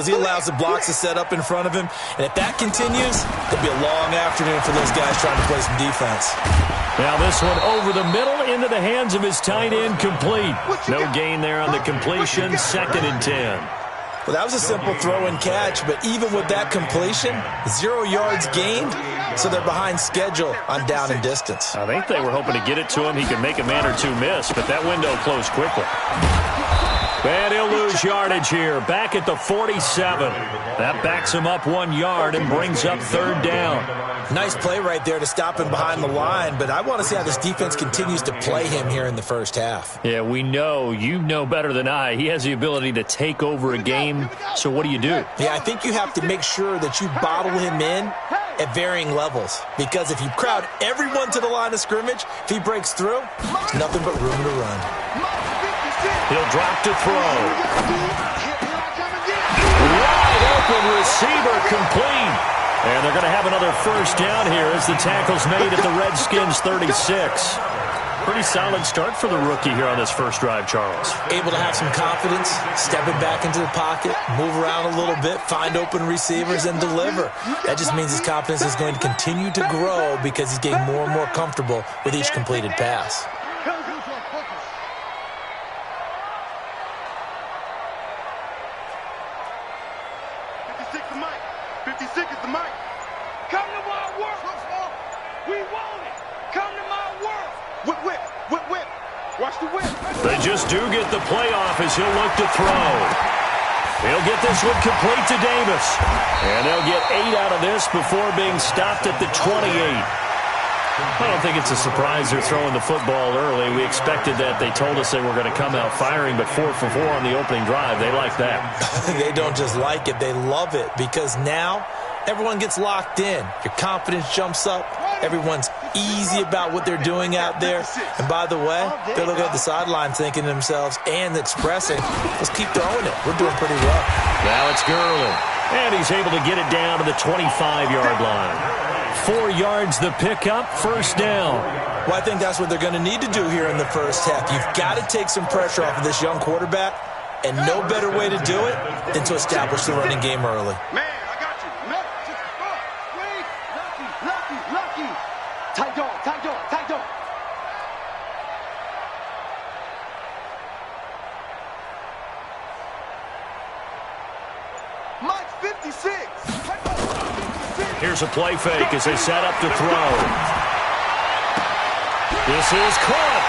He allows the blocks to set up in front of him. And if that continues, it'll be a long afternoon for those guys trying to play some defense. Now this one over the middle into the hands of his tight end, complete. No gain there on the completion, 2nd and 10. Well, that was a simple throw and catch, but even with that completion, 0 yards gained, so they're behind schedule on down and distance. I think they were hoping to get it to him. He could make a man or two miss, but that window closed quickly. And he'll lose yardage here, back at the 47. That backs him up 1 yard and brings up 3rd down. Nice play right there to stop him behind the line, but I want to see how this defense continues to play him here in the first half. Yeah, we know. You know better than I. He has the ability to take over a game, so what do you do? Yeah, I think you have to make sure that you bottle him in at varying levels, because if you crowd everyone to the line of scrimmage, if he breaks through, there's nothing but room to run. He'll drop to throw. Wide open receiver, complete. And they're going to have another first down here as the tackle's made at the Redskins' 36. Pretty solid start for the rookie here on this first drive, Charles. Able to have some confidence, stepping back into the pocket, move around a little bit, find open receivers, and deliver. That just means his confidence is going to continue to grow because he's getting more and more comfortable with each completed pass. They just do get the playoff as he'll look to throw. He'll get this one complete to Davis. And they'll get 8 out of this before being stopped at the 28. I don't think it's a surprise they're throwing the football early. We expected that. They told us they were going to come out firing, but 4 for 4 on the opening drive. They like that. They don't just like it. They love it because now everyone gets locked in. Your confidence jumps up. Everyone's easy about what they're doing out there. And by the way, they're looking at the sideline thinking to themselves and expressing, let's keep throwing it. We're doing pretty well. Now it's Gurley. And he's able to get it down to the 25-yard line. 4 yards the pickup, first down. Well, I think that's what they're going to need to do here in the first half. You've got to take some pressure off of this young quarterback, and no better way to do it than to establish the running game early. Here's a play fake as they set up to throw. This is caught.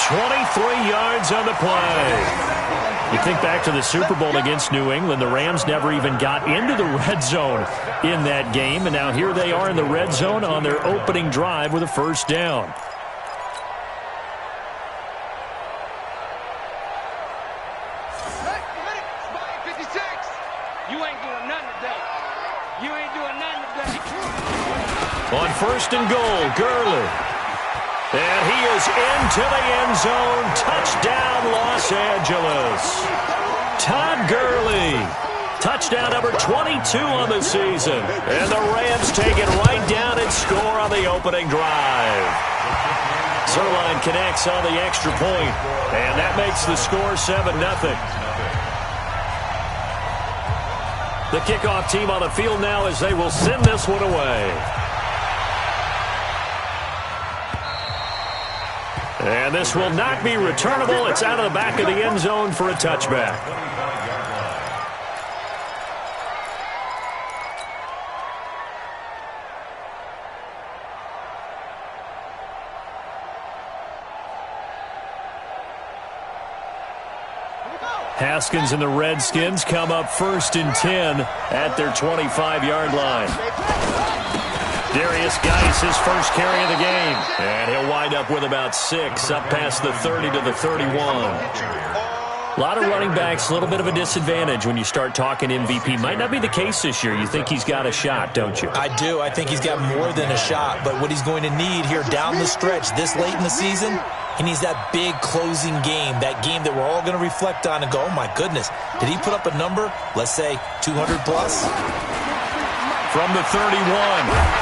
23 yards on the play. You think back to the Super Bowl against New England. The Rams never even got into the red zone in that game. And now here they are in the red zone on their opening drive with a first down. On first and goal, Gurley. And he is into the end zone. Touchdown, Los Angeles. Todd Gurley. Touchdown number 22 on the season. And the Rams take it right down and score on the opening drive. Zerline connects on the extra point. And that makes the score 7-0. The kickoff team on the field now as they will send this one away. And this will not be returnable. It's out of the back of the end zone for a touchback. Haskins and the Redskins come up first and 10 at their 25-yard line. Darius Geis, his first carry of the game. And he'll wind up with about 6, up past the 30 to the 31. A lot of running backs, a little bit of a disadvantage when you start talking MVP. Might not be the case this year. You think he's got a shot, don't you? I do. I think he's got more than a shot. But what he's going to need here down the stretch this late in the season, he needs that big closing game, that game that we're all going to reflect on and go, oh, my goodness, did he put up a number, let's say 200 plus? From the 31,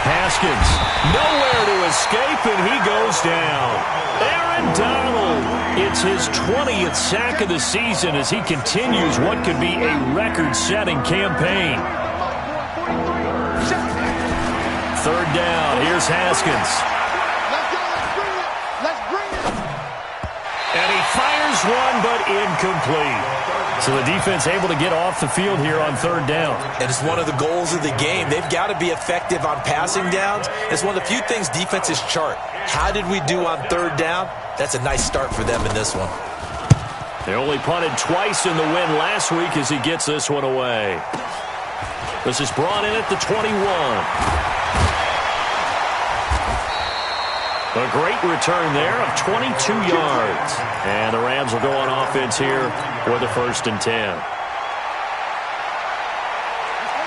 Haskins, nowhere to escape, and he goes down. Aaron Donald, it's his 20th sack of the season as he continues what could be a record-setting campaign. Third down, here's Haskins. And he fires one, but incomplete. So the defense able to get off the field here on third down. And it's one of the goals of the game. They've got to be effective on passing downs. It's one of the few things defenses chart. How did we do on third down? That's a nice start for them in this one. They only punted twice in the win last week as he gets this one away. This is brought in at the 21. A great return there of 22 yards. And the Rams will go on offense here for the 1st and 10.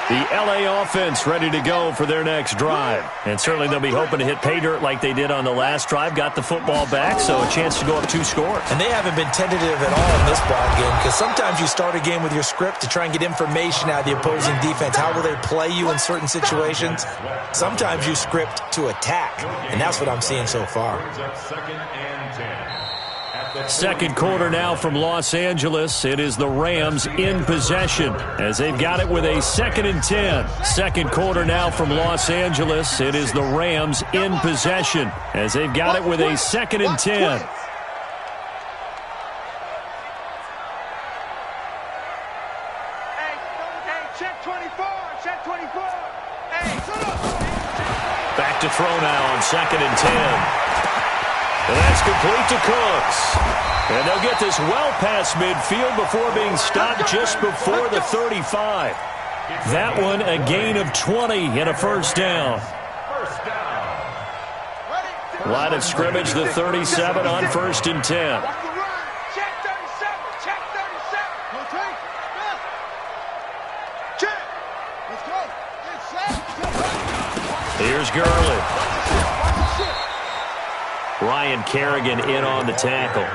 The LA offense ready to go for their next drive. And certainly they'll be hoping to hit pay dirt like they did on the last drive. Got the football back, so a chance to go up 2 scores. And they haven't been tentative at all in this ball game because sometimes you start a game with your script to try and get information out of the opposing defense. How will they play you in certain situations? Sometimes you script to attack, and that's what I'm seeing so far. Second quarter now from Los Angeles. It is the Rams in possession as they've got it with a 2nd and 10. Second quarter now from Los Angeles. It is the Rams in possession as they've got it with a 2nd and 10. Back to throw now on 2nd and 10. And that's complete to Cooks. And they'll get this well past midfield before being stopped just before the 35. That one a gain of 20 and a first down. Line of scrimmage, the 37 on 1st and 10. Here's Gurley. Ryan Kerrigan in on the tackle.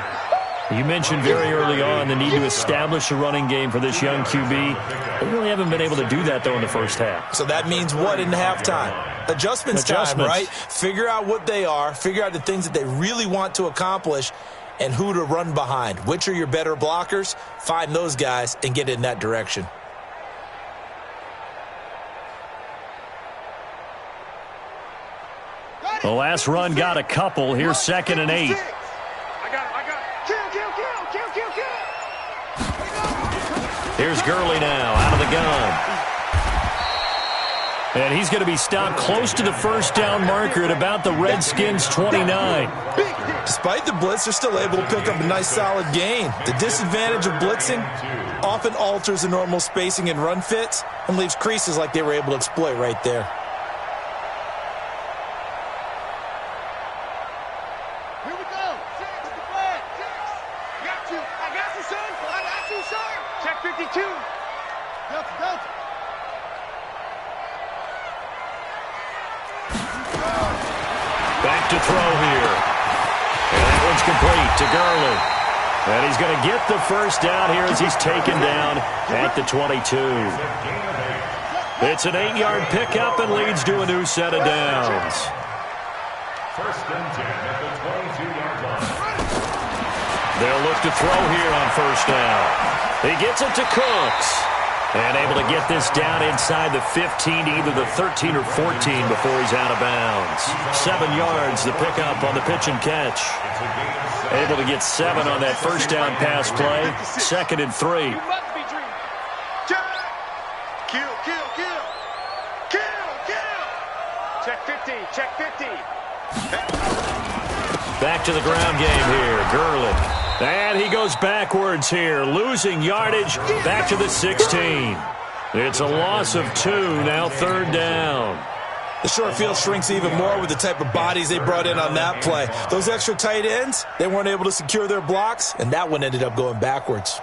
You mentioned very early on the need to establish a running game for this young QB. They really haven't been able to do that, though, in the first half. So that means what in halftime? Adjustments time, right? Figure out what they are, figure out the things that they really want to accomplish, and who to run behind. Which are your better blockers? Find those guys and get in that direction. The last run got a couple. Here's 2nd and 8. Here's Gurley now out of the gun. And he's going to be stopped close to the first down marker at about the Redskins' 29. Despite the blitz, they're still able to pick up a nice solid gain. The disadvantage of blitzing often alters the normal spacing and run fits and leaves creases like they were able to exploit right there. Back to throw here. And that one's complete to Gurley. And he's going to get the first down here as he's taken down at the 22. It's an 8-yard pickup and leads to a new set of downs. 1st and 10 at the 22-yard line. They'll look to throw here on first down. He gets it to Cooks. And able to get this down inside the 15 to either the 13 or 14 before he's out of bounds. 7 yards, the pickup on the pitch and catch. Able to get 7 on that first down pass play. 2nd and 3. Check 50, check 50. Back to the ground game here, Gurley. And he goes backwards here, losing yardage back to the 16. It's a loss of 2, now 3rd down. The short field shrinks even more with the type of bodies they brought in on that play. Those extra tight ends, they weren't able to secure their blocks, and that one ended up going backwards.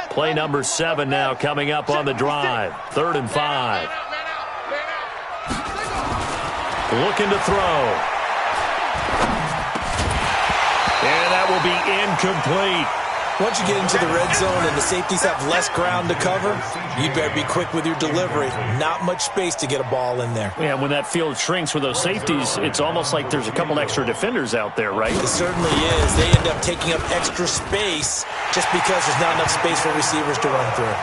Play number 7 now coming up on the drive. 3rd and 5. Looking to throw. And that will be incomplete. Once you get into the red zone and the safeties have less ground to cover, you'd better be quick with your delivery. Not much space to get a ball in there. Yeah, when that field shrinks with those safeties, it's almost like there's a couple extra defenders out there, right? It certainly is. They end up taking up extra space just because there's not enough space for receivers to run through.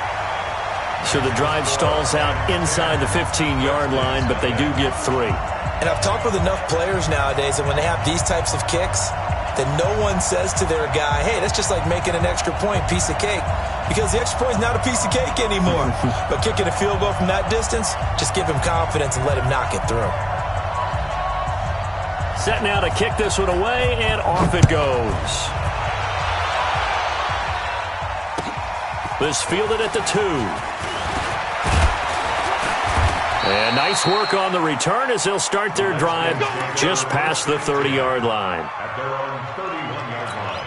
So the drive stalls out inside the 15-yard line, but they do get 3. And I've talked with enough players nowadays, and when they have these types of kicks, then no one says to their guy, hey, that's just like making an extra point, piece of cake. Because the extra point is not a piece of cake anymore. But kicking a field goal from that distance, just give him confidence and let him knock it through. Set now to kick this one away, and off it goes. This fielded at the 2. And nice work on the return as they'll start their drive just past the 30-yard line. At their own 31-yard line.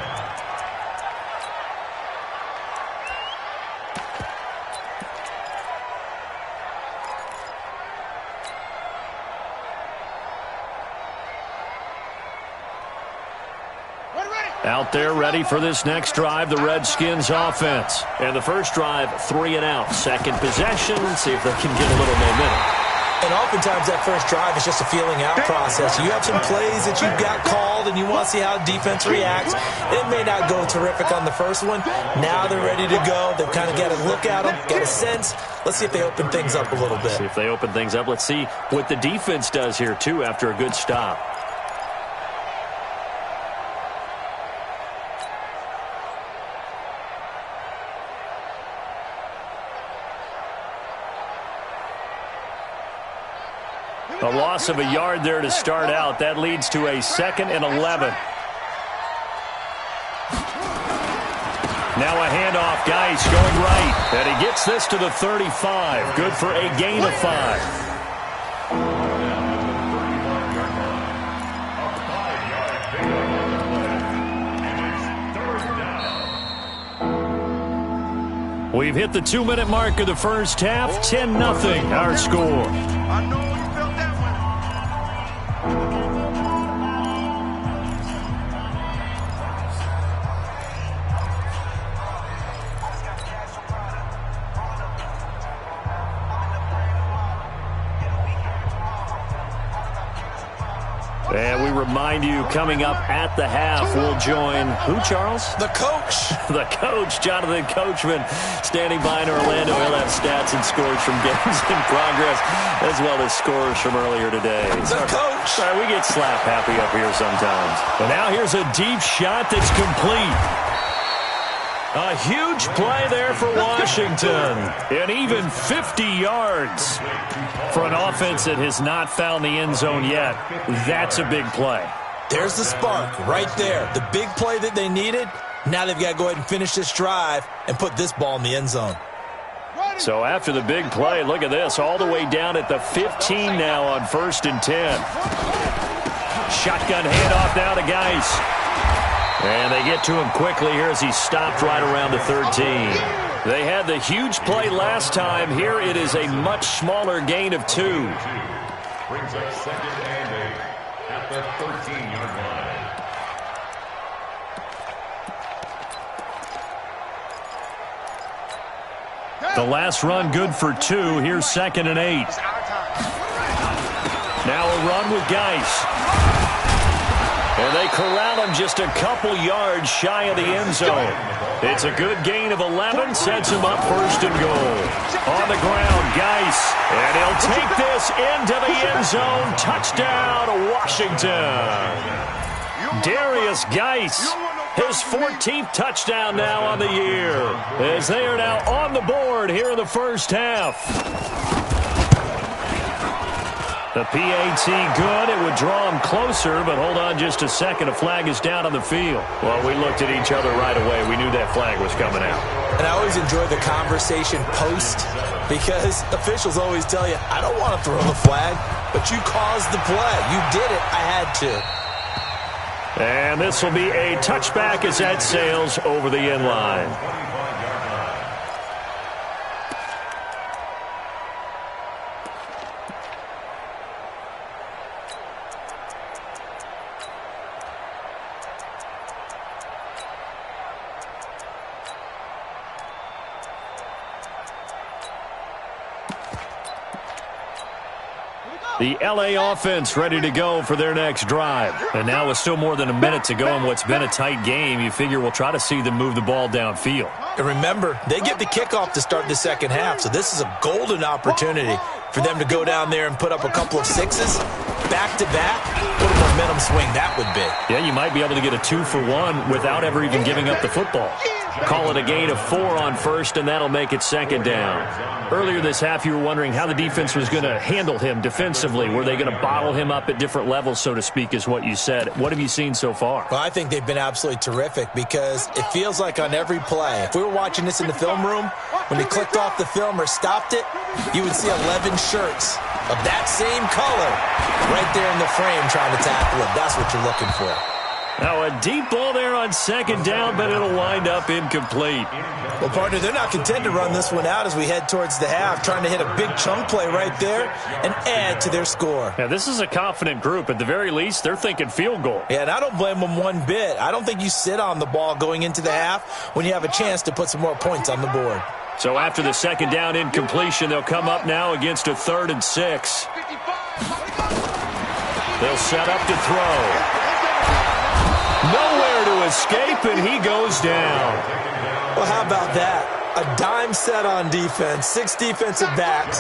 Out there ready for this next drive, the Redskins offense. And the first drive, 3 and out. Second possession, see if they can get a little momentum. And oftentimes that first drive is just a feeling out process. You have some plays that you've got called and you want to see how defense reacts. It may not go terrific on the first one. Now they're ready to go. They've kind of got to look at them, get a sense. Let's see if they open things up a little bit. See if they open things up. Let's see what the defense does here, too, after a good stop. A loss of a yard there to start out. That leads to a 2nd and 11. Now a handoff. Geis going right. And he gets this to the 35. Good for a gain of 5. We've hit the 2-minute mark of the first half. 10-0 our score. And we remind you, coming up at the half, we'll join who, Charles? The coach. The coach, Jonathan Coachman, standing by in Orlando. He'll have stats and scores from games in progress, as well as scores from earlier today. The coach. Sorry, we get slap happy up here sometimes. And now here's a deep shot that's complete. A huge play there for Washington. And even 50 yards for an offense that has not found the end zone yet. That's a big play. There's the spark right there. The big play that they needed. Now they've got to go ahead and finish this drive and put this ball in the end zone. So after the big play, look at this. All the way down at the 15 now on 1st and 10. Shotgun handoff now to Geis. And they get to him quickly here as he stopped right around the 13. They had the huge play last time. Here it is a much smaller gain of 2. Brings up 2nd and 8 at the 13-yard line. The last run good for 2. Here's 2nd and 8. Now a run with Geis. And they corral him just a couple yards shy of the end zone. It's a good gain of 11, sets him up 1st and goal. On the ground, Geis. And he'll take this into the end zone. Touchdown, Washington. Darius Geis, his 14th touchdown now on the year, as they are now on the board here in the first half. The PAT good. It would draw him closer, but hold on just a second. A flag is down on the field. Well, we looked at each other right away. We knew that flag was coming out. And I always enjoy the conversation post because officials always tell you, I don't want to throw the flag, but you caused the play. You did it. I had to. And this will be a touchback as that sails over the end line. The LA offense ready to go for their next drive. And now with still more than a minute to go in what's been a tight game, you figure we'll try to see them move the ball downfield. And remember, they get the kickoff to start the second half, so this is a golden opportunity for them to go down there and put up a couple of sixes back-to-back. What a momentum swing that would be. Yeah, you might be able to get a 2-for-1 without ever even giving up the football. Call it a gain of 4 on first, and that'll make it second down. Earlier this half, you were wondering how the defense was going to handle him defensively. Were they going to bottle him up at different levels, so to speak, is what you said. What have you seen so far? Well, I think they've been absolutely terrific because it feels like on every play, if we were watching this in the film room, when he clicked off the film or stopped it, you would see 11 shirts of that same color right there in the frame trying to tackle it. That's what you're looking for. Now a deep ball there on second down, but it'll wind up incomplete. Well, partner, they're not content to run this one out as we head towards the half, trying to hit a big chunk play right there and add to their score. Yeah, this is a confident group. At the very least, they're thinking field goal. Yeah, and I don't blame them one bit. I don't think you sit on the ball going into the half when you have a chance to put some more points on the board. So after the second down incompletion, they'll come up now against a 3rd and 6. They'll set up to throw. Nowhere to escape, and he goes down. Well, how about that? A dime set on defense, 6 defensive backs.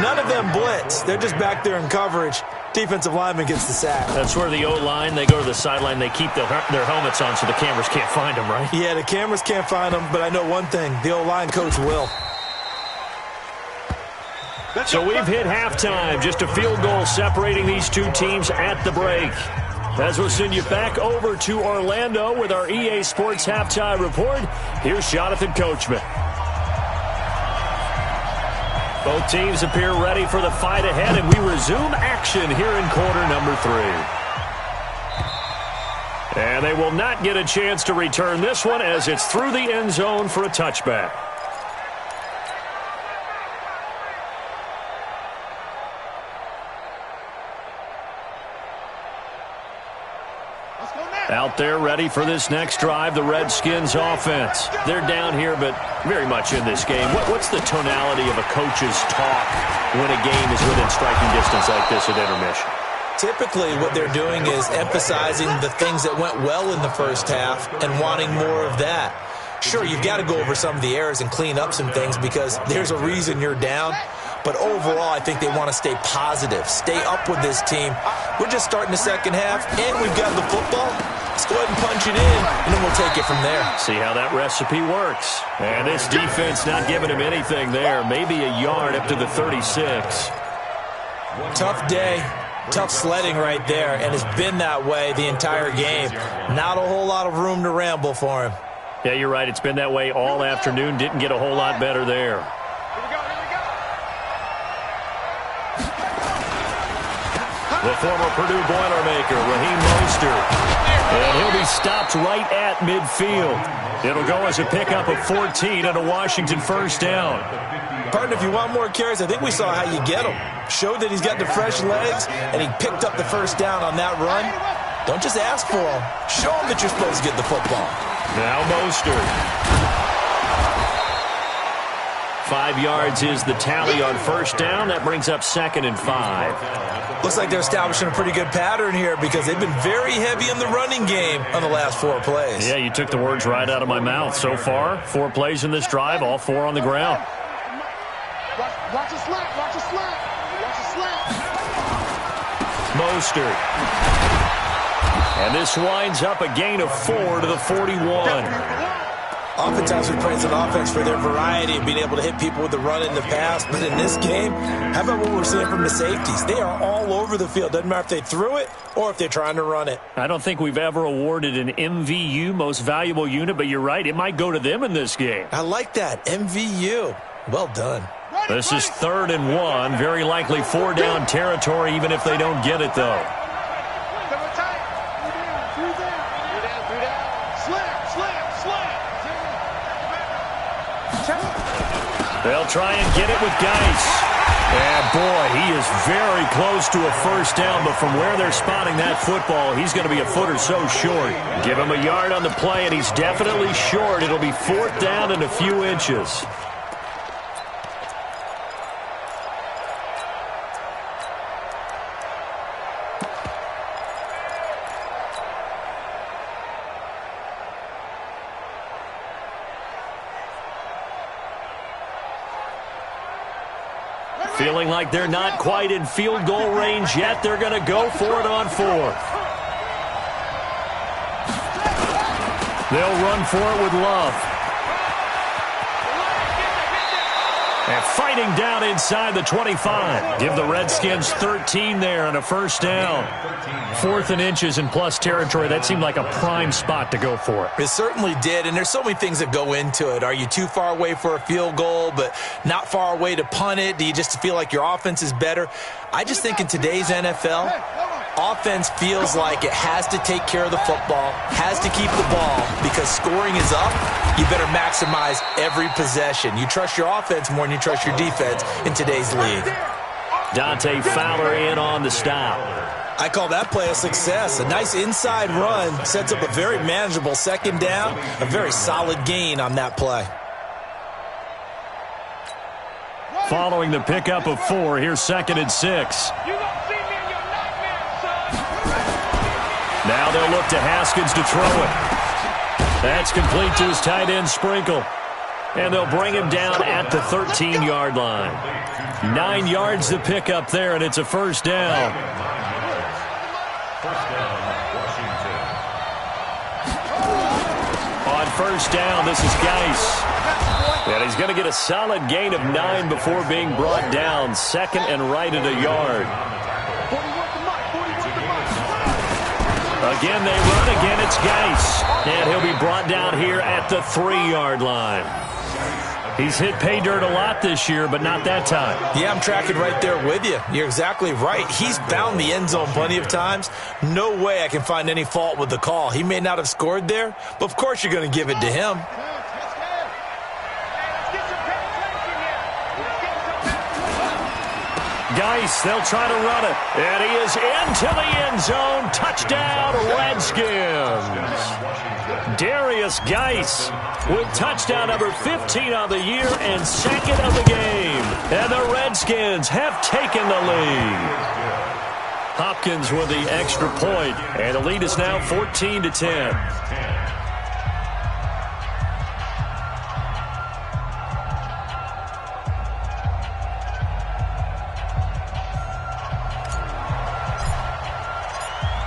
None of them blitz. They're just back there in coverage. Defensive lineman gets the sack. That's where the O-line, they go to the sideline, they keep their helmets on so the cameras can't find them, right? Yeah, the cameras can't find them, but I know one thing. The O-line coach will. So we've hit halftime. Just a field goal separating these two teams at the break. As we'll send you back over to Orlando with our EA Sports Halftime Report, here's Jonathan Coachman. Both teams appear ready for the fight ahead, and we resume action here in quarter number 3. And they will not get a chance to return this one as it's through the end zone for a touchback. Out there ready for this next drive, the Redskins offense. They're down here, but very much in this game. What's the tonality of a coach's talk when a game is within striking distance like this at intermission? Typically, what they're doing is emphasizing the things that went well in the first half and wanting more of that. Sure, you've got to go over some of the errors and clean up some things because there's a reason you're down. But overall, I think they want to stay positive, stay up with this team. We're just starting the second half, and we've got the football. Let's go ahead and punch it in, and then we'll take it from there. See how that recipe works. And this defense not giving him anything there. Maybe a yard up to the 36. Tough day, tough sledding right there, and it's been that way the entire game. Not a whole lot of room to ramble for him. Yeah, you're right. It's been that way all afternoon. Didn't get a whole lot better there. The former Purdue Boilermaker, Raheem Mostert. And he'll be stopped right at midfield. It'll go as a pickup of 14 and a Washington first down. Partner, if you want more carries, I think we saw how you get him. Showed that he's got the fresh legs, and he picked up the first down on that run. Don't just ask for him. Show him that you're supposed to get the football. Now Mostert. 5 yards is the tally on first down. That brings up 2nd and 5. Looks like they're establishing a pretty good pattern here because they've been very heavy in the running game on the last 4 plays. Yeah, you took the words right out of my mouth. So far, 4 plays in this drive, all 4 on the ground. Watch a slap, watch a slap, watch a slap. Mostert. And this winds up a gain of 4 to the 41. Oftentimes we praise an offense for their variety of being able to hit people with the run in the pass. But in this game, how about what we're seeing from the safeties? They are all over the field. Doesn't matter if they threw it or if they're trying to run it. I don't think we've ever awarded an MVU, most valuable unit, but you're right. It might go to them in this game. I like that. MVU. Well done. This is 3rd and 1. Very likely 4-down territory, even if they don't get it, though. They'll try and get it with Geis. And, boy, he is very close to a first down, but from where they're spotting that football, he's going to be a foot or so short. Give him a yard on the play, and he's definitely short. It'll be 4th down and a few inches. Feeling like they're not quite in field goal range yet. They're going to go for it on fourth. They'll run for it with Love. And fighting down inside the 25. Give the Redskins 13 there and a first down. 4th and inches in plus territory. That seemed like a prime spot to go for it. It certainly did, and there's so many things that go into it. Are you too far away for a field goal, but not far away to punt it? Do you just feel like your offense is better? I just think in today's NFL, offense feels like it has to take care of the football, has to keep the ball, because scoring is up. You better maximize every possession. You trust your offense more than you trust your defense in today's league. Dante Fowler in on the stop. I call that play a success. A nice inside run sets up a very manageable second down, a very solid gain on that play. Following the pickup of 4, here's 2nd and 6. Now they'll look to Haskins to throw it. That's complete to his tight end, Sprinkle. And they'll bring him down at the 13-yard line. 9 yards to pick up there, and it's a first down. On first down, this is Geis. And he's going to get a solid gain of 9 before being brought down. 2nd and right at a yard. Again, they run. Again, it's Geis. And he'll be brought down here at the 3-yard line. He's hit pay dirt a lot this year, but not that time. Yeah, I'm tracking right there with you. You're exactly right. He's found the end zone plenty of times. No way I can find any fault with the call. He may not have scored there, but of course you're going to give it to him. Geis, they'll try to run it. And he is into the end zone. Touchdown, Redskins. Darius Geis with touchdown number 15 on the year and 2nd of the game. And the Redskins have taken the lead. Hopkins with the extra point, and the lead is now 14-10.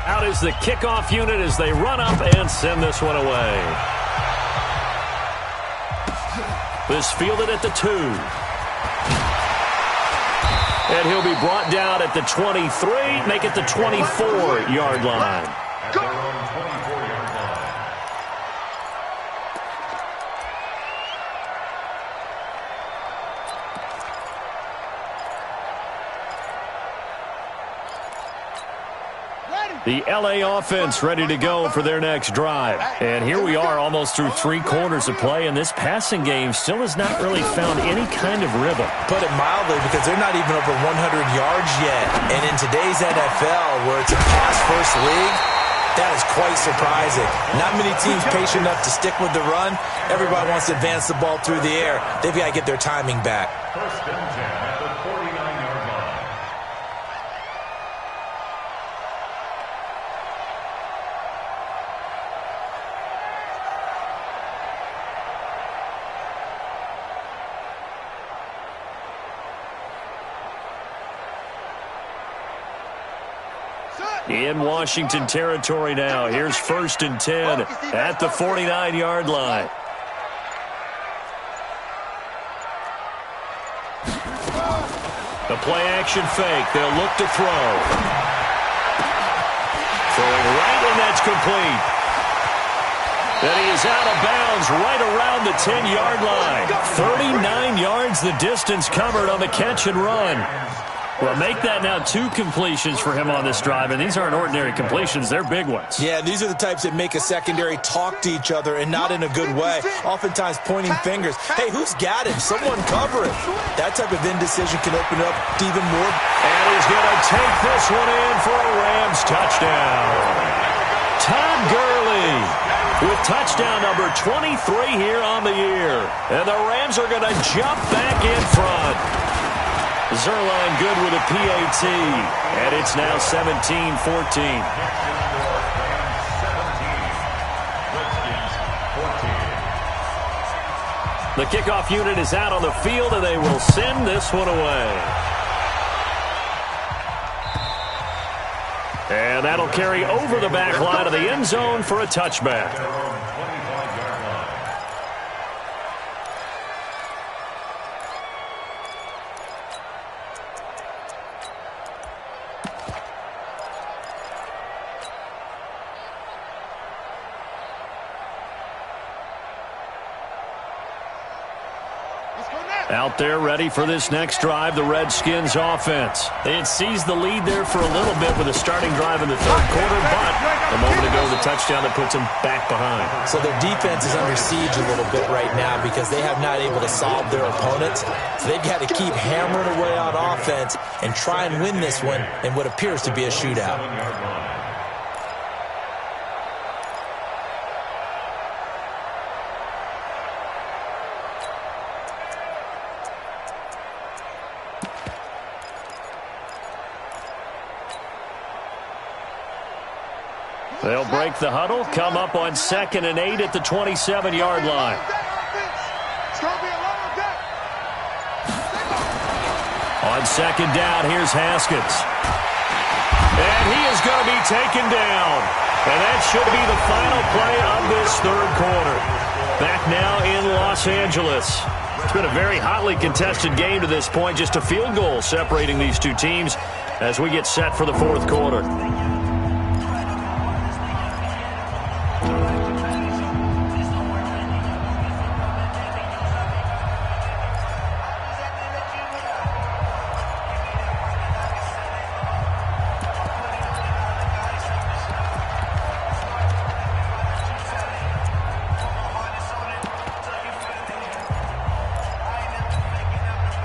Out is the kickoff unit as they run up and send this one away. This fielded at the 2. And he'll be brought down at the 23, make it the 24-yard line. The LA offense ready to go for their next drive. And here we are almost through 3 quarters of play, and this passing game still has not really found any kind of rhythm. Put it mildly, because they're not even over 100 yards yet. And in today's NFL, where it's a pass-first league, that is quite surprising. Not many teams patient enough to stick with the run. Everybody wants to advance the ball through the air. They've got to get their timing back. First and 10 at the 49-yard line. In Washington territory now. Here's 1st and 10 at the 49-yard line. The play-action fake. They'll look to throw. Throwing right, and that's complete. Then he is out of bounds right around the 10-yard line. 39 yards the distance covered on the catch and run. Well, make that now 2 completions for him on this drive, and these aren't ordinary completions. They're big ones. Yeah, these are the types that make a secondary talk to each other, and not in a good way. Oftentimes pointing fingers. Hey, who's got him? Someone cover him. That type of indecision can open up to even more. And he's going to take this one in for a Rams touchdown. Todd Gurley with touchdown number 23 here on the year. And the Rams are going to jump back in front. Zerline good with a PAT, and it's now 17-14. The kickoff unit is out on the field, and they will send this one away. And that'll carry over the back line of the end zone for a touchback. Out there ready for this next drive, the Redskins offense. They had seized the lead there for a little bit with a starting drive in the third quarter, but a moment ago, the touchdown that puts them back behind. So their defense is under siege a little bit right now because they have not able to solve their opponents. So they've got to keep hammering away on offense and try and win this one in what appears to be a shootout. They'll break the huddle, come up on 2nd and 8 at the 27-yard line. On 2nd down, here's Haskins. And he is going to be taken down. And that should be the final play of this third quarter. Back now in Los Angeles. It's been a very hotly contested game to this point. Just a field goal separating these two teams as we get set for the fourth quarter.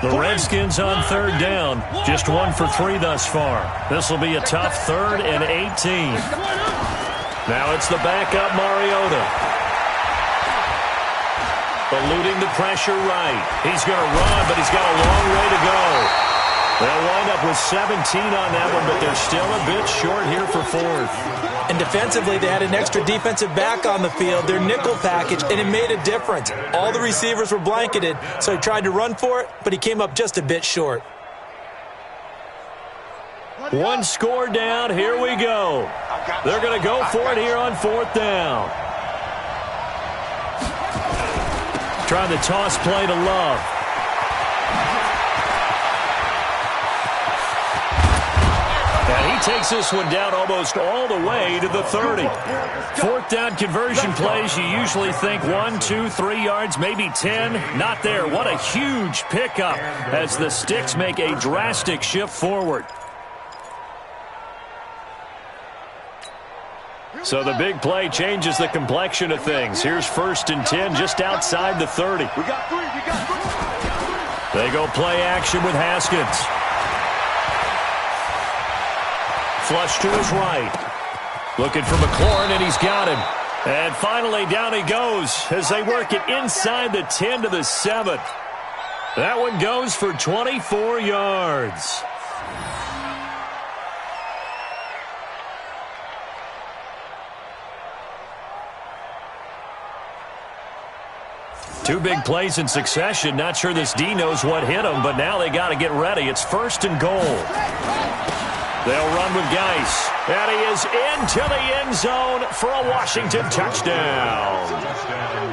The Redskins on 3rd down. Just 1 for 3 thus far. This will be a tough 3rd and 18. Now it's the backup Mariota. Eluding the pressure right. He's going to run, but he's got a long way to go. They'll wind up with 17 on that one, but they're still a bit short here for 4th. And defensively, they had an extra defensive back on the field, their nickel package, and it made a difference. All the receivers were blanketed, so he tried to run for it, but he came up just a bit short. 1 score down. Here we go. They're going to go for it here on 4th down. Trying the toss play to Love. And he takes this one down almost all the way to the 30. 4th down conversion plays, you usually think 1, 2, 3 yards, maybe 10. Not there. What a huge pickup as the Sticks make a drastic shift forward. So the big play changes the complexion of things. Here's 1st and 10 just outside the 30. They go play action with Haskins. Flush to his right. Looking for McLaurin, and he's got him. And finally, down he goes as they work it inside the 10 to the 7. That one goes for 24 yards. Two big plays in succession. Not sure this D knows what hit him, but now they got to get ready. It's 1st and goal. They'll run with Geis. And he is into the end zone for a Washington touchdown.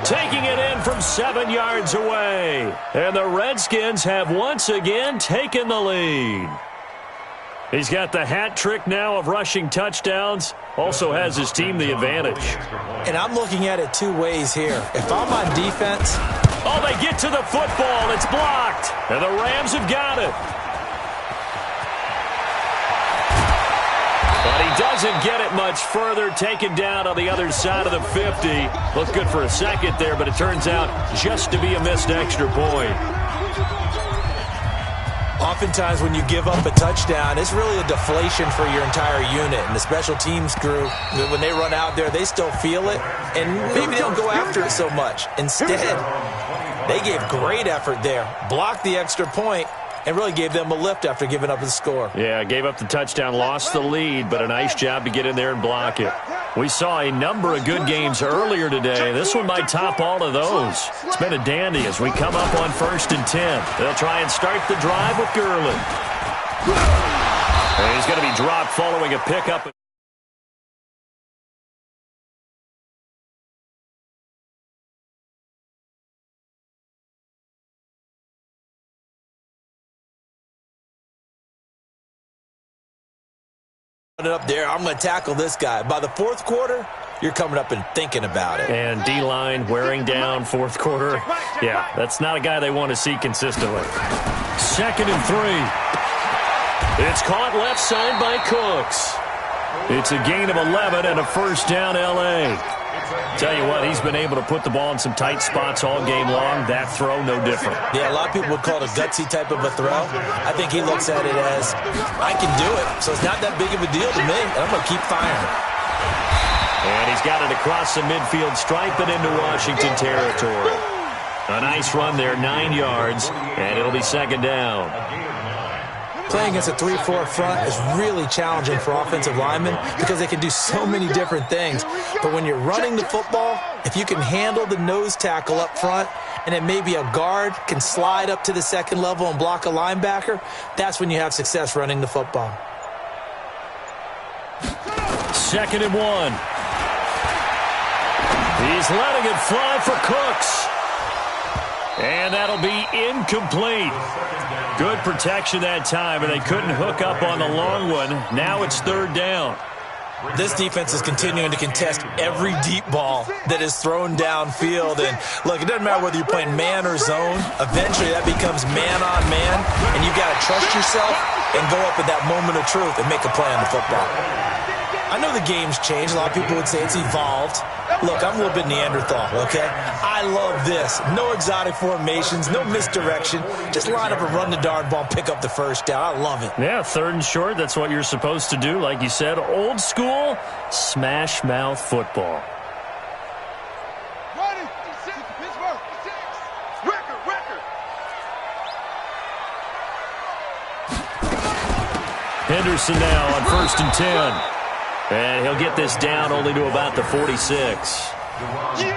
Taking it in from 7 yards away. And the Redskins have once again taken the lead. He's got the hat trick now of rushing touchdowns. Also has his team the advantage. And I'm looking at it 2 ways here. If I'm on defense... Oh, they get to the football. It's blocked. And the Rams have got it. But he doesn't get it much further. Taken down on the other side of the 50. Looked good for a second there, but it turns out just to be a missed extra point. Oftentimes when you give up a touchdown, it's really a deflation for your entire unit. And the special teams crew, when they run out there, they still feel it. And maybe they don't go after it so much. Instead, they gave great effort there. Blocked the extra point. And really gave them a lift after giving up the score. Yeah, gave up the touchdown, lost the lead, but a nice job to get in there and block it. We saw a number of good games earlier today. This one might top all of those. It's been a dandy as we come up on 1st and 10. They'll try and start the drive with Gurley. And he's going to be dropped following a pickup. up there, I'm going to tackle this guy. By the fourth quarter, you're coming up and thinking about it. And D-line wearing down fourth quarter. Yeah, that's not a guy they want to see consistently. 2nd and 3. It's caught left side by Cooks. It's a gain of 11 and a first down, L.A. Tell you what, he's been able to put the ball in some tight spots all game long. That throw, no different. Yeah, a lot of people would call it a gutsy type of a throw. I think he looks at it as, I can do it, so it's not that big of a deal to me, and I'm going to keep firing. And he's got it across the midfield stripe and into Washington territory. A nice run there, 9 yards, and it'll be 2nd down. Playing against a 3-4 front is really challenging for offensive linemen because they can do so many different things. But when you're running the football, if you can handle the nose tackle up front and then maybe a guard can slide up to the second level and block a linebacker, that's when you have success running the football. 2nd and 1. He's letting it fly for Cooks. And that'll be incomplete. Good protection that time, and they couldn't hook up on the long one. Now it's 3rd down. This defense is continuing to contest every deep ball that is thrown downfield. And, look, it doesn't matter whether you're playing man or zone. Eventually that becomes man-on-man, and you've got to trust yourself and go up at that moment of truth and make a play on the football. I know the game's changed. A lot of people would say it's evolved. Look, I'm a little bit Neanderthal, okay? I love this. No exotic formations, no misdirection. Just line up and run the darn ball, pick up the first down. I love it. Yeah, 3rd and short, that's what you're supposed to do. Like you said, old school, smash mouth football. Henderson now on 1st and 10. And he'll get this down only to about the 46.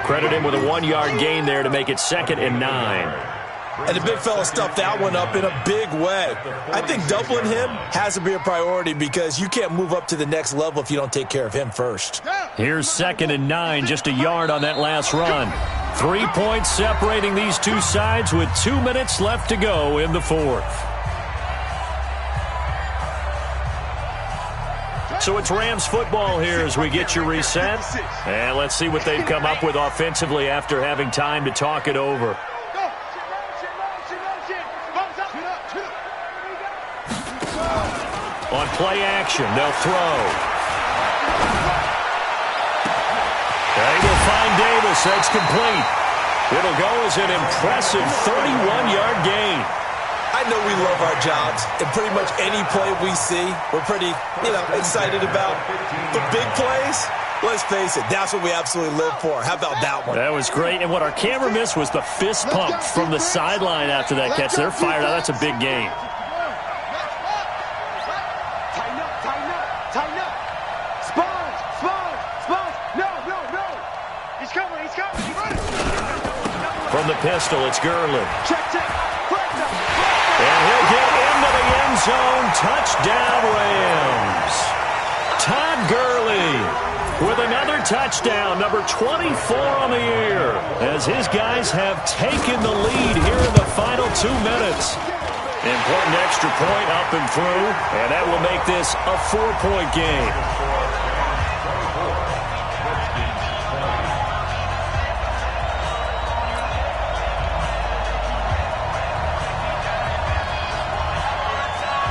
Credit him with a 1-yard gain there to make it 2nd and 9. And the big fella stuffed that one up in a big way. I think doubling him has to be a priority because you can't move up to the next level if you don't take care of him first. Here's 2nd and 9, just a yard on that last run. 3 points separating these two sides with 2 minutes left to go in the 4th. So it's Rams football here as we get you reset. And let's see what they've come up with offensively after having time to talk it over. On play action, they'll throw. They will find Davis. That's complete. It'll go as an impressive 31-yard gain. I know we love our jobs, and pretty much any play we see, we're pretty, excited about. But big plays, let's face it, that's what we absolutely live for. How about that one? That was great, and what our camera missed was the fist pump from the sideline after that catch. They're fired out. That's a big gain. Tighten up. Sponge. No. He's coming. He's running. From the pistol, it's Gurley. Check. And he'll get into the end zone. Touchdown, Rams. Todd Gurley with another touchdown, number 24 on the year, as his guys have taken the lead here in the final 2 minutes. Important extra point up and through, and that will make this a 4-point game.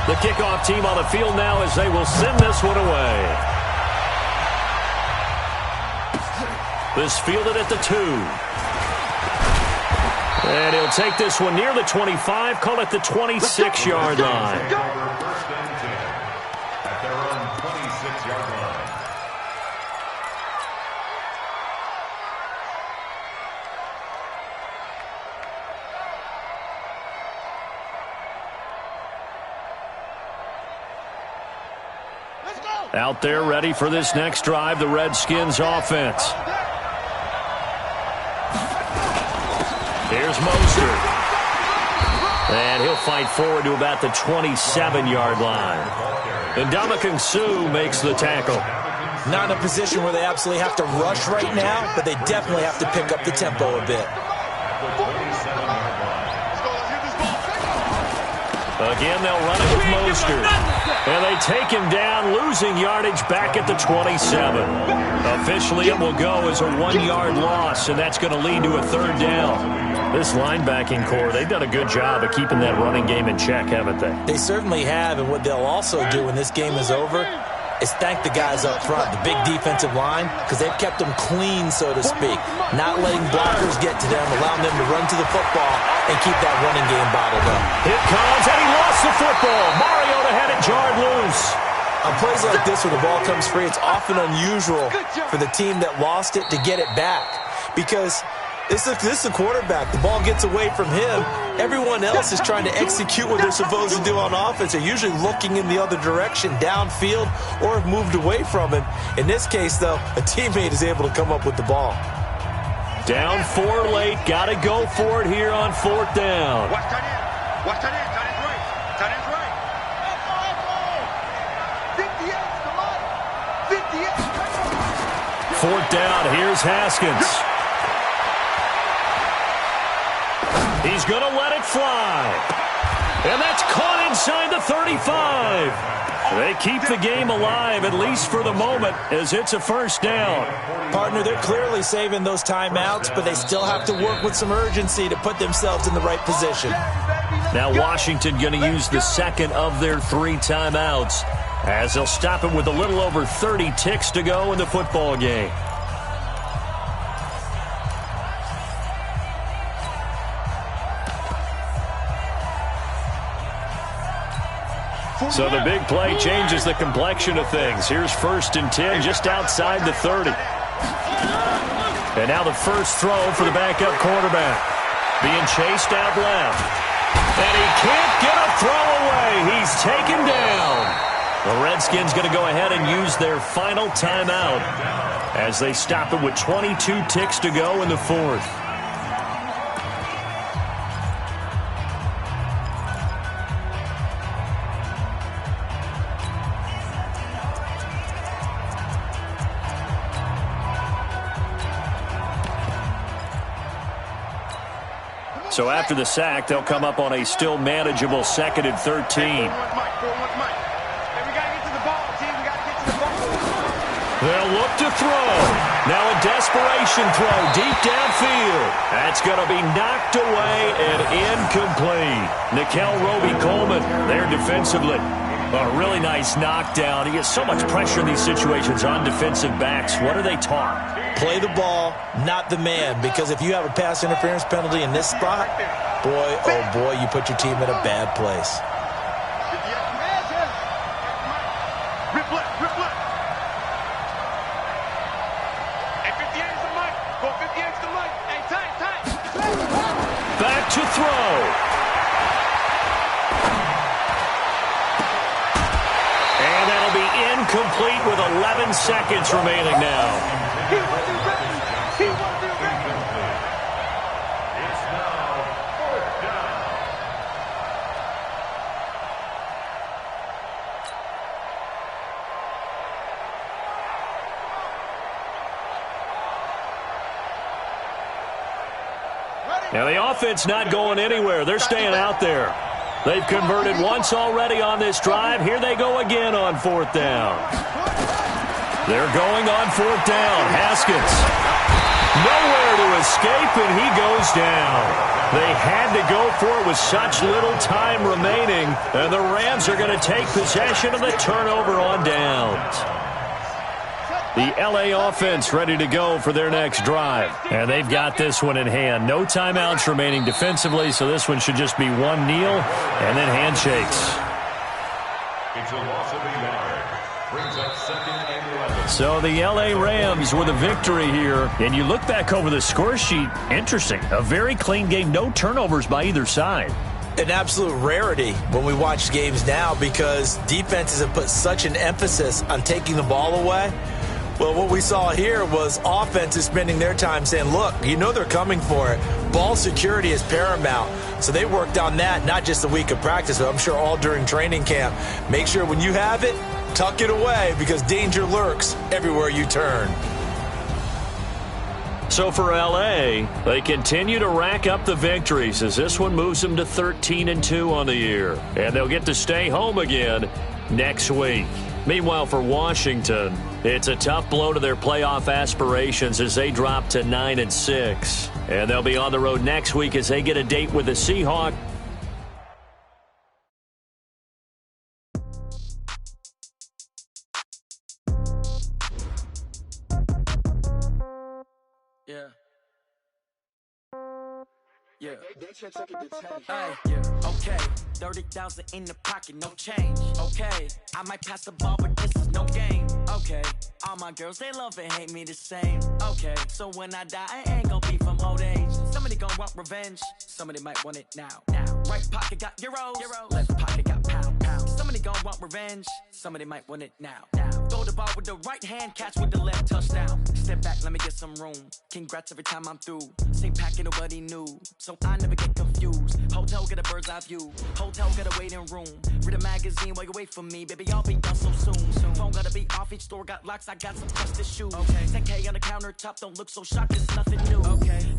The kickoff team on the field now as they will send this one away. This fielded at the 2. And he'll take this one near the 25, call it the 26-yard line. First and 10 at their own 26-yard line. Out there ready for this next drive, the Redskins offense. Here's Mostert. And he'll fight forward to about the 27-yard line. And Ndamukong Suh makes the tackle. Not in a position where they absolutely have to rush right now, but they definitely have to pick up the tempo a bit. Again, they'll run it with Mostert. And they take him down, losing yardage back at the 27. Officially, it will go as a 1-yard loss, and that's going to lead to a 3rd down. This linebacking core, they've done a good job of keeping that running game in check, haven't they? They certainly have, and what they'll also do when this game is over is thank the guys up front, the big defensive line, because they've kept them clean, so to speak, not letting blockers get to them, allowing them to run to the football and keep that running game bottled up. Here comes, and he lost the football. Mariota had it jarred loose. On plays like this where the ball comes free, it's often unusual for the team that lost it to get it back, because this is a quarterback. The ball gets away from him. Everyone else is trying to execute what they're supposed to do on offense. They're usually looking in the other direction, downfield, or have moved away from him. In this case, though, a teammate is able to come up with the ball. Down 4 late. Got to go for it here on 4th down. Watch tight end. Watch tight end. Tight end's right. Tight end's right. 58. 4th down. Here's Haskins. He's going to let it fly. And that's caught inside the 35. They keep the game alive, at least for the moment, as it's a 1st down. Partner, they're clearly saving those timeouts, but they still have to work with some urgency to put themselves in the right position. Now Washington going to use the 2nd of their 3 timeouts, as they'll stop it with a little over 30 ticks to go in the football game. So the big play changes the complexion of things. Here's 1st and 10 just outside the 30. And now the first throw for the backup quarterback. Being chased out left. And he can't get a throw away. He's taken down. The Redskins going to go ahead and use their final timeout as they stop it with 22 ticks to go in the 4th. So after the sack, they'll come up on a still manageable 2nd and 13. They'll look to throw. Now a desperation throw deep downfield. That's going to be knocked away and incomplete. Nickel Roby-Coleman there defensively. A really nice knockdown. He gets so much pressure in these situations on defensive backs. What are they taught? Play the ball, not the man, because if you have a pass interference penalty in this spot, boy, oh boy, you put your team in a bad place. Back to throw. And that'll be incomplete with 11 seconds remaining now. Now the offense not going anywhere. They're staying out there. They've converted once already on this drive. Here they go again on 4th down. They're going on 4th down. Haskins. Nowhere to escape, and he goes down. They had to go for it with such little time remaining, and the Rams are going to take possession of the turnover on downs. The L.A. offense ready to go for their next drive. And they've got this one in hand. No timeouts remaining defensively, so this one should just be one kneel and then handshakes. It's a loss of a yard. Brings up 2nd and 11. So the L.A. Rams with a victory here. And you look back over the score sheet, interesting. A very clean game, no turnovers by either side. An absolute rarity when we watch games now because defenses have put such an emphasis on taking the ball away. Well, what we saw here was offenses spending their time saying, look, you know they're coming for it. Ball security is paramount. So they worked on that, not just a week of practice, but I'm sure all during training camp. Make sure when you have it, tuck it away because danger lurks everywhere you turn. So for L.A., they continue to rack up the victories as this one moves them to 13-2 on the year. And they'll get to stay home again next week. Meanwhile, for Washington, it's a tough blow to their playoff aspirations as they drop to 9-6. And they'll be on the road next week as they get a date with the Seahawks. Yeah. Hey, yeah. Okay. 30,000 in the pocket, no change. Okay. I might pass the ball, but this is no game. Okay. All my girls, they love and hate me the same. Okay. So when I die, I ain't gonna be from old age. Somebody gonna want revenge. Somebody might want it now. Right pocket got euros. Left pocket got pound. Somebody gonna want revenge. Somebody might want it now. Throw the ball with the right hand, catch with the left, touchdown. Step back, let me get some room. Congrats every time I'm through. Same packet, nobody knew. So I never get confused. Hotel get a bird's eye view. Hotel get a waiting room. Read a magazine while you wait for me. Baby, I'll be done so soon. Phone gotta be off, each store got locks. I got some trusted shoes. 10K on the countertop, don't look so shocked, it's nothing new.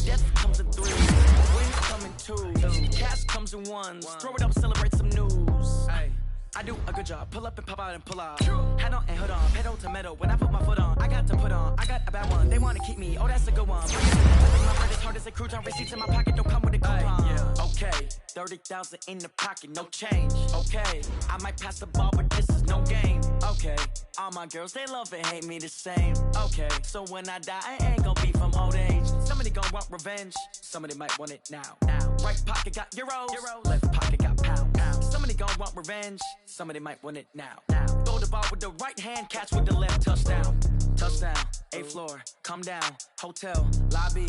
Death comes in 3, wins come in 2, cash comes in 1s. Throw it up, celebrate some news. I do a good job, pull up and pop out and pull out. Head on and hood on, pedal to metal. When I put my foot on, I got to put on. I got a bad one, they wanna keep me, oh that's a good one. My bread is hard as a crouton, receipts in my pocket don't come with a coupon. Okay, 30,000 in the pocket, no change. Okay, I might pass the ball, but this is no game. Okay, all my girls, they love and hate me the same. Okay, so when I die, I ain't gonna be from old age. Somebody gonna want revenge, somebody might want it now. Right pocket got euros, left pocket got pound. Somebody gonna want revenge, somebody might want it now. Throw the ball with the right hand, catch with the left, touchdown. Touchdown, 8th floor, come down, hotel, lobby.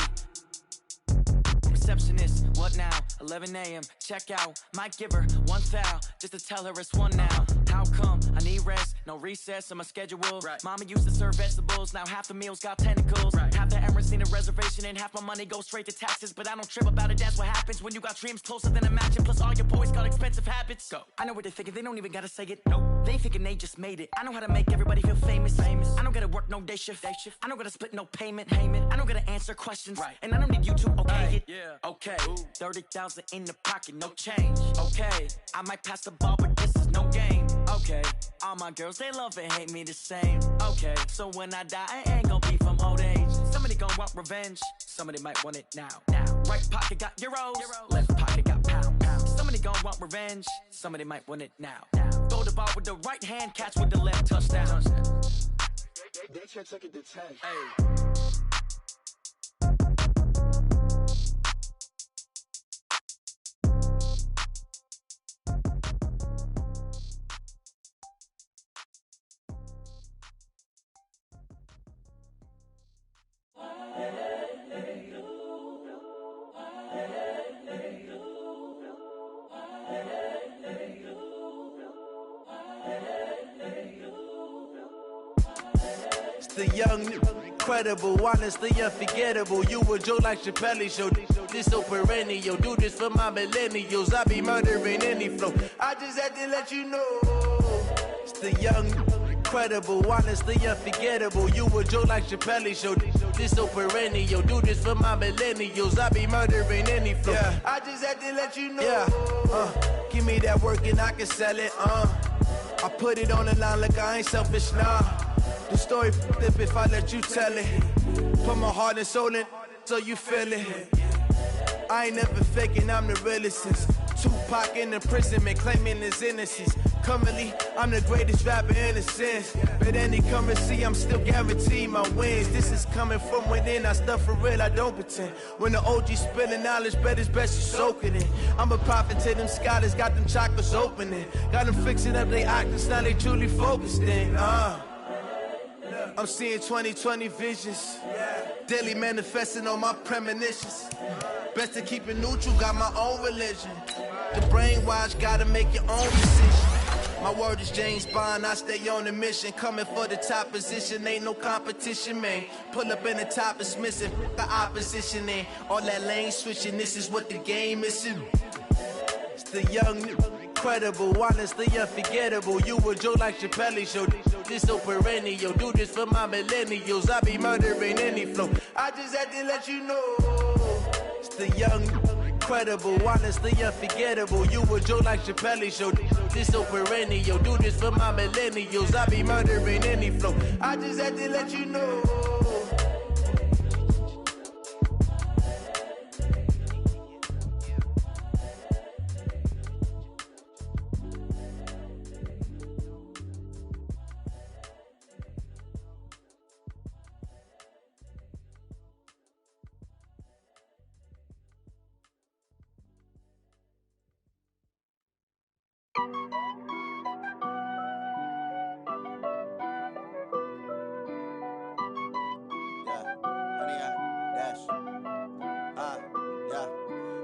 Receptionist, what now? 11 a.m., check out. Might give her one foul, just to tell her it's one now. How come? I need rest, no recess in my schedule. Mama used to serve vegetables, now half the meals got tentacles. Half the Emirates need a reservation and half my money goes straight to taxes. But I don't trip about it, that's what happens when you got dreams closer than a match. And plus all your boys got expensive habits. Go. I know what they're thinking, they don't even gotta say it. Nope. They thinking they just made it. I know how to make everybody feel famous. I don't gotta work no day shift. I don't gotta split no payment. I don't gotta answer questions. And I don't need you to okay it. Okay, 30,000 in the pocket, no change. Okay, I might pass the ball, but this is no game. Okay, all my girls, they love and hate me the same. Okay, so when I die, I ain't gonna be from old age. Somebody gonna want revenge, somebody might want it now. Right pocket got euros, left pocket got pound. Somebody gonna want revenge, somebody might want it now. Throw the ball with the right hand, catch with the left, touchdown. They can't take it to 10. The young, incredible, honestly unforgettable. You a joke like Chappelle show. This so perennial. Do this for my millennials. I be murdering any flow. I just had to let you know. It's the young, incredible, honestly unforgettable. You a joke like Chappelle show. This so perennial. Do this for my millennials. I be murdering any flow. I just had to let you know. Give me that work and I can sell it. I put it on the line like I ain't selfish, nah. The story flip if I let you tell it. Put my heart and soul in so you feel it. I ain't never faking, I'm the realest since Tupac in imprisonment, claiming his innocence. Currently, I'm the greatest rapper in a sense. But any currency, I'm still guaranteed my wins. This is coming from within, I stuff for real, I don't pretend. When the OG spilling knowledge, bet it's best you soak it in. I'm a prophet to them scholars, got them chakras opening. Got them fixing up their octaves, now they truly focused in. I'm seeing 2020 visions, daily manifesting on my premonitions. Best to keep it neutral, got my own religion. The brainwash, gotta make your own decision. My word is James Bond, I stay on a mission. Coming for the top position, ain't no competition, man. Pull up in the top, it's missing, the opposition in. All that lane switching, this is what the game is. It's the young, incredible, honestly unforgettable. You a joke like Chappelle show. this so perennial. Do this for my millennials. I be murdering any flow. I just had to let you know. It's the young, incredible, honestly unforgettable. You a Joe like Chappelle show. This so perennial. Do this for my millennials. I be murdering any flow. I just had to let you know.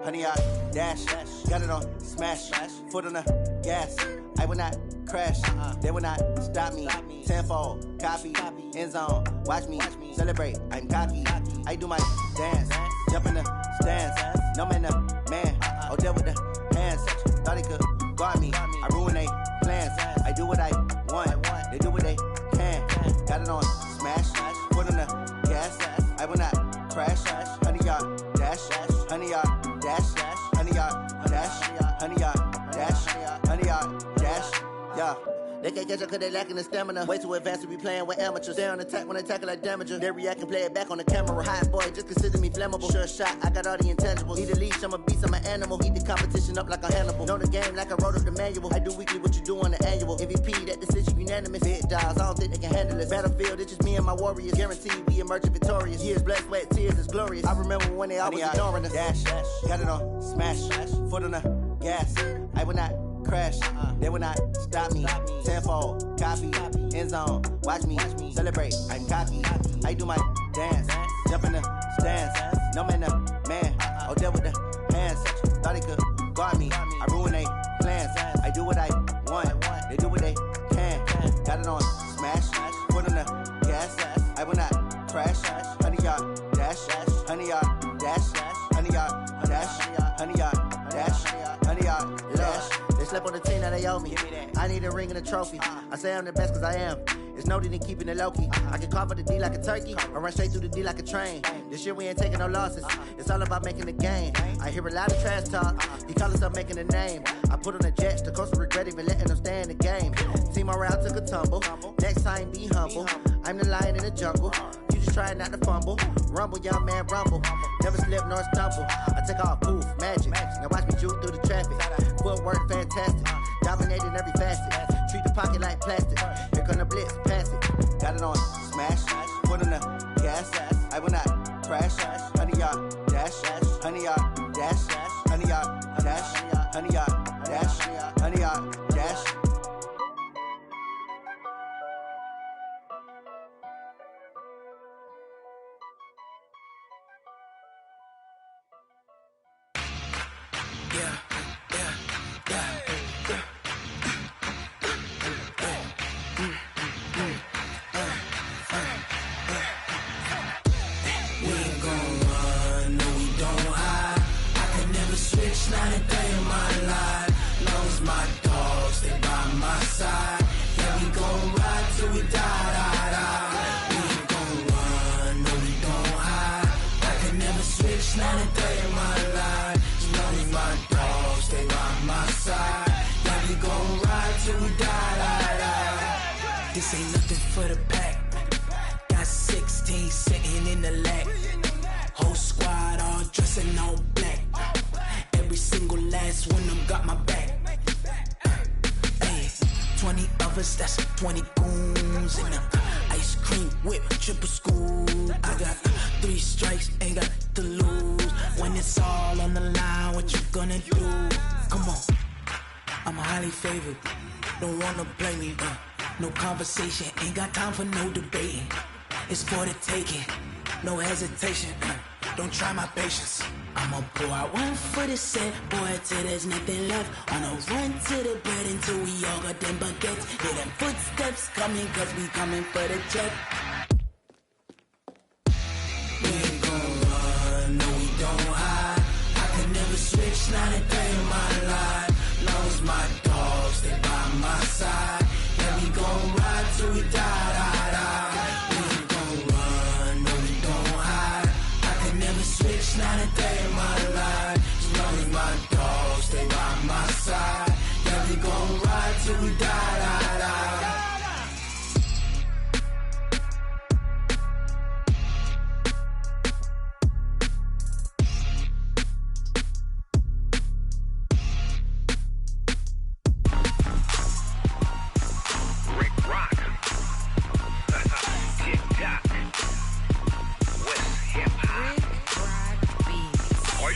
Honey, I dash, got it on smash, foot on the gas. I will not crash, they will not stop me. Tenfold, copy, end zone, watch me celebrate. I'm cocky, I do my dance, jump in the stands. No man, man, oh there with the hands. Thought he could guard me, I ruin they plans. I do what I want, they do what they can. Got it on smash, foot on the gas. I will not crash, honey, y'all dash, honey, y'all dash, honey, y'all dash, honey, y'all dash, honey, y'all dash, yeah. They can't catch up cause they lacking the stamina. Way too advanced to be playing with amateurs. They on attack when they tackle like damager. They react and play it back on the camera. Hot boy, just consider me flammable. Sure shot, I got all the intangibles. Need a leash, I'm a beast, I'm an animal. Eat the competition up like a Hannibal. Know the game like I wrote up the manual. I do weekly what you do on the annual. MVP, that decision unanimous. Big dials, I don't think they can handle it. Battlefield, it's just me and my warriors. Guaranteed we emerge victorious. Years, blood, sweat, tears, it's glorious. I remember when they always ignoring us. Dash, got it on smash, foot on the gas. I will not crash, they will not stop me. Tenfold, copy, end zone, watch me celebrate. I'm cocky, I do my dance, jump in the stands. No man, man, oh there with the hands. Thought he could guard me, I ruin they plans. I do what I want, they do what they can. Got it on smash, foot on the gas. I will not crash, honey, y'all dash, honey, y'all dash, honey, y'all dash, honey, y'all dash, honey, y'all dash. They slept on the team, now they owe me. I need a ring and a trophy. I say I'm the best cause I am. It's no need in keeping it low-key. I can carve up the D like a turkey or run straight through the D like a train. This year we ain't taking no losses. It's all about making the game. I hear a lot of trash talk. He call himself making a name. I put on the Jets. The coach will regret even letting them stay in the game. Team morale took a tumble. Next time be humble. I'm the lion in the jungle. You just try not to fumble. Rumble, young man, rumble. Never slip nor stumble. I take off, poof, magic. Now watch me juke through the traffic. Footwork fantastic. Dominating every facet. Treat the pocket like plastic. Here come the blitz, pass it. Got it on smash, foot on the gas. I will not crash, honey, y'all dash, honey, y'all dash, honey, y'all dash, honey, y'all dash, honey, y'all dash. Not a day in my life, long as my dogs stay by my side. Yeah, we gon' ride till we die. We ain't gon' run, no we don't hide. I can never switch, not a day in my life, as long as my dogs stay by my side. Yeah, we gon' ride till we die. This ain't nothing for the pack. Got 16 sitting in the lap. Whole squad all dressing all black. Every single last one of them got my back. Hey, 20 of us, that's 20 goons in them. Ice cream whip, triple school. I got 3 strikes, ain't got to lose. When it's all on the line, what you gonna do? Come on, I'm highly favored. Don't wanna blame me. No conversation, ain't got time for no debating. It's for the taking, no hesitation. Don't try my patience. I'ma pour out one for the set, boy, till there's nothing left. On a run to the bread until we all got them baguettes. Hear them footsteps coming, cause we coming for the check. We ain't gon' run, no we don't hide. I could never switch, not a day in my life. Long as my dogs stay by my side. Yeah, we gon' ride till we die.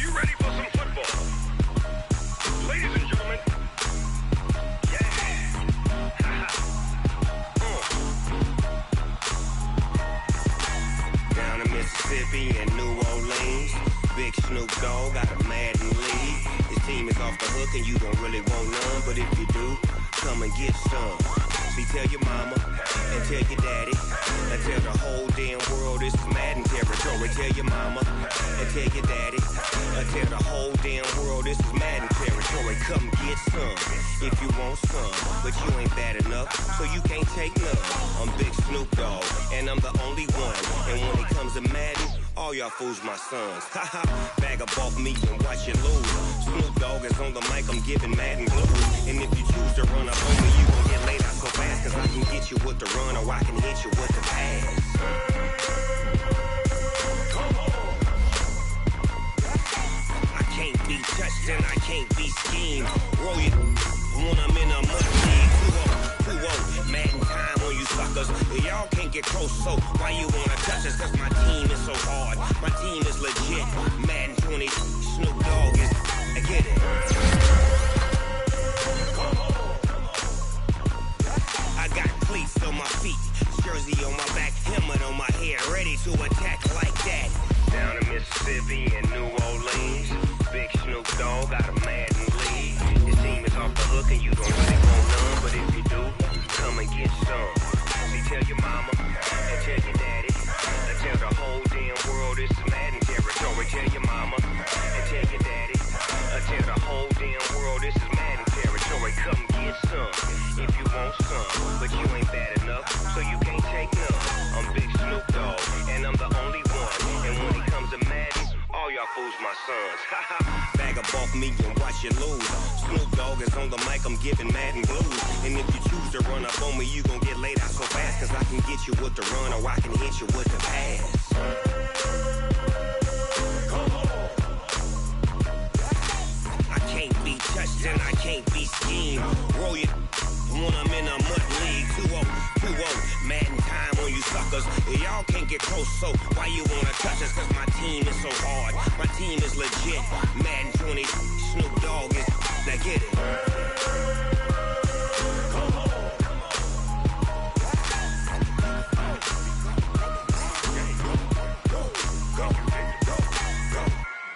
you ready for some football? Ladies and gentlemen, Down in Mississippi and New Orleans, Big Snoop Dogg got a Madden lead. His team is off the hook and you don't really want none, but if you do, come and get some. See, tell your mama and tell your daddy and tell the whole damn world this is Madden territory. Tell your mama and tell your daddy and tell the whole damn world this is Madden territory. Come get some if you want some, but you ain't bad enough, so you can't take none. I'm Big Snoop Dogg and I'm the only one, and when it comes to Madden, all y'all fools my sons. Haha, bag up off me and watch you lose. Snoop Dogg is on the mic, I'm giving Madden blues. And if you choose to run up on me, you gon' get laid out so fast, cause I can get you with the run or I can hit you with the pass. I can't be touched and I can't be schemed. Roll you when I'm in a mud league. 2-0, Madden time on you suckers. Y'all can't get close, so why you wanna touch us? Cause my team is so hard, my team is legit. Madden 20, Snoop Dogg is, I get it. I got cleats on my feet, jersey on my back, helmet on my head, ready to attack like that. Down in Mississippi and New Orleans, Big Snoop Dogg got a Madden lead. His team is off the hook and you don't really want none, but if you do, come and get some. See, tell your mama and tell your daddy and tell the whole damn world this is Madden territory. Tell your mama and tell your daddy and tell the whole damn world this is Madden territory. Come get some if you want some, but you ain't bad enough, so you can't take none. I'm Big Snoop Dogg and I'm the only one, and when it comes to Madden, all y'all fools my sons. Haha, bag up off me and watch you lose. Snoop Dogg is on the mic, I'm giving Madden blues. And if you choose to run up on me, you gon' get laid out so fast, cause I can get you with the run or I can hit you with the pass. I can't be touched and I can't be schemed. Roll you when I'm in a mud league. 2-0, Madden time on you suckers. Y'all can't get close, so why you wanna touch us? Cause my team is so hard, my team is legit. Madden 20, Snoop Dogg is, now get it.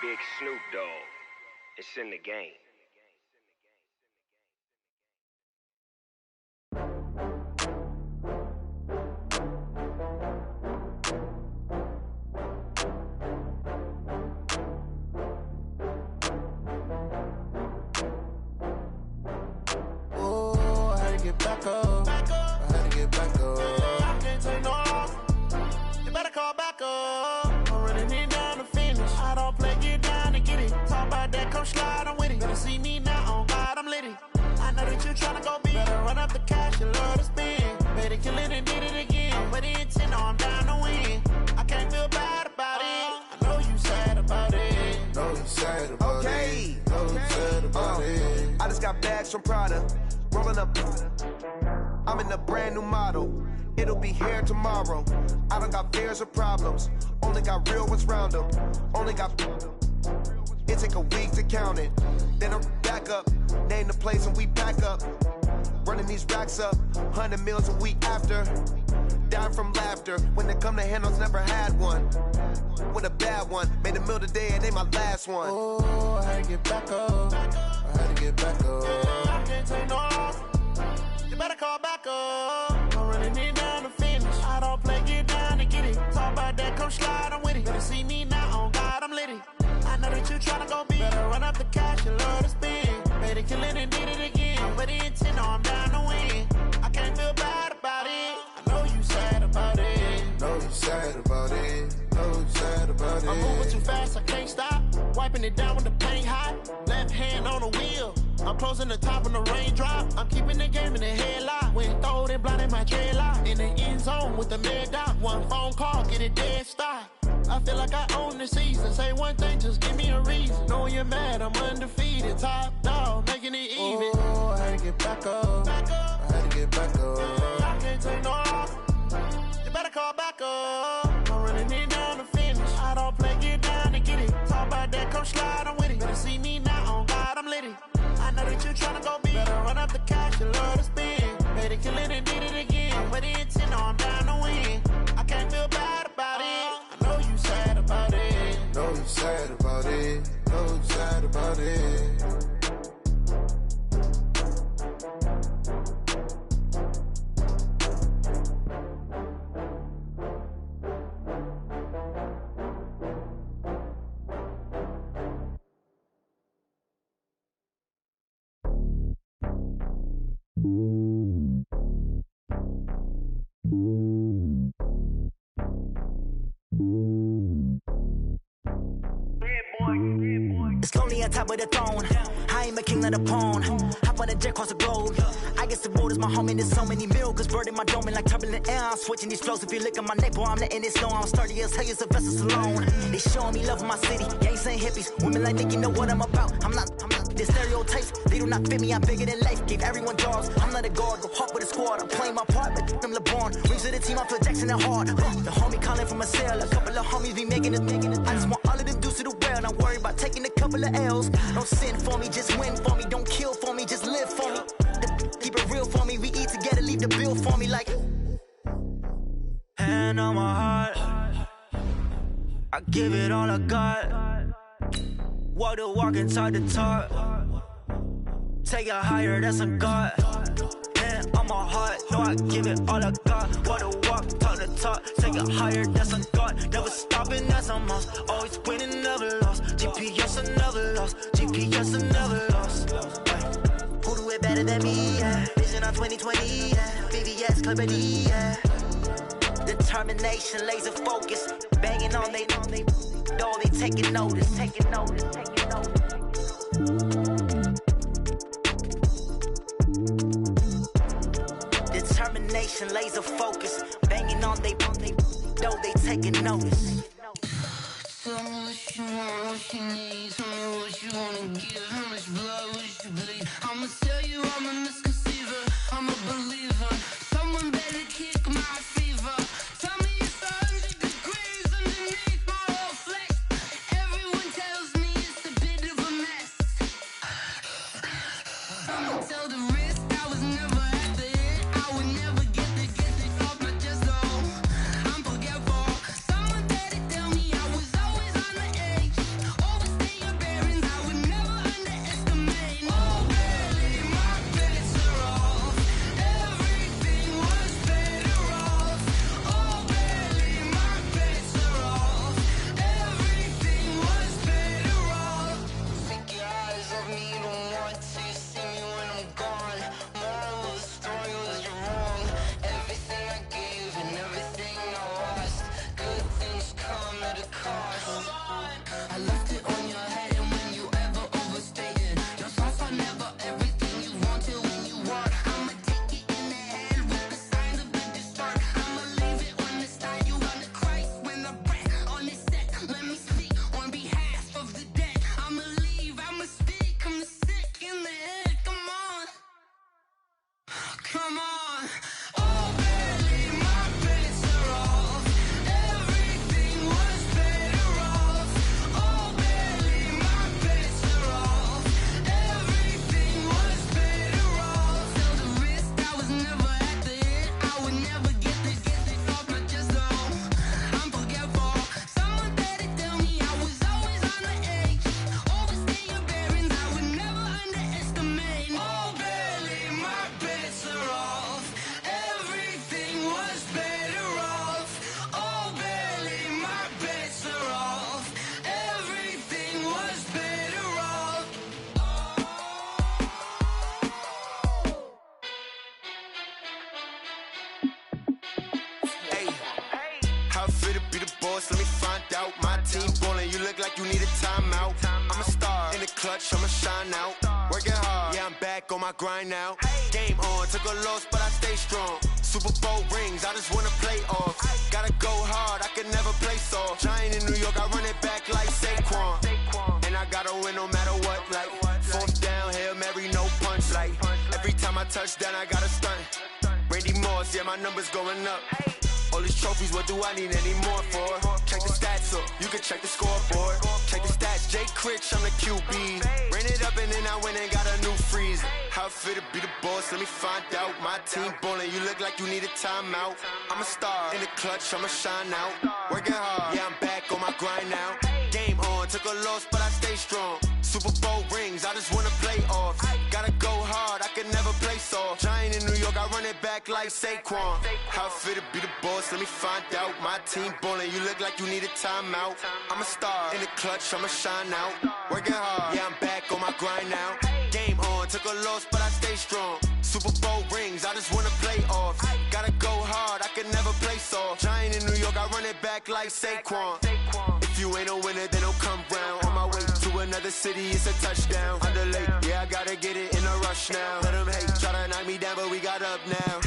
Big Snoop Dogg, it's in the game. Back up. I had to get back up. I can't take no loss. You better call back up. I'm running it down to finish. I don't play, get down to get it. Talk about that, come slide, I'm with it. Better see me now, on God, I'm litty. I know that you tryna go big. Better run up the cash, you love to spend. Better kill it and did it again. But the intent, no, I'm down to win. I can't feel bad about it. I know you sad about it. Know you sad about it. Know you sad about it. I just got bags from Prada. Rolling up, I'm in a brand new model. It'll be here tomorrow. I don't got fears or problems. Only got real ones round them. Only got. It take a week to count it. Then I'm back up. Name the place and we pack up. Running these racks up. 100 meals a week after. Dying from laughter. When they come to handles, never had one. With a bad one. Made a meal today and they my last one. Oh, I had to get back up. I had to get back up. I can't take no loss. You better call back up. I'm running it down to finish. I don't play, get down to get it. Talk about that, come slide, I'm with it. Better see me now, on God, I'm litty. I know that you tryna go big. Better run up the cash, you love to spend. Better kill it and did it again. But the intent, no, I'm down to win. I can't feel bad about it. I know you sad about it. Know you sad about it. Know you sad about it. I'm moving too fast, I can't stop. Wiping it down with the paint hot. Left hand on the wheel. I'm closing the top on the raindrop. I'm keeping the game in the headlock. When throwed and blinded my dreadlock. In the end zone with the mad dot. One phone call, get it dead stop. I feel like I own the season. Say one thing, just give me a reason. Knowing you're mad, I'm undefeated. Top dog, making it even. Oh, I had to get back up. I had to get back up. I can't take no loss. You better call back up. I'm running it down to finish. I don't play, get down to get it. Talk about that. I'm slide, I'm with it. Better see me now, on God, I'm lit it. I know that you tryna go big. Better run up the cash, you love to spend. Better kill it and did it again. With the intent, I'm down to win. I can't feel bad about it. I know you sad about it. Know you sad about it. Know you sad about it. It's lonely on top of the throne. I ain't a king of the pawn. Hop on a jet across the globe. I guess the road is my home and there's so many miracles burning my dome and like turbulent air. I'm switching these flows. If you look at my neck, boy, I'm letting it slow. I'm sturdy as hell, it's a vessel alone. They showing me love in my city. Gangs ain't hippies. Women like Nick, you know what I'm about. I'm not the stereotypes. They do not fit me. I'm bigger than life. Gave everyone jobs. I'm not a guard. Go hard with a squad. I'm playing my part, but I'm LeBron. Rings to the team. I feel Jackson and hard. The homie calling from a cell. A couple of homies be making it. I just want all of them dudes to the well. Not worry about taking a couple of L's. Don't sin for me, just win for me. Don't kill for me, just live for me. Keep it real for me. We eat together, leave the bill for me like. Hand on my heart, I give it all I got. Walk the walk and talk the talk. Take it higher, that's a God. Hand on my heart, no, I give it all I got. Walk the walk, talk the talk. Take it higher, that's a God. Never stopping, that's a must. Always winning, never lost. GPS, I never lost. GPS, I never lost. Who do it better than me? Yeah. Vision on 2020. Yeah. VVS, Clarity. Yeah. Determination, laser focus. Banging on they door, they taking notice. Taking notice. Taking notice. Determination, laser focus. Banging on they door, they taking notice. Tell me what you want, what you need. Tell me what you wanna give. How much blood would you bleed? I'ma tell you I'm a misconceiver. I'm a believer. Someone better kick my fever. Tell me it's 100 degrees underneath my whole flesh. Everyone tells me it's a bit of a mess. I'ma tell the risk I was never at the end. I would never get it off my chest though. I'm forgetful. Someone better tell me I was always on the edge. Overstay your bearings, I would never underestimate. Oh, barely, my bets are off. Everything was better off. Oh, barely, my bets are off. Everything was better off. Take your eyes off me, you don't want to see me when I'm gone. Moral of the story was you're wrong. Everything I gave and everything I lost. Good things come at a cost. I left it on your head and when you ever overstated. Your thoughts are never everything you wanted when you want. I'ma take it in the head with the signs of the distort. I'ma leave it on the side. You on the Christ when the breath on this set. Let me speak on behalf of the dead. I'ma leave, I'ma speak. I'm sick in the head. Come on. Come on. Oh, barely, my bets are off. Everything was better off. Oh, barely, my bets are off. Everything was better off. Tell the risk I was never at the end. I would never get it off my chest though. I'm forgetful. Someone better tell me I was always on the edge. Overstay your bearings, I would never underestimate. Oh, barely, my bets are off. Everything was better off. Oh, barely, my bets are off. Everything was better off. Hey, how it feel to be the boss? Let me find out. My team ballin', you look like you need a timeout. I'm a star in the clutch, I'ma shine out. Working hard, yeah, I'm back on my grind now. Game on, took a loss, but I stay strong. Super Bowl rings, I just wanna play off. Gotta go hard, I can never play soft. Giant in New York, I run it back like Saquon. And I gotta win no matter what, like fourth down, Hail Mary, no punch. Like every time I touch down, I gotta stunt. Randy Moss, yeah, my numbers going up. All these trophies, what do I need any more for? Check the stats up, you can check the scoreboard. Check the stats, Jay Critch, I'm the QB. Ran it up and then I went and got a new freeze. How it feel to be the boss, let me find out. My team ballin', you look like you need a timeout. I'm a star, in the clutch, I'ma shine out. Working hard, yeah, I'm back on my grind now. Game on, took a loss, but I stay strong. Super Bowl rings, I just wanna play off. Gotta go hard, I can never play soft. Giant in New York, I run it back like Saquon. How it feel to be the boss, let me find out. My team ballin', you look like you need a timeout. I'm a star, in the clutch, I'ma shine out. Working hard, yeah, I'm back on my grind now. Game on, took a loss, but I stay strong. Super Bowl rings, I just wanna play off. Gotta go hard, I can never play soft. Giant in New York, I run it back like Saquon. If you ain't a winner, then don't come round. On my way to another city, it's a touchdown. Underlay, yeah, I gotta get it in a rush now. Let them hate, try to knock me down, but we got up now.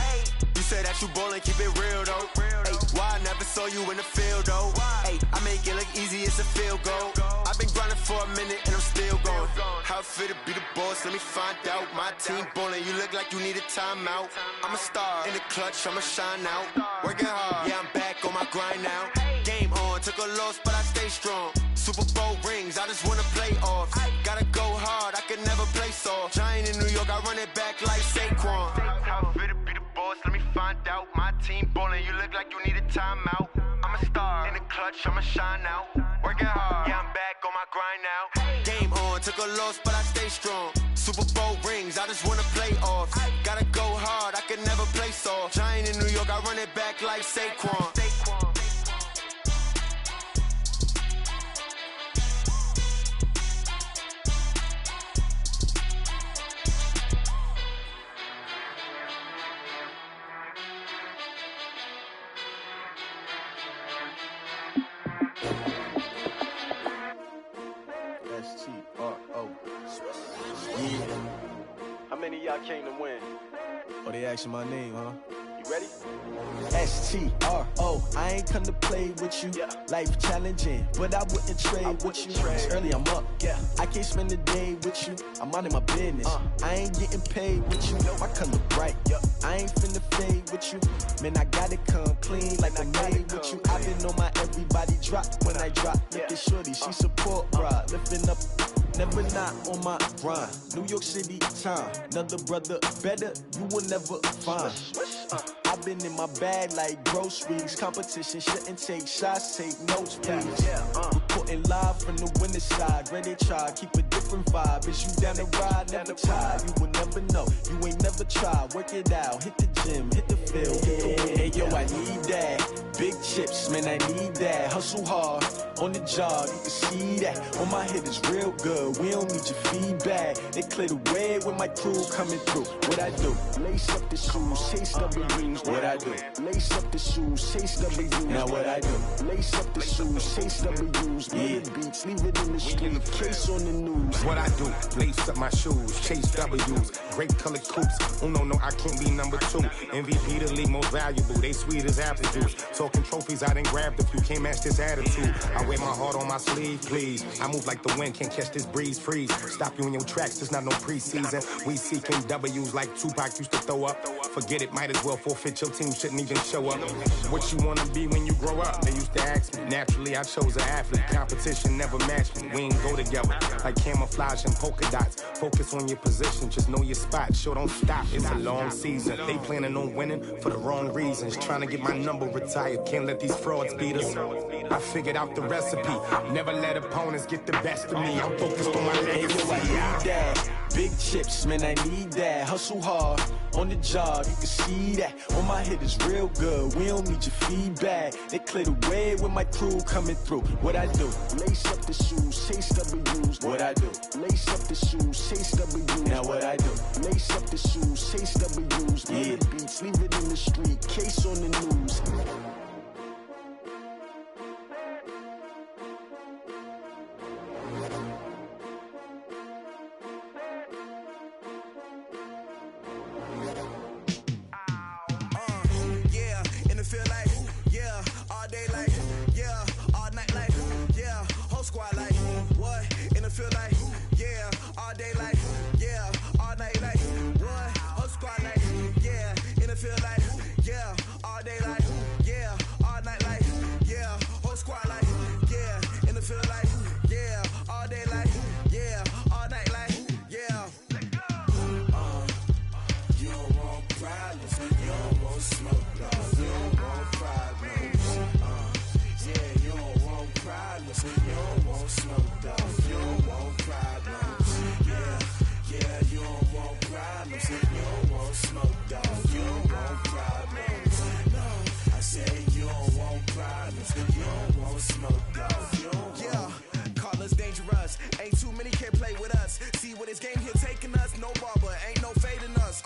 You say that you ballin', keep it real though. Hey, why I never saw you in the field though? Hey, I make it look easy, it's a field goal. I've been grinding for a minute and I'm still going. How it feel to be the boss, let me find out. My team ballin', you look like you need a timeout. I'm a star, in the clutch, I'ma shine out. Working hard, yeah, I'm back on my grind now. Game on, took a loss, but I stay strong. Super Bowl rings, I just wanna play off. Gotta go hard, I can never play soft. Giant in New York, I run it back like Saquon. How it feel to be the boss, let me find out. My team ballin', you look like you need a timeout. I'm a star, in the clutch, I'ma shine out. Working hard, yeah, I'm back on my grind now. Game on, took a loss, but I stay strong. Super Bowl rings, I just wanna play off. Gotta go hard, I can never play soft. Giant in New York, I run it back like Saquon. How many of y'all came to win? Oh, they asking my name, huh? You ready? S-T-R-O, I ain't come to play with you. Life challenging, but I wouldn't trade with you. It's early, I'm up. I can't spend the day with you. I'm minding my business. I ain't getting paid with you. My color bright. I ain't finna fade with you. Man, I gotta come clean like I made with you. I been on my everybody drop when I drop. Look at shorty, she support, bruh. Lifting up, never not on my grind. New York City time, another brother better, you will never find. I've been in my bag like groceries. Competition shouldn't take shots, take notes, please. Reporting live from the winning side. Ready to try, keep a different vibe. Is you down the ride, never tired. You will never know, you ain't never tried. Work it out, hit the gym, hit the field, hit the win. Hey yo, I need that. Big chips, man, I need that. Hustle hard, on the job, you can see that. On my head is real good, we don't need your feedback. They clear the way when my crew coming through. What I do? Lace up the shoes, chase W's. What I do? Lace up the shoes, chase W's. Now what I do? Lace up the shoes, chase W's. Million beats, leave it in the street, case on the news. What I do? Lace up my shoes, chase W's. Great colored coops. Oh no, I can't be number 2. MVP the league most valuable. They sweet as apple juice. Talking trophies, I done grabbed a few. Can't match this attitude. I wear my heart on my sleeve, please. I move like the wind, can't catch this breeze, freeze. Stop you in your tracks, there's not no preseason. We seeking W's like Tupac used to throw up. Forget it, might as well forfeit, your team shouldn't even show up. What you wanna be when you grow up? They used to ask me. Naturally, I chose an athlete. Competition never matched me. We ain't go together like camouflage and polka dots. Focus on your position, just know your spot. Sure, don't stop, it's a long season. They planning on winning for the wrong reasons. Trying to get my number retired, can't let these frauds beat us. I figured out the recipe. Never let opponents get the best of me. I'm focused on my legacy. I need that. Big chips, man, I need that. Hustle hard, on the job, you can see that. On my head is real good, we don't need your feedback. They clear the way when my crew coming through. What I do? Lace up the shoes, chase W's. What I do? Lace up the shoes, chase W's. Now what I do? Lace up the shoes, chase W's. Million beats, leave it in the street, case on the news. Squad like, what? In the field like, yeah, all day like, yeah, all night like, what? Whole squad like. too many can't play with us. See where this game here taking us, no barber, ain't no fading us.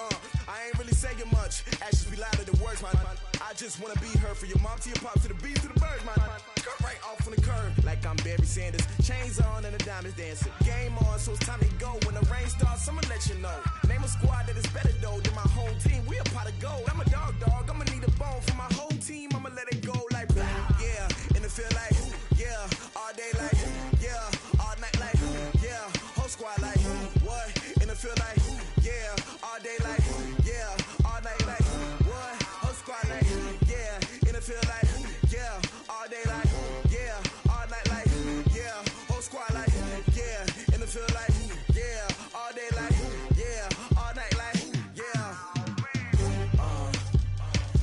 I ain't really saying much. Actions be louder than words, man. I just wanna be heard, for your mom to your pop to the bees to the birds, man. Cut right off on the curb, like I'm Barry Sanders. Chains on and the diamonds dancing. Game on, so it's time to go. When the rain starts, I'ma let you know. Name a squad that is better though than my home team. We a pot of gold. I'm a dog. I'ma need a bone for my whole team. I'ma let it go like yeah, and it feel like yeah, all day like yeah, all night like yeah, whole squad like what? And it feel like yeah, all day like yeah, all night like what? Whole squad like yeah, and it feel like yeah, all day like yeah, all night like yeah, whole squad like yeah, and it feel like yeah, all day like yeah, all night like yeah.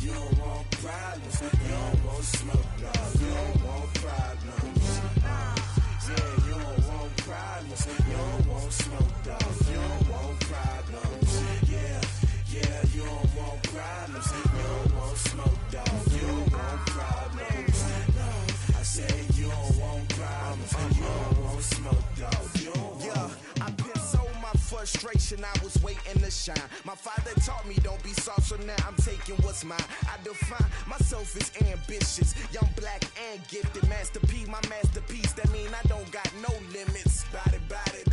You don't want problems, you don't want smoke, dog. You don't want problems. Yeah, you don't want problems, you don't want smoke, dog. You don't want problems. Yeah, you don't want problems, you don't want smoke, dog. You don't want problems. No, I said you don't want problems, you don't want smoke, dog. You don't want. I've been so my frustration, I was waiting to shine. My father taught me don't be soft, so now I'm taking what's mine. I define myself as ambitious, young, black, and gifted. Master P, my masterpiece, that mean I don't got no limits. Bout it,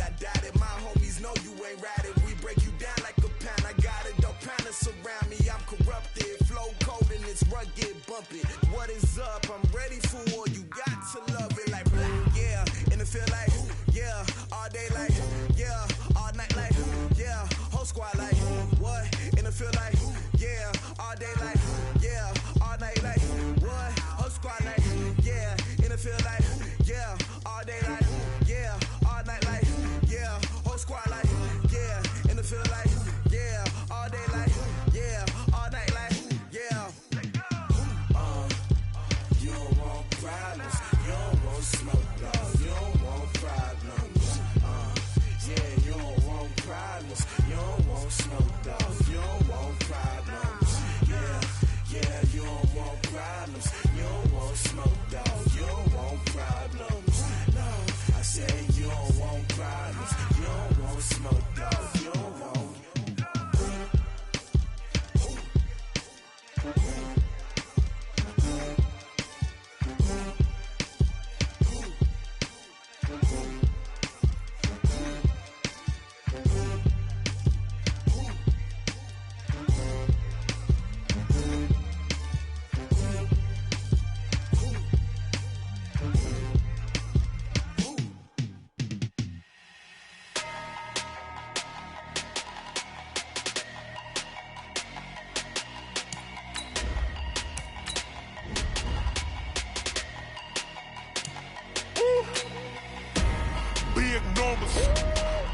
I doubt it. My homies know you ain't ride it. We break you down like a pound. I got it, don't pound us around me. I'm corrupted, flow cold and it's rugged, bump it. What is up? I'm ready for war. You got to love it like yeah, and it feel like yeah, all day like yeah, all night like yeah, whole squad like what? And it feel like yeah, all day like yeah, all night like what? Whole squad like yeah, and it feel like yeah, all day like yeah, all night like yeah, whole squad like yeah, and it feel like yeah, all day like yeah, all night like yeah. You don't want problems, you don't want smoke, dog. You don't want problems. Yeah, you don't want problems, you don't want smoke, dog. You don't want problems. Yeah, you don't want problems, you don't want smoke, dog. You don't want problems. No, I said you don't want problems, you don't want smoke, dog. You don't want.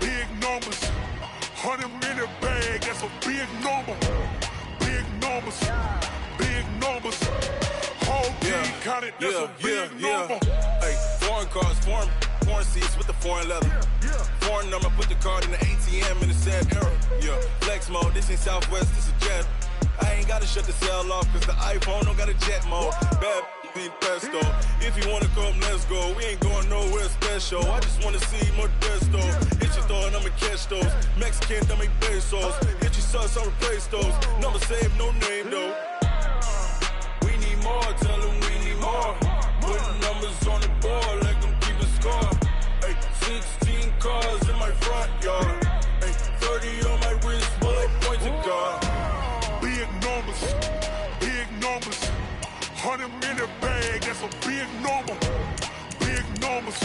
Big numbers, 100-minute bag, that's a big number. Big numbers, whole team counted, that's a big number. Hey, foreign cars, foreign seats with the foreign leather. Foreign number, put the card in the ATM in the sad era. Yeah, flex mode, this ain't Southwest, this a jet. I ain't gotta shut the cell off, cause the iPhone don't got a jet mode. Bad ain't pesto. If you wanna come, let's go. We ain't going nowhere special. I just wanna see Modesto. Hit your thought, I'ma catch those. Mexican, I make pesos. Hit your sus, I'll replace those. Number saved, no name though. We need more, tell them we need more. Putting numbers on the board like I'm keeping score. Hey, 16 cars in my front yard. Hey, 30 on my wrist, bullet point to God. Big numbers, 100-minute bag, that's a big number. Big numbers,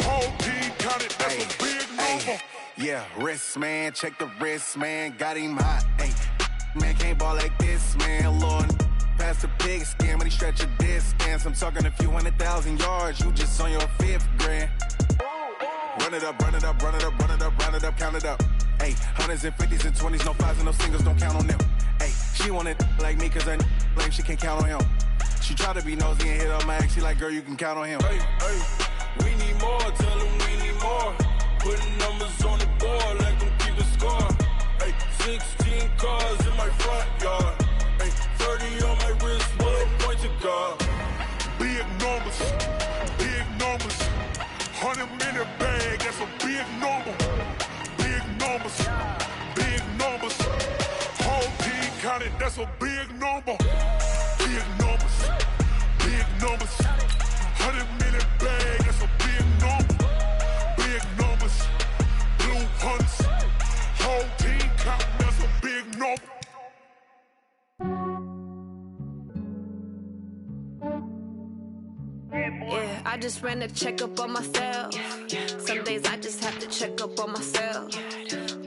whole team counted, that's a big number. Yeah, wrist man, check the wrist man, got him hot. Ay, man can't ball like this, man. Lord, past the pig skin, but he stretch a distance. I'm talking a few 100,000 yards, you just on your 5th grand. Run it up, count it up. Ay, hundreds and 50s and 20s, no 5s and no singles, don't count on them. Ay, she want it like me, cause her blame, she can't count on him. She try to be nosy and hit up my ex, she like, girl, you can count on him. Hey, we need more, tell them we need more. Putting numbers on the board like I'm keeping score. Hey, 16 cars in my front yard. Hey, 30 on my wrist, bullet point to God. Big numbers, 100-minute bag, that's a big number. Big numbers, big numbers. Whole team counted, that's a big number. Big numbers, big numbers. 100-minute bag, that's a big number. Big numbers, blue hunts. Whole team counting, that's a big number. Yeah, I just ran a checkup on myself. Some days I just have to check up on myself.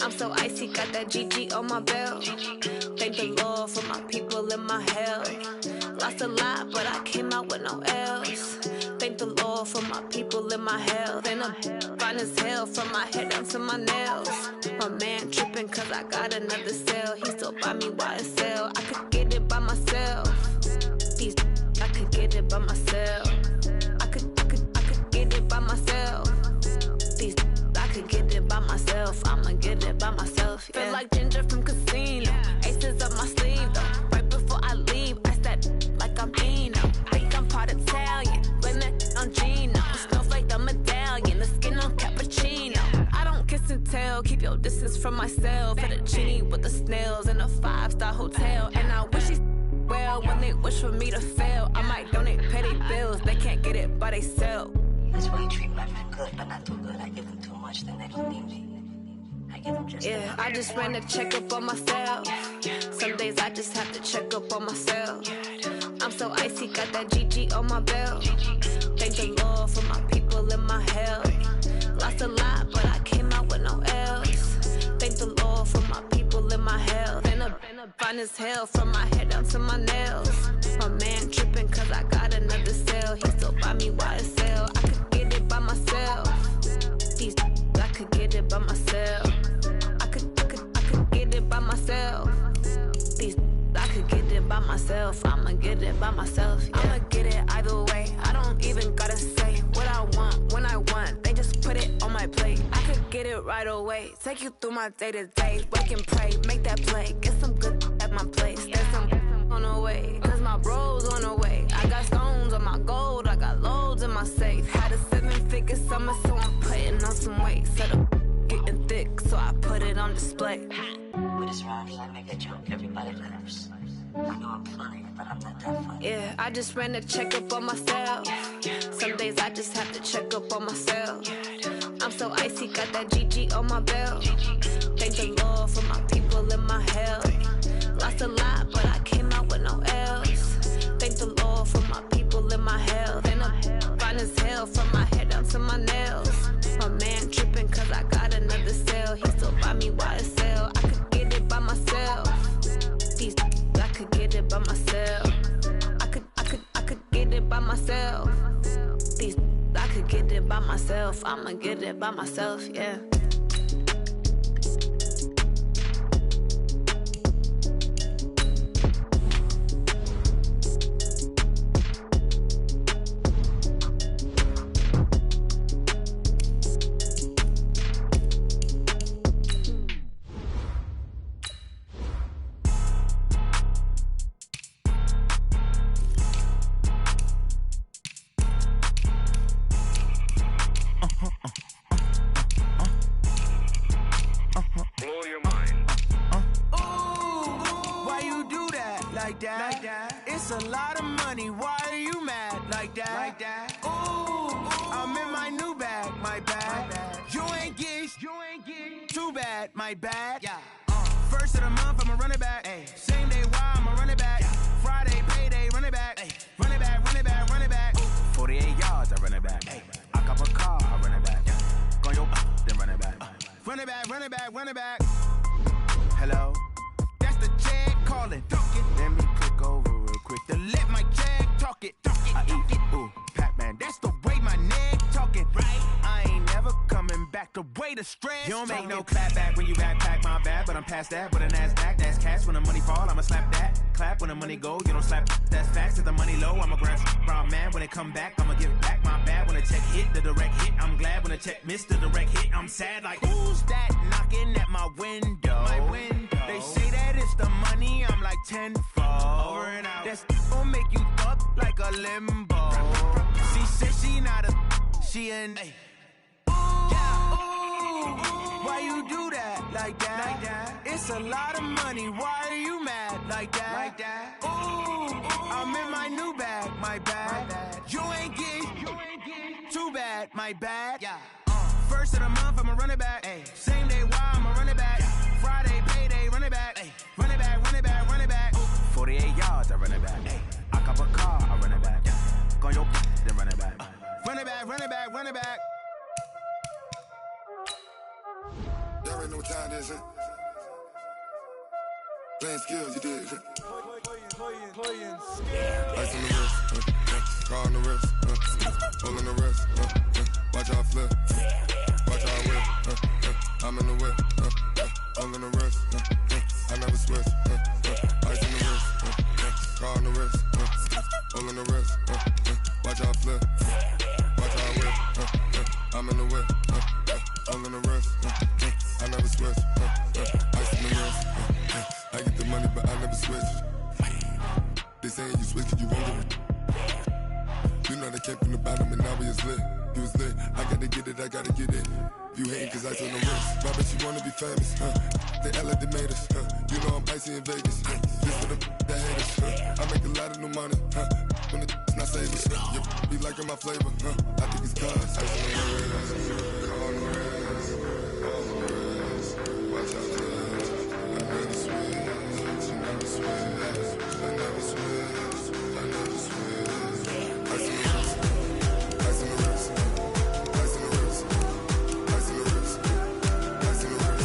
I'm so icy, got that GG on my belt. Thank the Lord for my people in my health. Lost a lot, but I came out with no L's. Thank the Lord for my people in my health. And I'm fine as hell from my head down to my nails. My man tripping cause I got another cell. He still buy me YSL. I could get it by myself. These I could get it by myself. I could get it by myself. These I could get it by myself. I'ma get it by myself. Yeah. Feel like Ginger from Casino. Aces up my sleeve though. Right before I leave, I step like I'm Eno. Think I'm part Italian, blame that on Gino. Snowflake the medallion, the skin on cappuccino. I don't kiss and tell, keep your distance from myself. Fettuccine with the snails in a 5-star hotel. And I wish he's well when they wish for me to fail. I might donate petty bills, they can't get it by themselves. That's why you treat my friend good, but not too good. I give them too much, then they don't need me. I give them just yeah, I just ran a checkup on myself. Some days I just have to check up on myself. I'm so icy, got that GG on my belt. Thank the Lord for my people in my health. Lost a lot, but I came out with no L's. Thank the Lord for my people in my health. And I'm fine as hell from my head down to my nails. My man tripping cause I got another cell. He still buy me YSL. I could get it by myself. These I could get it by myself. I could get it by myself. These I could get it by myself. I'ma get it by myself. Yeah. I'ma get it either way. I don't even gotta say what I want when I want. They just put it on my plate. I could get it right away. Take you through my day to day. Wake and pray, make that play. Get some good at my place. There's some on the way. Cause my bro's on the way. I got stones on my gold. I got loads in my safe. Had a 7-figure summer, so I'm putting on some weight. Set up getting thick, so I put it on display. With this round, I make a joke, everybody laughs. I know I'm funny, but I'm not that funny. Yeah, I just ran a checkup on myself. Some days I just have to check up on myself. I'm so icy, got that GG on my belt. Thank the Lord for my people in my health. Lost a lot, but I came out with no L's. Thank the Lord for my people in my health. And I'm fine as hell from my head down to my nails. My man tripping cause I got another cell. He still buy me YSL. I could get it by myself. These I could get it by myself. I could get it by myself. These I could get it by myself. I'ma get it by myself, yeah. It's a lot of money, why are you mad like that? Ooh, I'm in my new bag, my bad. You ain't get too bad, my bad. First of the month, I'ma run it back. Same day, why I'ma run it back. Friday, payday, run it back. Run it back, run it back, run it back. 48 yards, I run it back. I cop a car, I run it back. Go yo, then run it back. Run it back, run it back, run it back. Hello? That's the jag calling. Let me click over real quick to let my jag talk it. I eat it, ooh, Pac-Man. That's the way my neck talking. Right? I ain't never coming back the way the stress. You don't make no clap back when you backpack, my bad, but I'm past that. With a NASDAQ, that's cash. When the money fall, I'ma slap that. Clap when the money go, you don't slap. That's facts. If the money low, I'ma grab brown man. When it come back, I'ma give back my bad. When the check hit, the direct hit. I'm glad when the check missed the direct hit. I'm sad like, who's that knocking at my window? My window. They say that it's the money, I'm like tenfold. Over and out. That's gon' make you up like a limbo. She said she not a, she an Why you do that like that? It's a lot of money. Why are you mad like that? Ooh, I'm in my new bag, my bad. You ain't get too bad, my bad. First of the month, I'ma run it back. Same day, why I'ma run it back. Friday, payday, run it back. Run it back, run it back, run it back. 48 yards, I run it back. I cop a car, I run it back. Go your then run it back. Run it back, run it back, run it back. Y'all already know what time it is, huh? Playing skills, you did. Ice on the wrist, car on the wrist, pull on the wrist, watch out flip, watch out whip, I'm in the whip, pull on the wrist, I never switch, ice on the wrist, car on the wrist, pull on the wrist, watch out flip, watch out whip, I'm in the whip, pull on the wrist, I never switch, ice on the wrist, I get the money but I never switch. They saying you switch, you won't get it. You know they came from the bottom and now we is lit. You was lit, I gotta get it, I gotta get it. You hating cause ice on the wrist. But I bet you wanna be famous, They act like they made us, You know I'm icy in Vegas, Just for the that haters, I make a lot of new money, When it's not savings, you be liking my flavor, I think it's cause ice on the wrist, car on the wrist, all on the wrist. Watch out, I never switch, you never switch. I never switch, I never switch. Ice in the wrist, ice in the wrist, ice in the wrist, ice in the wrist, ice in the wrist,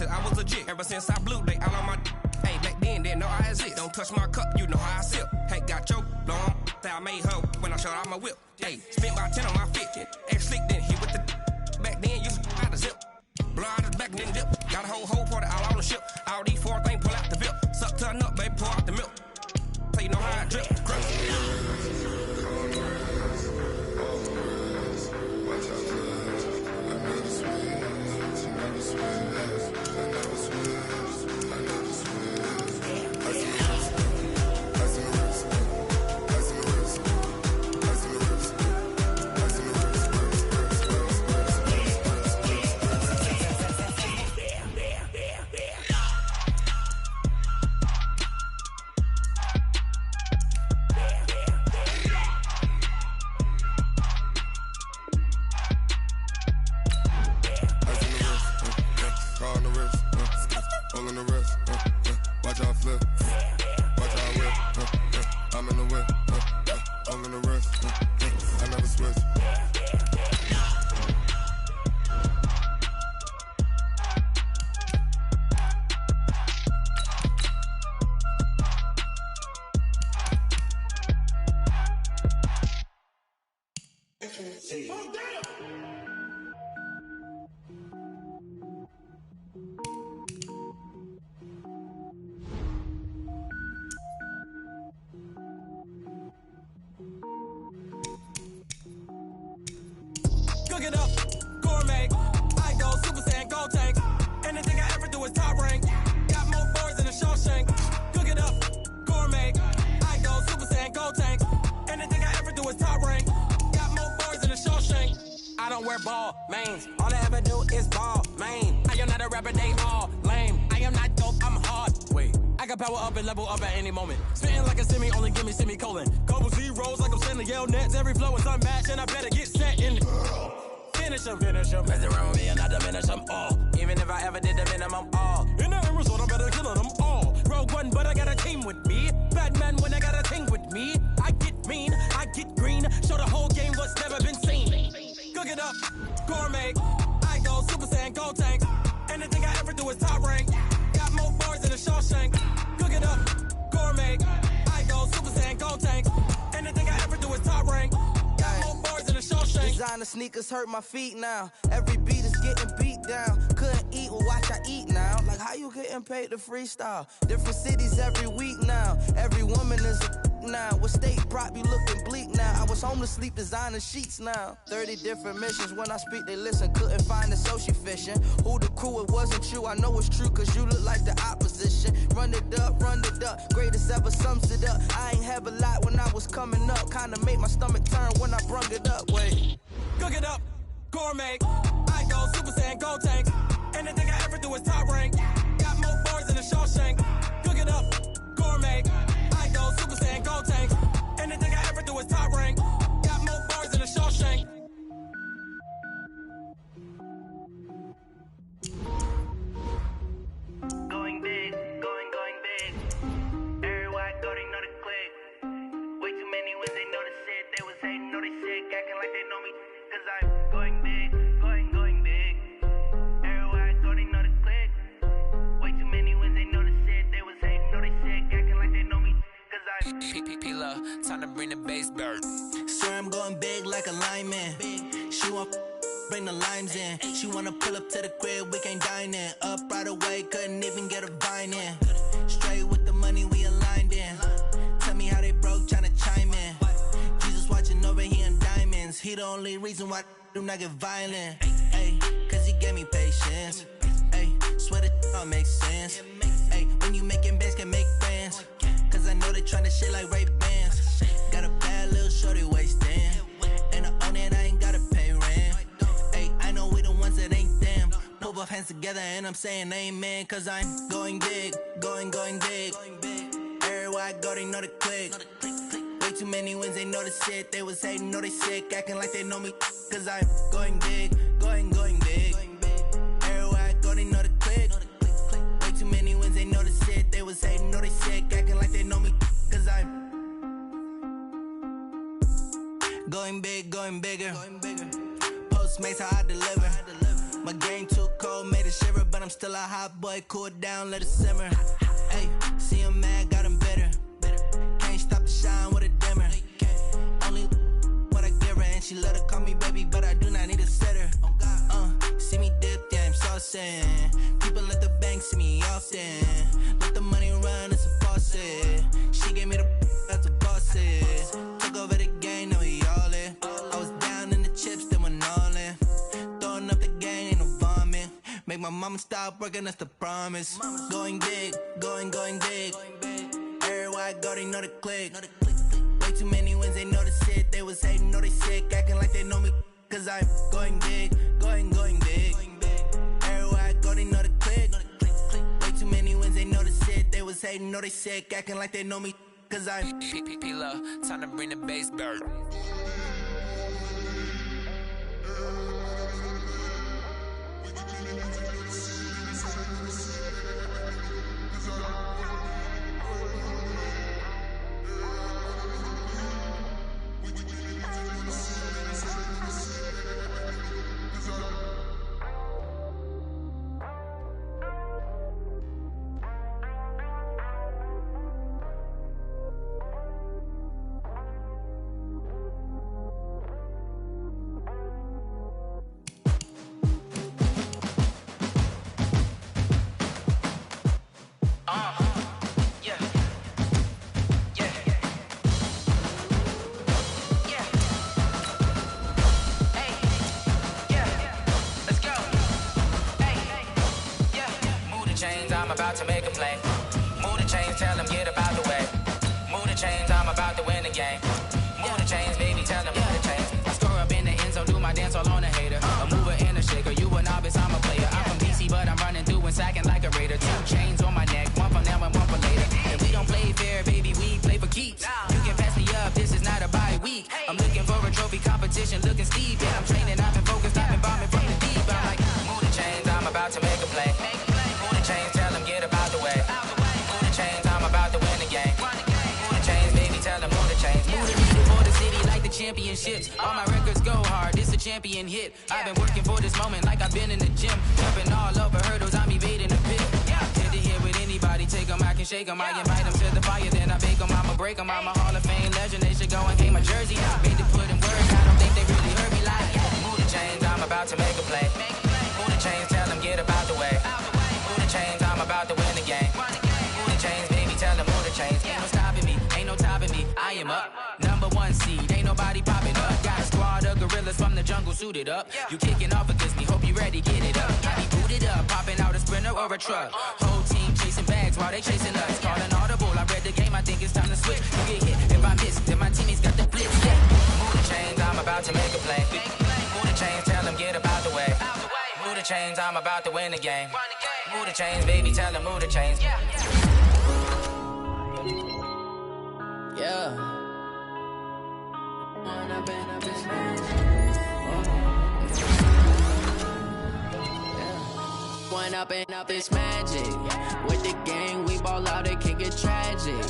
I was legit ever since I blew they all on my hey back then didn't know I exist. Don't touch my cup, you know how I sip. Hey, got choked, long that I made her when I showed out my whip. Hey, spent about 10 on my 50. Ex slick then hit with the back then you out the zip. Blow out his back then dip. Got a whole party all on the ship. All these four things pull out the VIP. Suck to a nut, baby, pour out the milk. So you know how I drip. Crush. Cook it up, gourmet. I go Super Saiyan, gold tank. Anything I ever do is top rank. Got more boards than a Shawshank. Cook it up, gourmet. I go Super Saiyan, gold tank. Anything I ever do is top rank. Got more boards than a Shawshank. I don't wear ball mains. All I ever do is ball main. I am not a rapper, they all lame. I am not dope, I'm hard. Wait, I got power up and level up at any moment. Spitting like a semi, only give me semicolon. Couple zeros like I'm sending yell nets. Every flow is unmatched and I better get set in. Finish them. Mess around with me and I diminish them all. Even if I ever did the minimum all. In the end result, I better kill them all. Rogue One, but I got a team with me. Batman when I got a thing with me. I get mean, I get green. Show the whole game what's never been seen. Cook it up, gourmet. I go Super Saiyan, gold tank. Anything I ever do is top rank. Got more bars than a Shawshank. Cook it up, gourmet. I go Super Saiyan, gold tank. Anything I ever do is top rank. Got more bars than a Shawshank. Designer sneakers hurt my feet now. Every beat is getting beat down. Couldn't eat, well watch I eat now. Like how you getting paid to freestyle? Different cities every week now. Every woman is a now. What state brought you looking bleak now? I was house, homeless sleep designer sheets now. 30 different missions, when I speak they listen. Couldn't find the social fishing. Who the crew, it wasn't you. I know it's true, cause you look like the opposition. Run it up, greatest ever sums it up. I ain't have a lot when I was coming up. Kinda made my stomach turn when I brung it up. Wait. Cook it up, gourmet. I go Super Saiyan, gold tanks. Anything I ever do is top rank. Got more bars than a Shawshank. Cook it up, gourmet. I go Super Saiyan, gold tanks. Anything I ever do is top rank. Got more bars than a Shawshank. Going big, going big. Everywhere I go, they know the click. Way too many when they know the shit. They was hating, know they sick, acting like they know me. Cause I'm going big, going big. Everywhere I go, they know the click. Way too many when they know the shit. They was hating, know they sick, acting like they know me. Cause I'm P-P-P-Love, time to bring the bass bird. Swear I'm going big like a lineman. She want bring the limes in. She wanna pull up to the crib, we can't dine in. Up right away, couldn't even get a vine in. Straight with the money we aligned in. Tell me how they broke, tryna chime in. Jesus watching over here in diamonds. He the only reason why I do not get violent. Ay, cause he gave me patience. Ay, swear that all makes sense. Ay, when you making bands, can make friends. Cause I know they tryna shit like Ray-Bans. Got a bad little shorty wasting. And I own it, I ain't gotta pay rent. Ay, I know we the ones that ain't them. Pull both hands together and I'm saying amen. Cause I'm going big, going big. Everywhere I go, they know the click. Way too many wins, they know the shit. They was hating, know they sick, acting like they know me. Cause I'm going big, going big. Everywhere I go, they know the click. Way too many wins, they know the shit. They was hating, know they sick, acting like they know me. Cause I'm going big, going bigger. Postmates, how I deliver. My game too cold, made it shiver. But I'm still a hot boy, cool it down, let it simmer. Hey, see him mad, got him bitter. Can't stop the shine with a dimmer. Only what I give her, and she let her call me baby, but I do not need a sitter. See me dip, yeah, I'm saucing. People at the bank see me often. Let the money run, it's a faucet. She gave me the that's a bosses. Took over the game, now we all in. I was down in the chips, then went all in. Throwing up the gang, ain't no vomit. Make my mama stop working, that's the promise. Going big, going big. Everywhere I go, they know the click. Way too many wins, they know the shit. They was hating, know they sick, acting like they know me. Cause I'm going big, going big. Everywhere I go, they know the click. Way too many wins, they know the shit. They was hating, know they sick, acting like they know me. Cause I'm P-P-P-Love, time to bring the bass bird. I'm about to make a play. Move the chains, tell them get up out the way. Move the chains, I'm about to win the game. Move the chains, baby, tell them move the chains. I score up in the end zone, do my dance all on a hater. A mover and a shaker, you a novice, I'm a player. I'm from DC, but I'm running through and sacking like a raider. 2 chains on my neck, one for now and one for later. And we don't play fair, baby, we play for keeps. You can pass me up, this is not a bye week. I'm looking for a trophy competition, looking steep. Yeah, I'm training, I've been focused, I've been bombing from the deep. I'm like, move the chains, I'm about to make a play. Move the chains, tell them get up out the way. Move the chains, I'm about to win the game. Move the chains, baby, tell them move the chains. Move the needle for the city like the championships. All my records go hard, this a champion hit. I've been working for this moment like I've been in the gym. Jumping all over hurdles, I'm evading the pit. Hit to hit with anybody, take them, I can shake them. I invite them to the fire, then I bake them. I'ma break them, I'm a Hall of Fame legend. They should go and hang my jersey. Made to put in work, I don't think they really heard me like. Move the chains, I'm about to make a play. Move the chains, tell them get about the way. Move the chains, I'm about to win the game. Move the chains, baby, tell them move the chains. Ain't no stopping me, ain't no topping me. I I am up. Number 1 seed, ain't nobody popping up. Got a squad of gorillas from the jungle suited up. You kicking off against me, hope you ready, get it up. Got me booted up, popping out a Sprinter or a truck. Whole team chasing bags while they chasing us. Calling audible, I read the game, I think it's time to switch. You get hit, if I miss, then my teammates got the blitz. Yeah. Move the chains, I'm about to make a play. Move the chains, tell them get up out the way. Move the chains, I'm about to win the game. Move the chains, baby, tell them move the chains. Yeah. One up and up is magic. With the gang, we ball out, it can get tragic.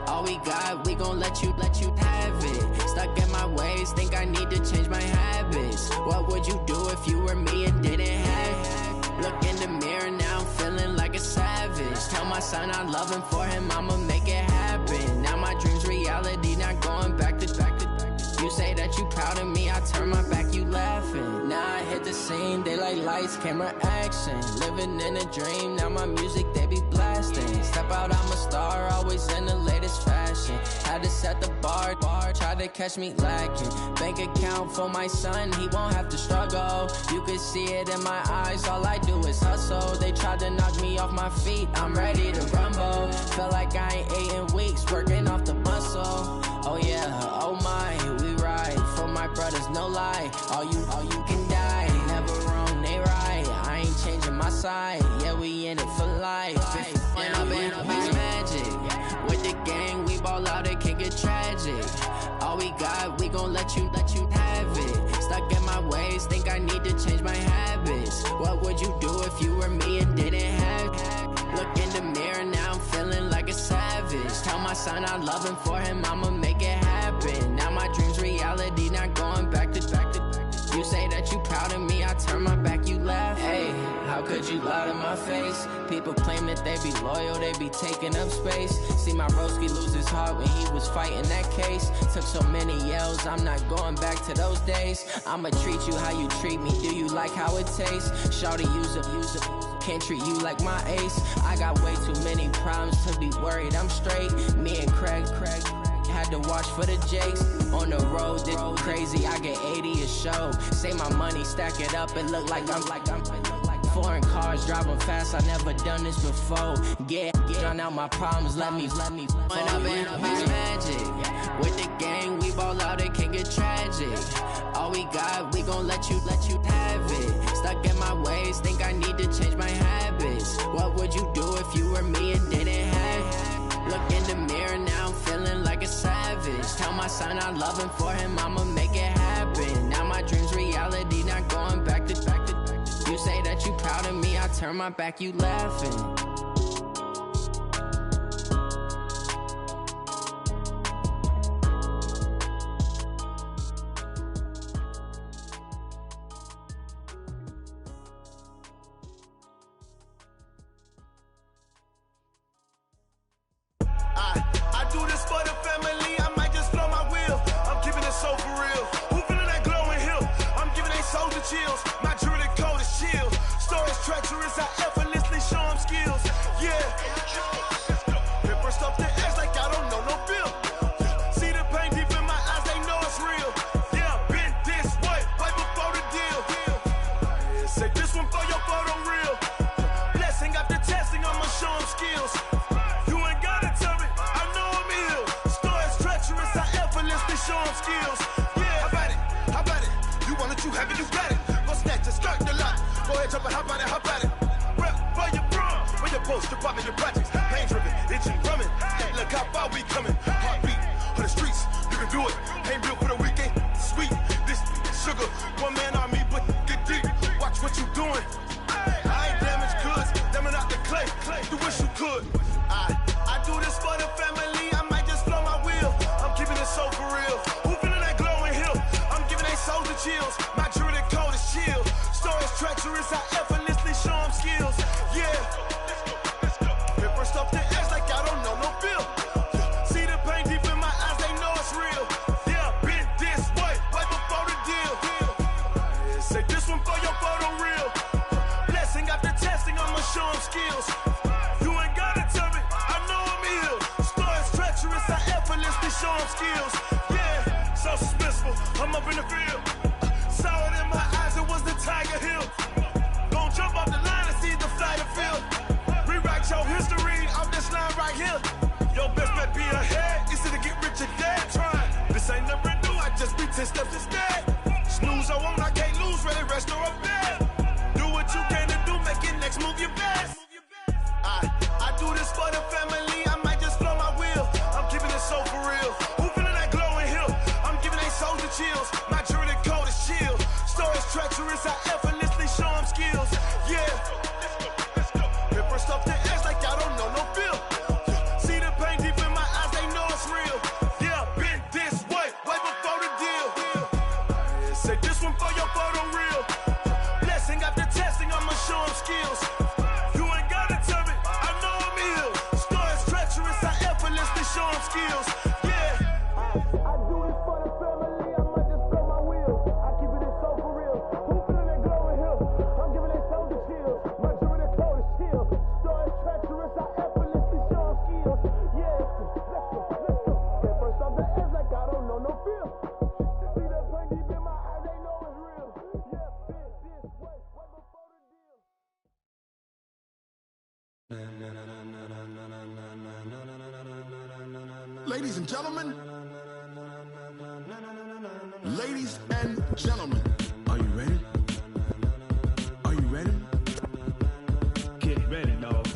All we got, we gon' let you have it. Stuck in my ways, think I need to change my habits. What would you do if you were me and didn't have it? Look in the mirror, now I'm feeling like a savage. Tell my son I love him, for him I'ma make it happen. Now my dream's reality, not going back to. You say that you proud of me, I turn my back, you laughing. Now I hit the scene, they like lights, camera, action. Living in a dream, now my music, they be blasting. Step out, I'm a star, always in the latest fashion. Had to set the bar, tried to catch me lacking. Bank account for my son, he won't have to struggle. You can see it in my eyes, all I do is hustle. They tried to knock me off my feet, I'm ready to rumble. Feel like I ain't ate in weeks, working off the muscle. Oh yeah, oh my, we ride for my brothers, no lie. All you can die, never wrong, they right. I ain't changing my side, yeah, we in it for life. When up is magic. With the gang, we ball out, it can get tragic. All we got, we gon' let you have it. Stuck in my ways, think I need to change my habits. What would you do if you were me and didn't have it? Look in the mirror, now I'm feeling like a savage. Tell my son I love him, for him I'ma make it happen. Now my dream's reality, not going back to. You say that you proud of me, I turn my back, you laugh. Hey, how could you lie to my face? People claim that they be loyal, they be taking up space. See my broski lose his heart when he was fighting that case. Took so many yells, I'm not going back to those days. I'ma treat you how you treat me, do you like how it tastes? Shawty, use it. Can't treat you like my ace. I got way too many problems to be worried, I'm straight. Me and Craig had to watch for the Jakes. On the road, this crazy, I get 80 a show. Say my money, stack it up, it look like I'm foreign cars, driving fast, I never done this before. Drown out my problems, let me When up is magic. With the gang, we ball out, it can get tragic. All we got, we gon' let you have it. Stuck in my ways, think I need to change my habits. What would you do if you were me and didn't have it? Look in the mirror, now I'm feeling like a savage. Tell my son I love him, for him I'ma make it happen. Now my dream's reality, not going back to. You say that you proud of me, I turn my back, you laughing. I do this for the family, I might just blow my wheel. I'm keeping it so for real. Who feeling that glowing hill? I'm giving they soldier chills. My jewelry coat is chill. Stories treacherous, I effortlessly show them skills. Yeah. Pepper stuff the edge like I don't know no feel. See the pain deep in my eyes, they know it's real. Yeah, been this way, right before the deal. Say this one for your photo real. Blessing after testing, I'ma show them skills. You ain't gotta tell me, I know I'm ill. Stories treacherous, I effortlessly show them skills. Yeah, how about it? You want it, you have it, you got it. Go snatch it, skirt the lot. Go ahead, jump it, how about it? Rep for your bro, for your post, your pop, and your projects. Pain driven, itching, drumming. Hey, look how far we coming. Heartbeat for the streets, you can do it. Ain't built for the weekend. Sweet, this sugar, one man army, but get deep. Watch what you doing. I ain't damaged goods, damn it out the clay. You wish you could. I do this for the family, I might just blow my wheel. I'm keeping it so for real. Who feeling that glowing hill? I'm giving they soldier chills. My jewelry coat is chill. Stories treacherous, I effortlessly show them skills. Yeah. Pepper stuff the edge like I don't know no feel. See the pain deep in my eyes, they know it's real. Yeah, been this way, right before the deal. Say this one for your photo real. Blessing after testing, I'ma show them skills. You ain't gotta tell me, I know I'm ill. Stories treacherous, I effortlessly show them skills. skills. Yeah, so suspenseful. I'm up in the field. Saw it in my eyes, it was the Tiger Hill. Gon' jump off the line and see the flight of field. Rewrite your history off this line right here. Your best bet be ahead. Easy to get rich or dead trying. This ain't never new, I just be 10 steps instead. Snooze I won't, I can't lose, ready, rest or up bed. Do what you can to do, make your next move your best. I do this for the family, I might just flow my wheel. I'm keeping it so for real. Who feeling that glowing hill? I'm giving they souls the chills. My jury the code is chill. Stories treacherous, I effortlessly show them skills. Yeah. Paper stuff the edge like I don't know no feel. See the pain deep in my eyes, they know it's real. Yeah, been this way before the deal. Say this one for your photo reel. Blessing after testing, I'ma show them skills. You ain't gotta tell me, I know I'm ill. Stories treacherous, I effortlessly show them skills. Yeah. I do it for the family, I might just blow my wheel. I keep it so for real. Who feeling that glowing hill? I'm giving they soul the chills. My jury the code is chill. Stories treacherous, I effortlessly show them skills. Yeah. Let's go. Get first off the edge like I don't know no feel. See the pain deep in my eyes, they know it's real. Yeah, been this way before the deal. Ladies and gentlemen, ladies and gentlemen, are you ready? Are you ready? Get ready, dog.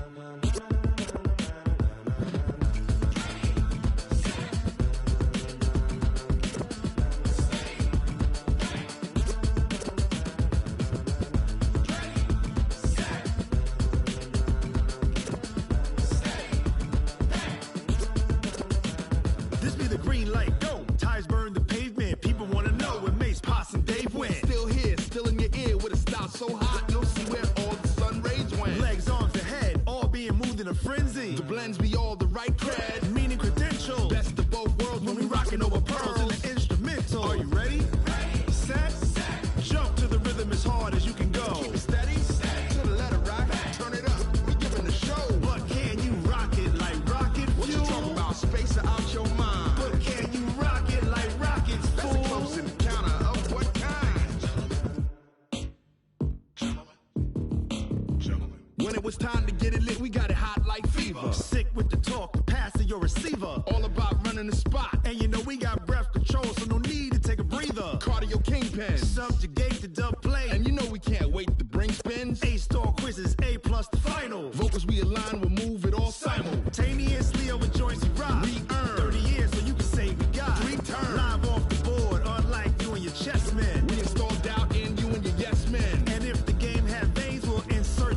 This be the green light, go. Tires burn the pavement. People wanna know where Mace, Potts, and Dave went. Still here, still in your ear with a style so hot, no see where all the sun rays went. Legs, arms, and head, all being moved in a frenzy. The blends be all the right cred, Meaning credentials. best of both worlds when we rockin' over pearls in and the instrumental. Are you ready? Set, jump to the rhythm as hard as you can go. Keep it steady, to the letter right, turn it up, we giving the show. But can you rock it like rocket fuel? What you talking about, space or out your mind? But can you rock it like rockets, That's fool? a close encounter of what kind? When it was time to get it lit, we got it hot like fever. Sick with the talk, the pass to your receiver. All about running the spot. And you know we got breath control, so no need to take a breather. Cardio kingpin. Subjugate the dub play. And you know we can't wait to bring spins. A-star quizzes, A+ the final. Vocals we align, we'll move it all Simultaneously over joints we rock. We earn 30 years, so you can say we got 3 turns. Live off the board, unlike you and your chess men. We install doubt in you and your yes men. And if the game had veins, we'll insert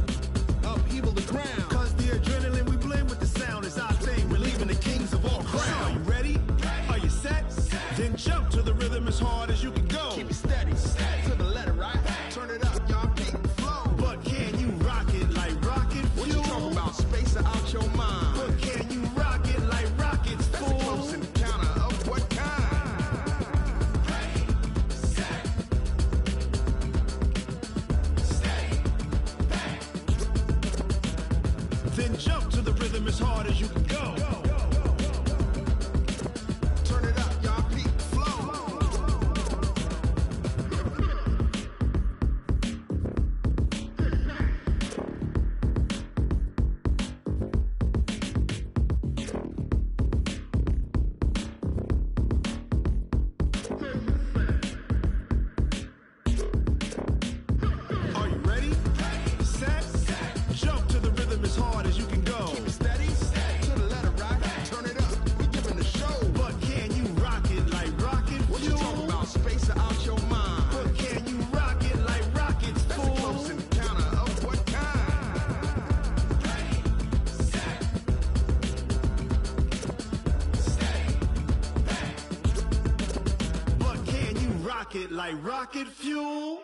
Upheaval the ground. Cause the adrenaline we blend with the sound is our thing. We're leaving the kings of all crowns. So are you ready? Are you set? Then jump to the rhythm as hard as you can go. Keep it steady, to the letter right. Turn it up, y'all peak flow. But can you rock it like rocket fuel? What you talking about, space or out your mind? But can you rock it like rockets, That's fool? a close encounter of what kind? Then jump to the rhythm as hard as you can go. Turn it up, y'all peak flow. Are you ready? Set, jump to the rhythm as hard as you can go. Keep it steady, to the letter right. Turn it up, we giving the show. But can you rock it like rocket What you fuel? talking about, space or out your mind? But can you rock it like rockets, That's a fool? close encounter of what kind? But can you rock it like rocket fuel?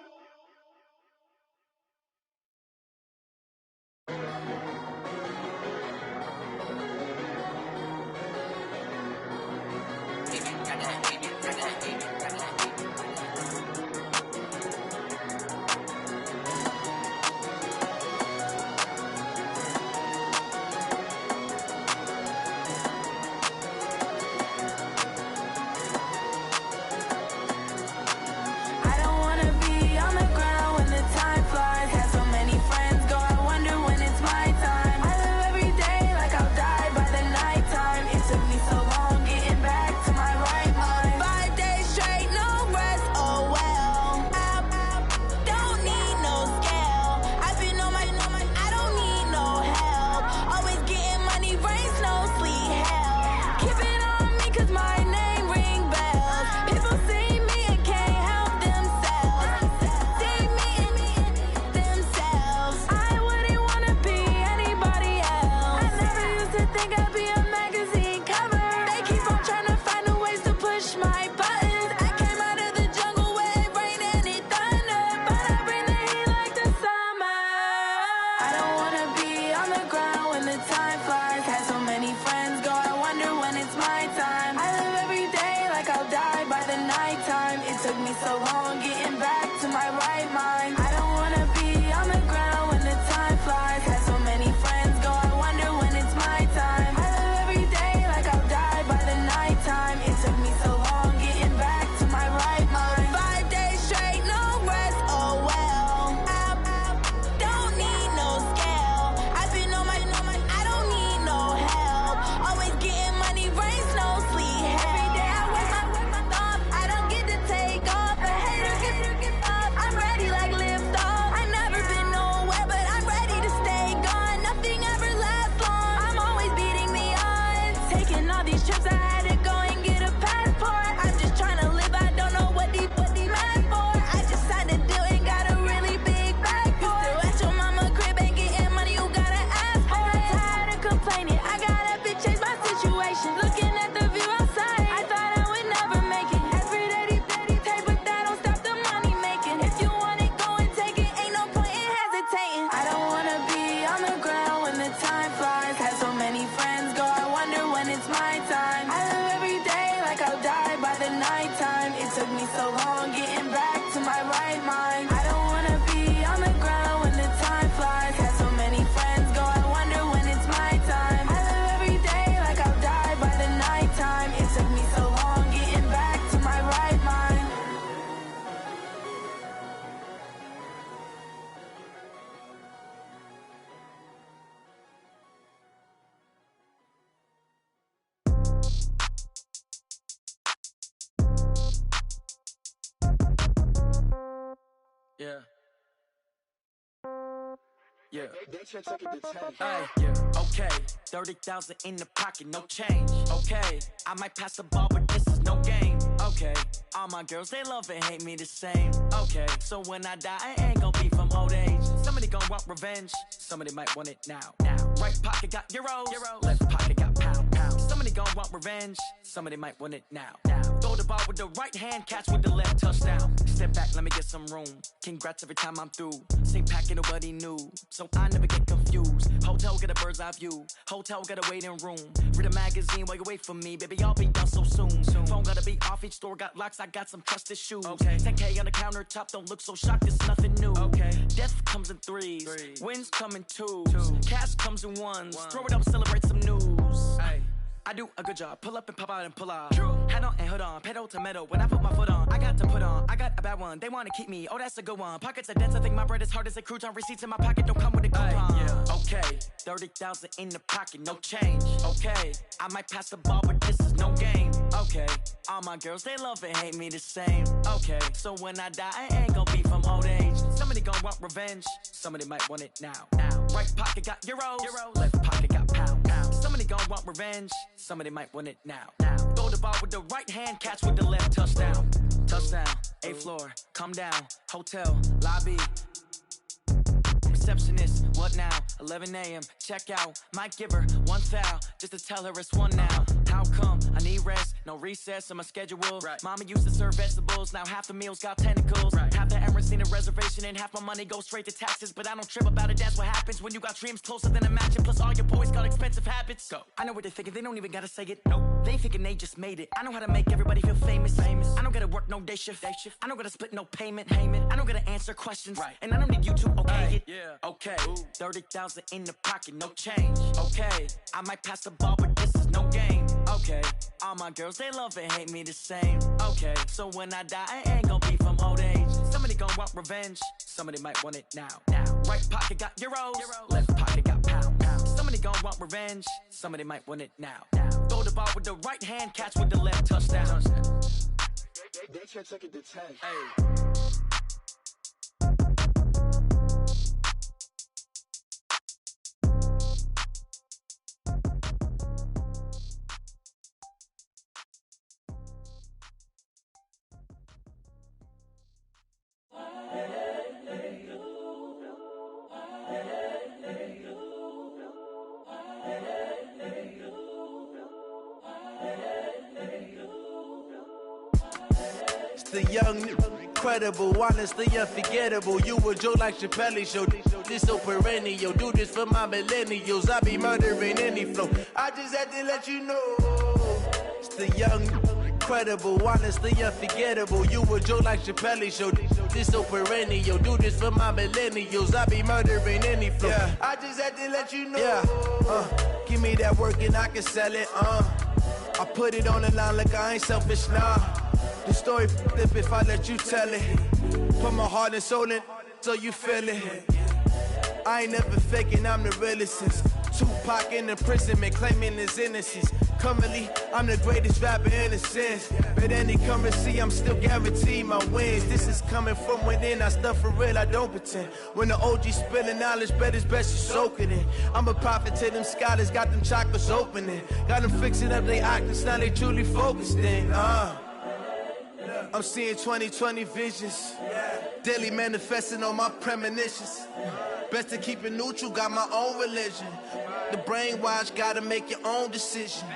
It took me so long getting back to my right mind. I don't wanna be on the ground when the time flies. Had so many friends go, I wonder when it's my time. I live every day like I'll die by the nighttime. It took me so long getting back to my right mind. 5 days straight, no rest, oh well. I don't need no scale. I've been on my, I don't need no help. Always getting money, rain, snow, sleet, every day I work my thumb. I don't get to take off. A hater get up. I'm ready like lift off. I never been nowhere, but I'm ready to stay gone. Nothing ever lasts long. I'm always beating the odds. Taking all these trips, I had to go and get a passport. I'm just trying to live. I don't know what these mad for. I just signed a deal and got a really big bag for it. Still at your mama crib and getting money, you gotta ask for it. I got tired of complaining. I gotta bitch change my situation. Looking at the view outside, I thought I would never make it. Every day they take, but that don't stop the money making. If you want it, go and take it. Ain't no point in hesitating. I don't wanna be on the ground when the time flies. Had so many friends go, I wonder when it's my time. I live every day like I'll die by the nighttime. It took me so long getting back to my right mind. I don't wanna be on the ground when the time flies. Had so many friends go, I wonder when it's my time. I live every day like I'll die by the nighttime. It took me so long getting back to my right mind. Yeah. Yeah. Hey, yeah. Okay. 30,000 in the pocket, no change. Okay. I might pass the ball, but this is no game. Okay. All my girls, they love and hate me the same. Okay. So when I die, I ain't gon' be from old age. Somebody gon' want revenge. Somebody might want it now. Right pocket got euros. Left pocket got pound. Somebody gon' want revenge. Somebody might want it now. Throw the ball with the right hand, catch with the left, touchdown. Step back, let me get some room. Congrats every time I'm through. Same packet, nobody knew, so I never get confused. Hotel get a bird's eye view. Hotel got a waiting room. Read a magazine while you wait for me, baby. I'll be done so soon. Phone gotta be off. Each store got locks. I got some trusted shoes. 10K on the countertop. Don't look so shocked. It's nothing new. Death comes in threes. Wins come in twos. Cash comes in ones. Throw it up, celebrate some news. I do a good job. Pull up and pop out and pull out. Head on and hood on. Pedal to metal. When I put my foot on, I got to put on. I got a bad one. They want to keep me. Oh, that's a good one. Pockets are dense. I think my bread is hard as a crouton. Receipts in my pocket don't come with a coupon. Okay. 30,000 in the pocket. No change. Okay. I might pass the ball, but this is no game. Okay. All my girls, they love and hate me the same. Okay. So when I die, I ain't gon' be from old age. Somebody gon' want revenge. Somebody might want it now. Right pocket got euros. Left pocket got pound. Somebody gon' want revenge. Somebody might want it now. Throw the ball with the right hand, catch with the left, touchdown. Touchdown, 8th floor, come down, hotel, lobby. Receptionist, what now? 11 a.m., check out. Might give her one foul, just to tell her it's one now. How come? I need rest, no recess in my schedule. Mama used to serve vegetables, now half the meals got tentacles. Half the errands need a reservation and half my money goes straight to taxes. But I don't trip about it, that's what happens when you got dreams closer than a mansion. Plus all your boys got expensive habits. Go. I know what they're thinking, they don't even gotta say it. Nope. They thinking they just made it. I know how to make everybody feel famous. I don't gotta work no day shift. I don't gotta split no payment. I don't gotta answer questions. And I don't need you to okay it. Okay, 30,000 in the pocket, no change. Okay, I might pass the ball, but this is no game. Okay, all my girls, they love and hate me the same. Okay, so when I die, I ain't gon' be from old age. Somebody gon' want revenge. Somebody might want it now. Right pocket got euros. Left pocket got pound. Somebody gon' want revenge. Somebody might want it now. Throw the ball with the right hand, catch with the left, touchdown. They can't take it to 10. The young, incredible, honestly unforgettable. You a Joe like Chappelle show. This so perennial. Do this for my millennials. I be murdering any flow. I just had to let you know. It's the young, incredible, honestly unforgettable. You a joke like Chappelle show. This so perennial. Do this for my millennials. I be murdering any flow. Yeah. I just had to let you know. Yeah. Give me that work and I can sell it. I put it on the line like I ain't selfish, nah. The story flip if I let you tell it. Put my heart and soul in so you feel it. I ain't never faking, I'm the realest since Tupac in imprisonment, claiming his innocence. Currently, I'm the greatest rapper in a sense. But any currency, I'm still guaranteed my wins. This is coming from within, I stuff for real, I don't pretend. When the OG spilling knowledge, bet it's best you soak it in. I'm a prophet to them scholars, got them chakras opening. Got them fixing up they octaves, now they truly focused in. I'm seeing 2020 visions. Daily manifesting on my premonitions. Best to keep it neutral, got my own religion. The brainwash, gotta make your own decision.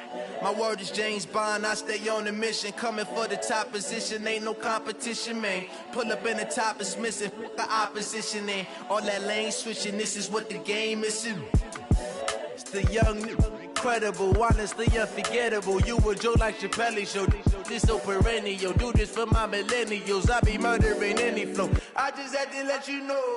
My word is James Bond, I stay on the mission. Coming for the top position, ain't no competition, man. Pull up in the top, it's missing, the opposition, and all that lane switching, this is what the game is. It's the young, incredible, honestly unforgettable. You a joke like Chappelle show. This so perennial. Do this for my millennials. I be murdering any flow. I just had to let you know.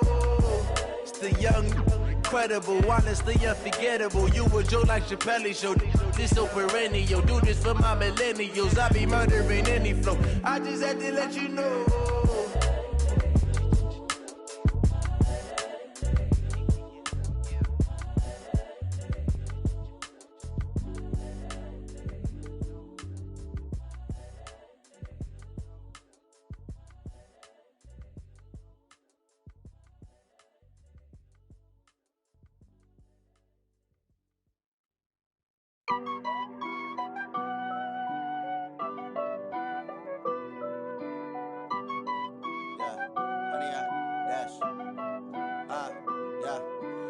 It's the young, incredible, honestly unforgettable. You a joke like Chappelle show. This so perennial. Do this for my millennials. I be murdering any flow. I just had to let you know.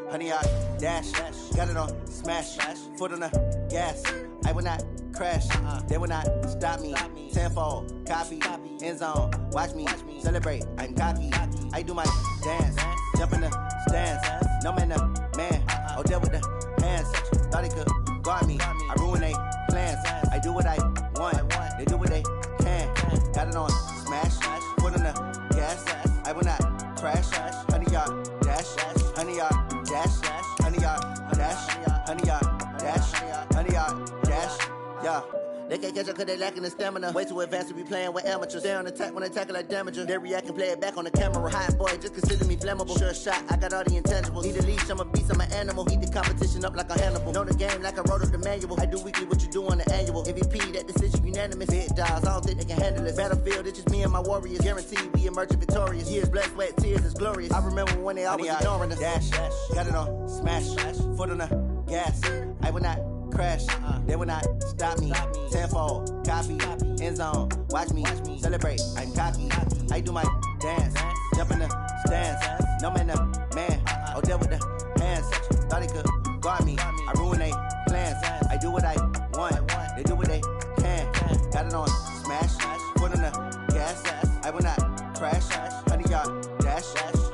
Honey, I dash, got it on smash, foot on the gas. I will not crash, they will not stop me. Tenfold, copy, end zone, watch me celebrate. I'm cocky, I do my dance, jump in the stands. No man, the man, oh, deal with the hands. Thought he could guard me, I ruin they plans. I do what I want, they do what they can. Got it on smash, foot on the gas. I will not crash, honey, y'all dash, honey, y'all dash, honey, y'all dash, honey, y'all dash, honey, y'all dash, yeah. They can't catch up cause they lacking the stamina. Way too advanced to be playing with amateurs. They on attack when they tackle like damager. They react and play it back on the camera. Hot boy, just consider me flammable. Sure shot, I got all the intangibles. Need a leash, I'm a beast, I'm an animal. Heat the competition up like a Hannibal. Know the game like I wrote up the manual. I do weekly what you do on the annual. MVP, that decision unanimous. Big dogs, I don't think they can handle it. Battlefield, it's just me and my warriors. Guaranteed we emerging victorious. Years, blood, sweat, tears, it's glorious. I remember when they always ignoring us. Dash, got it on smash, foot on the gas. I will not crash, they will not stop me. Tenfold, copy, end zone, watch me celebrate. I'm cocky, I do my dance, jump in the stands. No man, the man, oh, deal with the hands. Thought he could guard me, I ruin they plans. I do what I want, they do what they can. Got it on smash, foot on the gas. I will not crash, honey, y'all dash,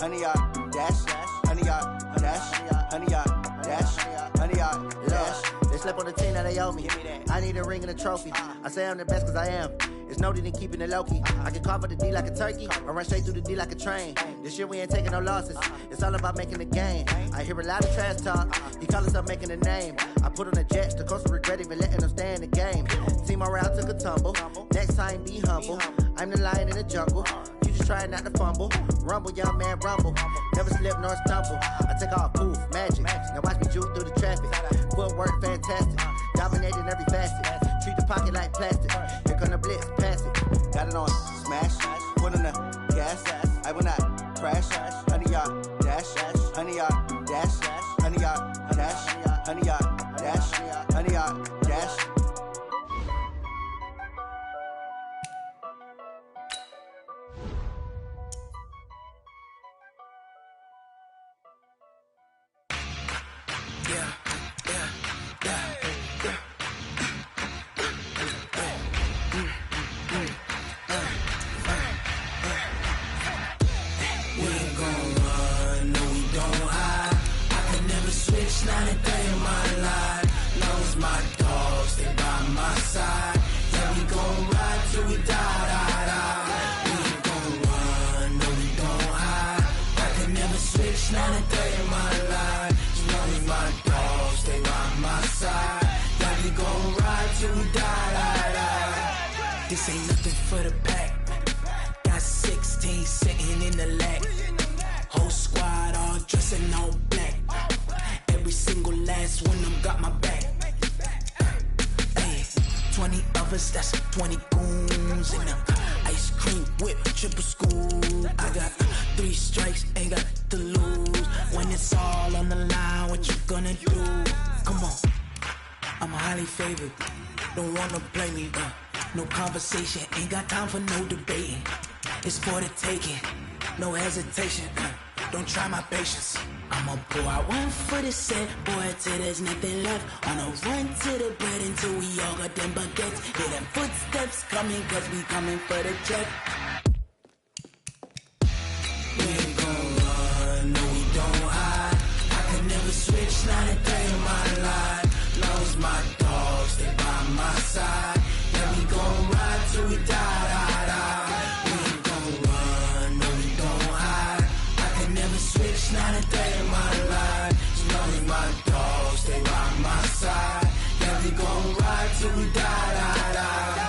honey, y'all dash, honey, y'all dash, honey, y'all dash, honey, y'all dash. They slept on the team that they owe me. I need a ring and a trophy. I say I'm the best cause I am. It's no need in keeping it low-key. I can carve the D like a turkey or run straight through the D like a train. This year we ain't taking no losses. It's all about making the game. I hear a lot of trash talk. He call us up making a name. I put on the jets. The coach regret even letting them stay in the game. Team around took a tumble. Next time be humble. I'm the lion in the jungle. You just trying not to fumble. Rumble, young man, rumble. Never slip nor stumble. I take off, poof, magic. Now watch me juke through the traffic. Footwork fantastic. Dominating every facet. Treat the pocket like plastic. Here come the blitz, pass it. Got it on smash. Foot on the gas. I will not crash. Honey, y'all dash. Honey, y'all dash. Honey, y'all dash. Honey, y'all dash. Honey, y'all dash. for the pack. Got 16 sitting in the lap. Whole squad all dressing all black. Every single last one of them got my back. Hey, 20 of us, that's 20 goons in the ice cream whip, triple school. I got 3 strikes, ain't got to lose. When it's all on the line, what you gonna do? Come on, I'm highly favored. Don't wanna play me, no conversation. Ain't got time for no debating. It's for the taking, no hesitation. Don't try my patience. I'ma pour out one for the set, boy, till there's nothing left. On a run to the bread until we all got them baguettes. Hear them footsteps coming, cause we coming for the check. We ain't gon' run, no we don't hide. I can never switch, not a day in my life. Lost my dogs, they by my side. Yeah, we gon' ride till we die, die, die. We ain't gon' run, no we don't hide. I can never switch, not a day in my life. As long as my dogs stay by my side. Yeah, we gon' ride till we die, die, die.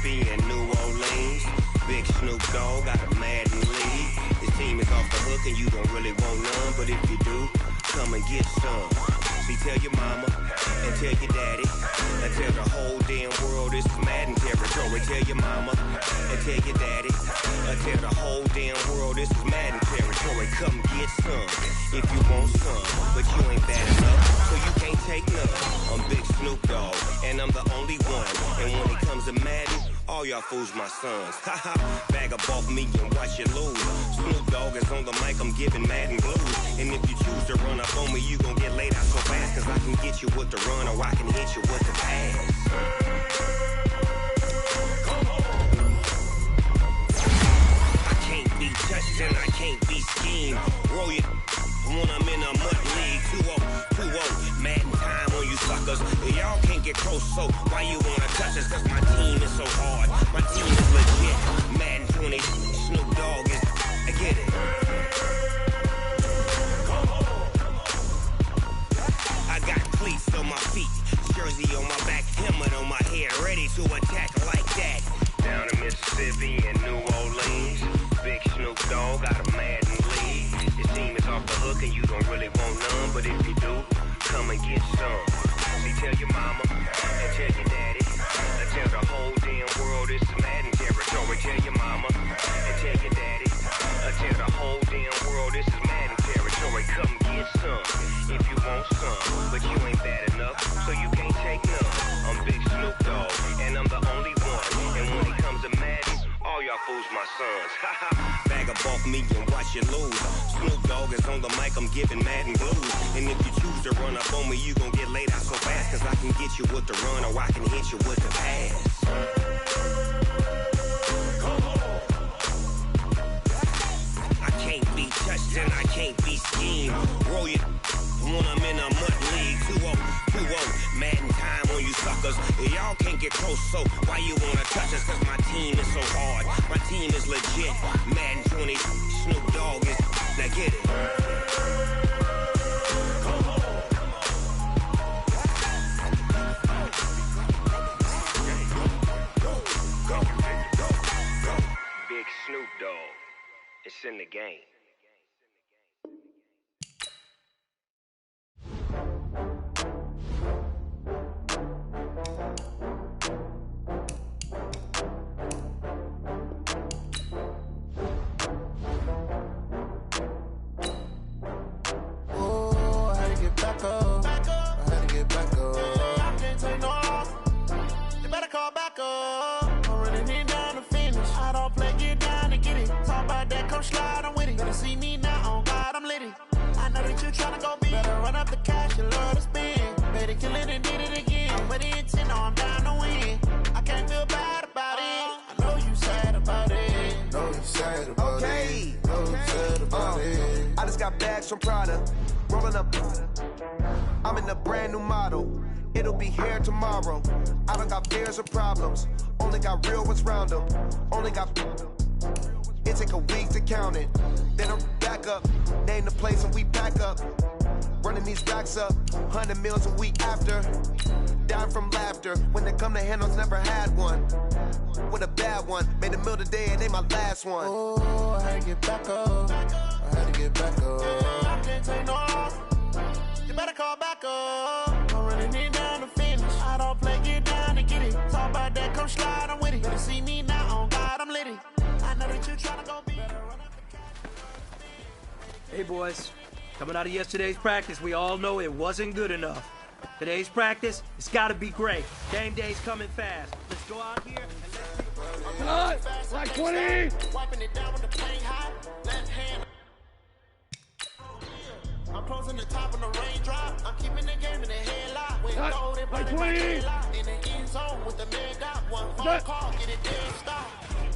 And New Orleans, Big Snoop Dogg got a Madden league. His team is off the hook and you don't really want none, but if you do, come and get some. See, tell your mama and tell your daddy and tell the whole damn world this is Madden territory. Tell your mama and tell your daddy and tell the whole damn world this is Madden territory. Come get some if you want some, but you ain't bad enough, so you can't take none. I'm Big Snoop Dogg and I'm the only one, and when it comes to Madden, all y'all fools my sons. Haha, bag up off me and watch you lose. Snoop Dogg is on the mic, I'm giving Madden blues. And if you choose to run up on me, you gon' get laid out so fast. Cause I can get you with the run or I can hit you with the pass. I can't be touched and I can't be schemed. Roll you when I'm in a mud league. 2-0, Madden time on you suckers. Y'all can't get close, so why you wanna touch us? Cause my team is so hard, my team is legit. Madden 20, Snoop Dogg is, I get it. I got cleats on my feet, jersey on my back, helmet on my head, ready to attack like that. Down in Mississippi and New Orleans, Big Snoop Dogg got a Madden league. Your team is off the hook and you don't really want none, but if you do, come and get some. See, tell your mama and tell your daddy and tell the whole damn world this is Madden territory. Tell your mama and tell your daddy and tell the whole damn world this is Madden territory. Come get some if you want some, but you ain't bad enough, so you can't take none. I'm Big Snoop Dogg and I'm the only one, and when it comes to Madden, all y'all fools my sons. Bag up off me and watch you lose. Snoop Dogg is on the mic, I'm giving Madden blues. And if you choose to run up on me, you gon' get laid out so fast. Cause I can get you with the run or I can hit you with the pass. I can't be touched and I can't be schemed. Roll you when I'm in a mud league. 2-0, Madden time on you suckers. Y'all can't get close, so why you wanna touch us? Cause my team is so hard, my team is legit. Madden 20, Snoop Dogg is, now get it. Big Snoop Dogg, it's in the game. Slide on with it. from Prada. Rolling up, I'm in a brand new model. It'll be here tomorrow. I don't got fears or problems. Only got real ones round them. Only got. It take a week to count it. Then I'm back up. Name the place and we pack up. Running these blocks up. 100 meals a week after. Down from laughter. When they come to handles, never had one. With a bad one. Made a meal today and ain't my last one. Oh, I had to get back up. I had to get back up. I can't take no loss. You better call back up. I'm running it down to finish. I don't play, get down and get it. Talk about that, come slide, I'm with it. Better see me now, on God, I'm litty. I know that you tryna go be. Hey boys, coming out of yesterday's practice, we all know it wasn't good enough. Today's practice, it's gotta be great. Game day's coming fast. Let's go out here and let's like 20! Wiping it down with the plane hot. Left hand. I'm closing the top of the raindrop. I'm keeping the game in the headlock. When low, they burning my headlock. In the end zone with the man got one phone call, get it dead stop.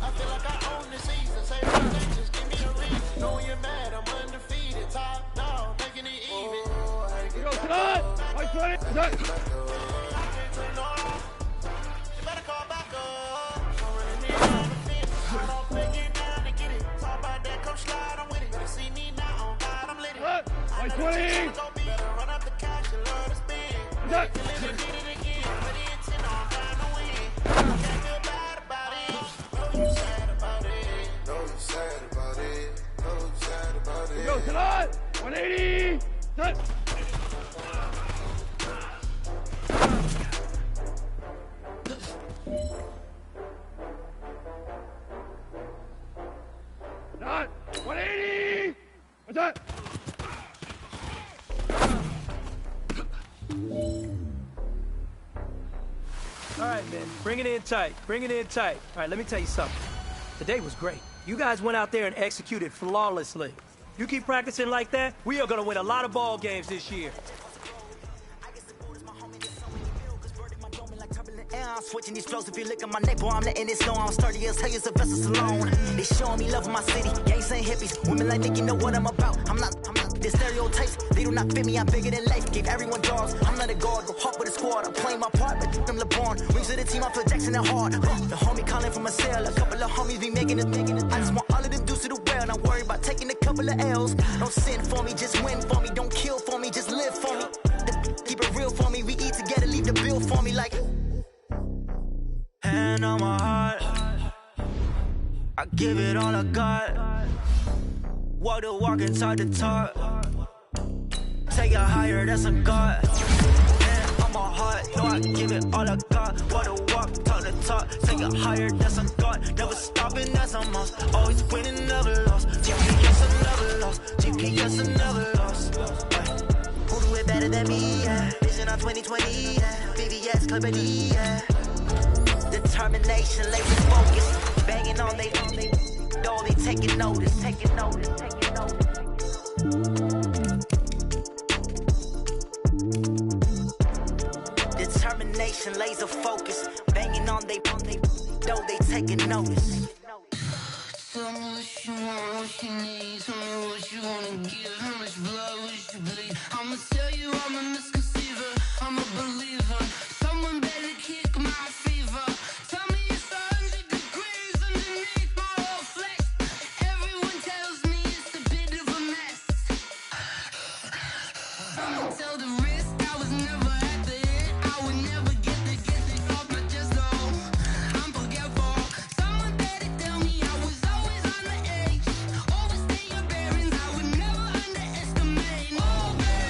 I feel like I own the season. Say my thing, just give me a reason. Know you're mad, I'm undefeated. Top dog, making it even. You go tonight! Like 20! I can't take no loss. You better call back up. I'm running it down the fence. I don't play, get down to get it. Talk about that, come slide, I'm with it. Better see me now, on God, I'm lit. Like 20! Better run up the cash and love to spend. Let me get it again. Put the intent on trying to win. I can't feel bad about it. Know you sad about it. Know you sad about it. Know you sad about it. Go tonight! 180! Set! Not 180! What's that? All right, man. Bring it in tight. Bring it in tight. All right, let me tell you something. Today was great. You guys went out there and executed flawlessly. You keep practicing like that, we are going to win a lot of ball games this year. I'm switching these flows. If you look at my neck, boy, I'm letting it snow. I'm sturdy as hell, as Sylvester Stallone. They showing me love in my city. Gangs ain't hippies. Women like Nick, you know what I'm about. I'm not the stereotypes. They do not fit me. I'm bigger than life. Gave everyone jaws. I'm not a guard. Go hard with a squad. I'm playing my part, but I'm LeBron. Wings of the team, I feel Jackson and hard. The homie calling from a cell. A couple of homies be making it. I just want all of them dudes to the well. Not worry about taking a couple of L's. Don't sin for me, just win for me. Don't kill for me, just live for me. Keep it real for me. We eat together, leave the bill for me like. Hand on my heart, I give it all I got. Walk the walk and talk the talk. Take it higher, that's a God. Hand on my heart, no, I give it all I got. Walk the walk, talk the talk. Take it higher, that's a God. Never stopping, that's a must. Always winning, never lost. GPS, I never lost. GPS, I never lost. Who do it better than me? Yeah. Vision on 2020, yeah. VVS, Clippity, yeah. Determination, laser focus, banging on they door, they taking notice. Determination, laser focus, banging on they door, they taking notice. Tell me what you want, what you need. Tell me what you wanna give. How much blood would you bleed? I'ma tell you I'm a misconceiver. I'm a believer. Someone better kick my fever. Tell me it's 100 degrees underneath my whole flesh. Everyone tells me it's a bit of a mess. I'ma tell the risk I was never at the end. I would never get the off my chest though. I'm forgetful. Someone better tell me I was always on the edge. Overstay your bearings, I would never underestimate. Oh, baby.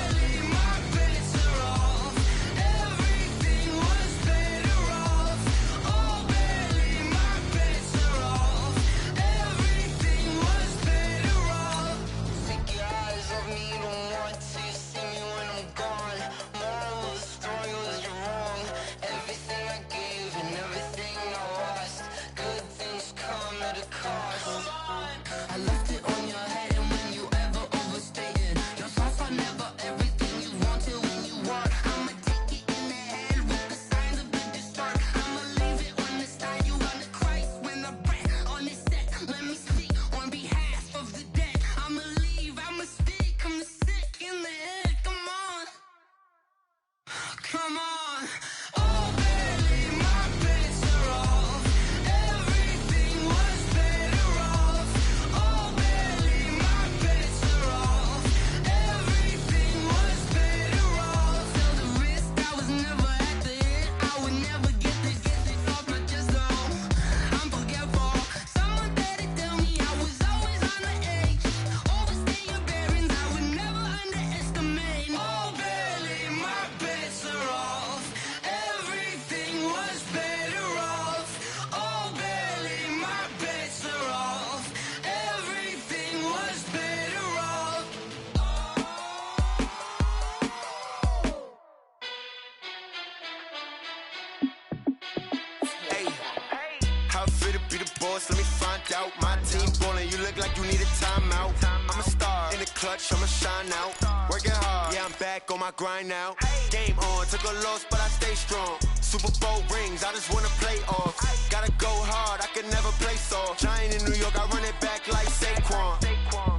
boss, let me find out. My team ballin', you look like you need a timeout. I'm a star, in the clutch, I'ma shine out. Working hard, yeah, I'm back on my grind now. Game on, took a loss, but I stay strong. Super Bowl rings, I just wanna play off. Gotta go hard, I can never play soft. Giant in New York, I run it back like Saquon.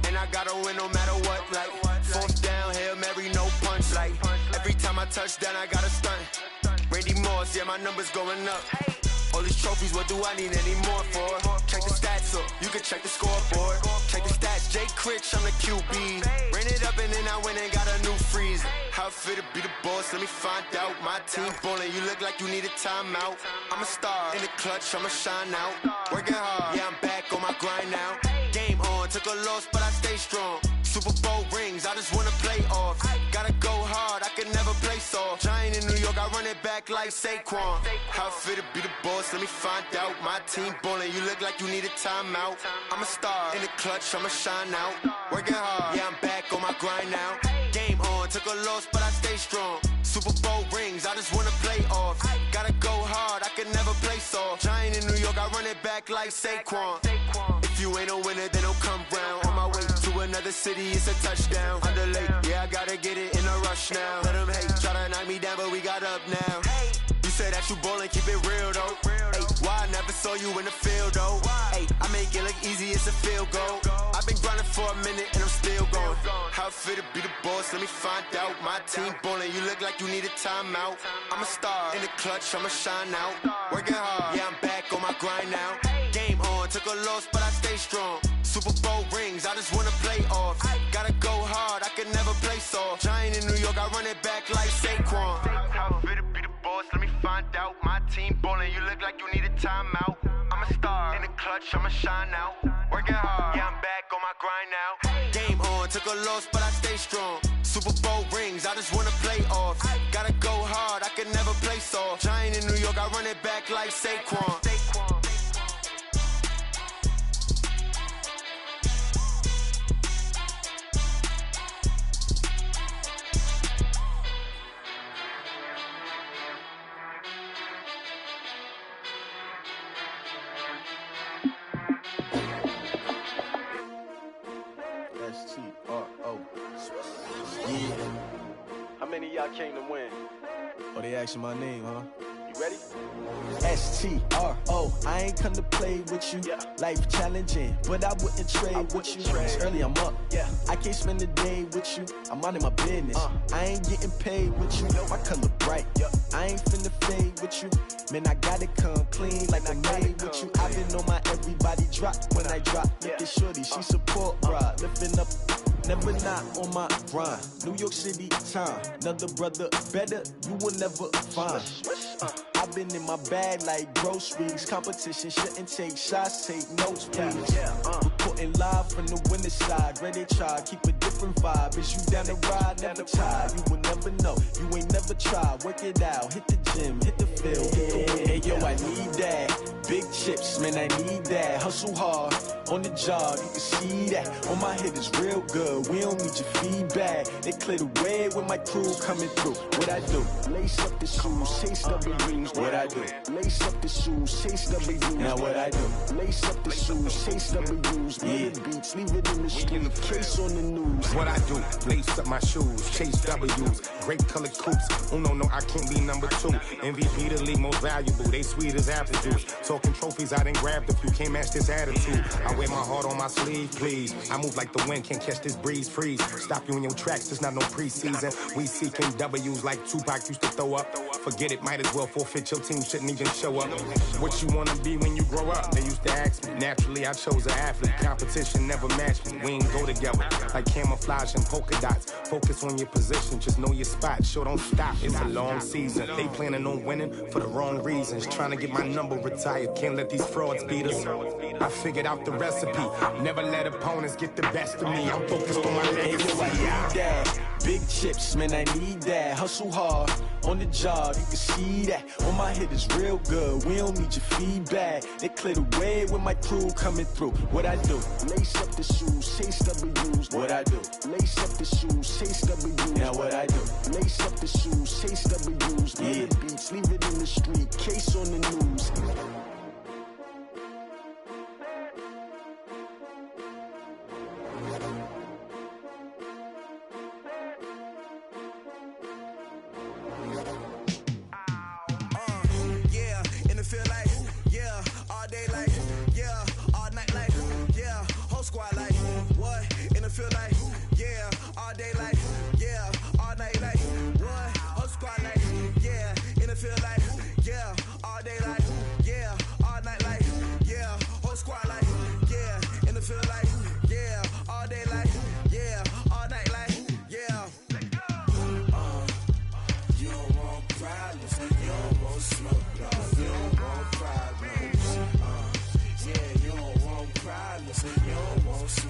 And I gotta win no matter what, like fourth down, Hail Mary, no punch. Like every time I touch down, I gotta stunt. Randy Moss, yeah, my numbers going up. All these trophies, what do I need any more for? Check the stats up, you can check the scoreboard. Check the stats, Jay Critch, I'm the QB. Ran it up and then I went and got a new freeze. How it feel to be the boss, let me find out. My team ballin', you look like you need a timeout. I'm a star, in the clutch, I'ma shine out. Working hard, yeah, I'm back on my grind now. Game on, took a loss, but I stay strong. Super Bowl rings, I just wanna play off. Gotta go hard, I can never play soft. Giant in New York, I run it back like Saquon. How it feel to be the boss, let me find out. My team ballin', you look like you need a timeout. I'm a star, in the clutch, I'ma shine out. Working hard, yeah, I'm back on my grind now. Game on, took a loss, but I stay strong. Super Bowl rings, I just wanna play off. Gotta go hard, I can never play soft. Giant in New York, I run it back like Saquon. If you ain't a winner, then don't come round. On my way to another city, it's a touchdown. Underlay, yeah, I gotta get it in a rush now. Let them hate, try to knock me down, but we got up now. You said that you ballin', keep it real though. Hey, why I never saw you in the field though? Hey, I make it look easy, it's a field goal. I've been grinding for a minute and I'm still going. How it feel to be the boss, let me find out. My team ballin', you look like you need a timeout. I'm a star, in the clutch, I'ma shine out. Working hard, yeah, I'm back on my grind now. Game on, took a loss, but I stay strong. Super Bowl rings, I just wanna play off. Gotta go hard, I can never play soft. Giant in New York, I run it back like Saquon. How it feel to be the boss, let me find out. My team ballin', you look like you need a timeout. I'm a star, in the clutch, I'ma shine out. Working hard, yeah, I'm back on my grind now. Game on, took a loss, but I stay strong. Super Bowl rings, I just wanna play off. Gotta go hard, I can never play soft. Giant in New York, I run it back like Saquon. S-T-R-O. Yeah. How many of y'all came to win? Oh, they asking my name, huh? You ready? S-T-R-O. I ain't come to play with you. Yeah. Life challenging, but I wouldn't trade with you. It's early, I'm up. Yeah. I can't spend the day with you. I'm minding my business. I ain't getting paid with you. My color bright. I ain't finna fade with you. Man, I gotta come clean like I made with you. I've been on my everybody drop when I drop. Look at shorty, she support ride. Lifting up, never not on my grind. New York City time, another brother better, you will never find. I've been in my bag like groceries. Competition shouldn't take shots, take notes, please. Reporting live from the winning side. Ready to try, keep a different vibe. Is you down the ride, never tired. You will never know, you ain't never tried. Work it out, hit the gym, hit the field. Hey yo, I need that. Big chips, man, I need that. Hustle hard, on the job, you can see that. On my head is real good, we don't need your feedback. They clear the way with my crew coming through. What I do? Lace up the shoes, chase W's. What I do? Lace up the shoes, chase W's. Now what I do? Lace up the shoes, chase W's. Yeah. Beats, leave it in the street, case on the news. What I do? Lace up my shoes, chase W's. Great colored coops. Uno, no, I can't be number two. MVP the league most valuable. They sweet as apple juice. Talking trophies, I didn't grab the few. Can't match this attitude. I wear my heart on my sleeve, please. I move like the wind, can't catch this breeze, freeze. Stop you in your tracks, there's not no preseason. We seeking W's like Tupac used to throw up. Forget it, might as well forfeit. Your team shouldn't even show up. What you wanna be when you grow up? They used to ask me. Naturally, I chose an athlete. Competition never matched me. We ain't go together like camouflage and polka dots. Focus on your position, just know your spot. Sure, don't stop. It's a long season. They planning on winning for the wrong reasons. Trying to get my number retired. Can't let these frauds beat us. I figured out the recipe. Never let opponents get the best of me. I'm focused on my legacy. Big chips, man, I need that. Hustle hard, on the job, you can see that. On my head is real good, we don't need your feedback. They clear the way with my crew coming through. What I do? Lace up the shoes, chase W's. What I do? Lace up the shoes, chase W's. Now what I do? Lace up the shoes, chase W's. Yeah. Beats, leave it in the street, case on the news.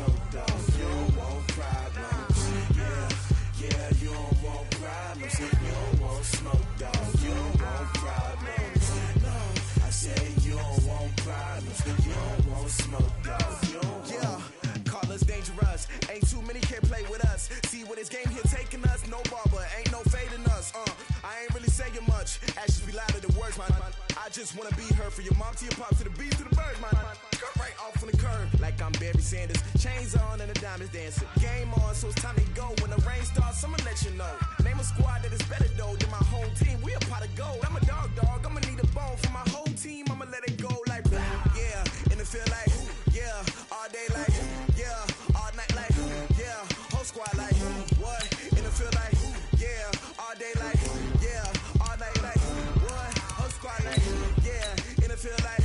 smoke, dog. You don't want problems. Yeah, you don't want problems. You don't want smoke, dog. You don't want problems. No, I say you don't want problems. You don't want smoke, dog. You don't want. Yeah, call us dangerous. Ain't too many can play with us. See what this game here taking us. No barber, ain't no fading us. I ain't really saying much. Actions be louder than words, man. I just wanna be heard from your mom to your pop to the beat to the bird, man. Cut right off on the curb, like I'm Barry Sanders. Chains on and the diamonds dancing. Game on, so it's time to go. When the rain starts, I'ma let you know. Name a squad that is better though than my whole team. We a pot of gold. I'm a dog. I'ma need a bone for my whole team. I'ma let it go like yeah, and it feel like yeah, all day like yeah, all night like yeah, whole squad like what? And it feel like yeah, all day like yeah, all night like what? Whole squad like yeah, and it feel like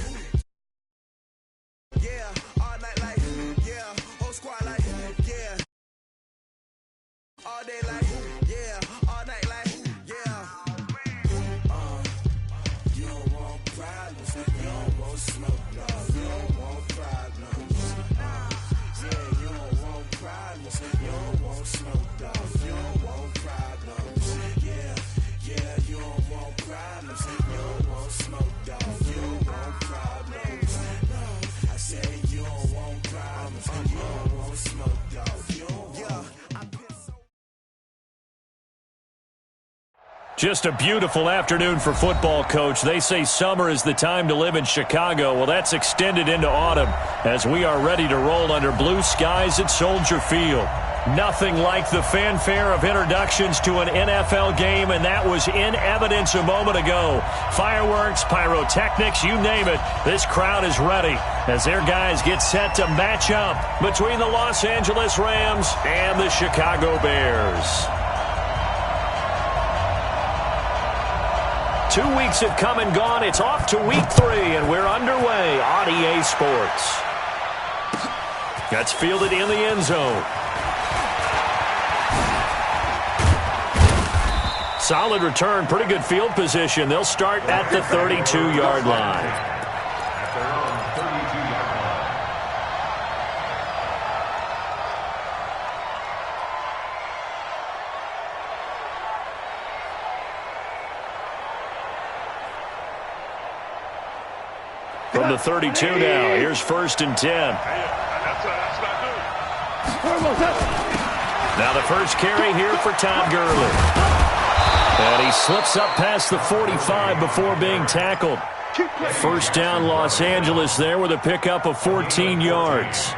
yeah, all night like yeah, whole squad like yeah, all day like yeah, all night like yeah. You don't want problems. You don't want smoke, dog. You don't want problems. Yeah, you don't want problems. You don't want smoke, dog. You don't want problems. Yeah, you don't want problems. You don't want smoke, dog. You don't want problems. No, I say you don't want problems. You don't want smoke, dog. You don't want. Just a beautiful afternoon for football, Coach. They say summer is the time to live in Chicago. Well, that's extended into autumn as we are ready to roll under blue skies at Soldier Field. Nothing like the fanfare of introductions to an NFL game, and that was in evidence a moment ago. Fireworks, pyrotechnics, you name it. This crowd is ready as their guys get set to match up between the Los Angeles Rams and the Chicago Bears. 2 weeks have come and gone. It's off to week 3, and we're underway on EA Sports. That's fielded in the end zone. Solid return, pretty good field position. They'll start at the 32-yard line. From the 32 now, here's 1st and 10. Now the first carry here for Todd Gurley. And he slips up past the 45 before being tackled. First down, Los Angeles there with a pickup of 14 yards.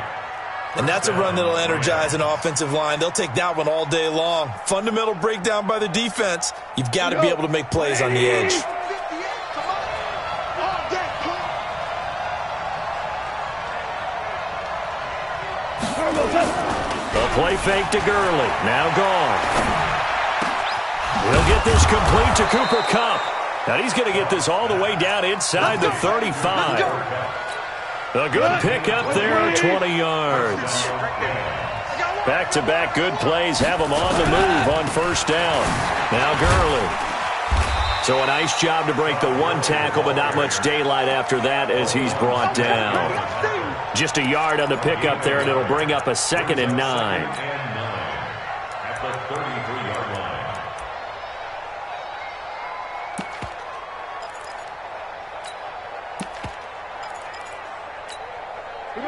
And that's a run that'll energize an offensive line. They'll take that one all day long. Fundamental breakdown by the defense. You've got to be able to make plays on the edge. The play fake to Gurley. Now gone. We'll get this complete to Cooper Kupp. And he's going to get this all the way down inside the 35. A good pickup there, 20 yards. Back-to-back good plays have him on the move on first down. Now Gurley. So a nice job to break the one tackle, but not much daylight after that as he's brought down. Just a yard on the pickup there, and it'll bring up a 2nd and 9.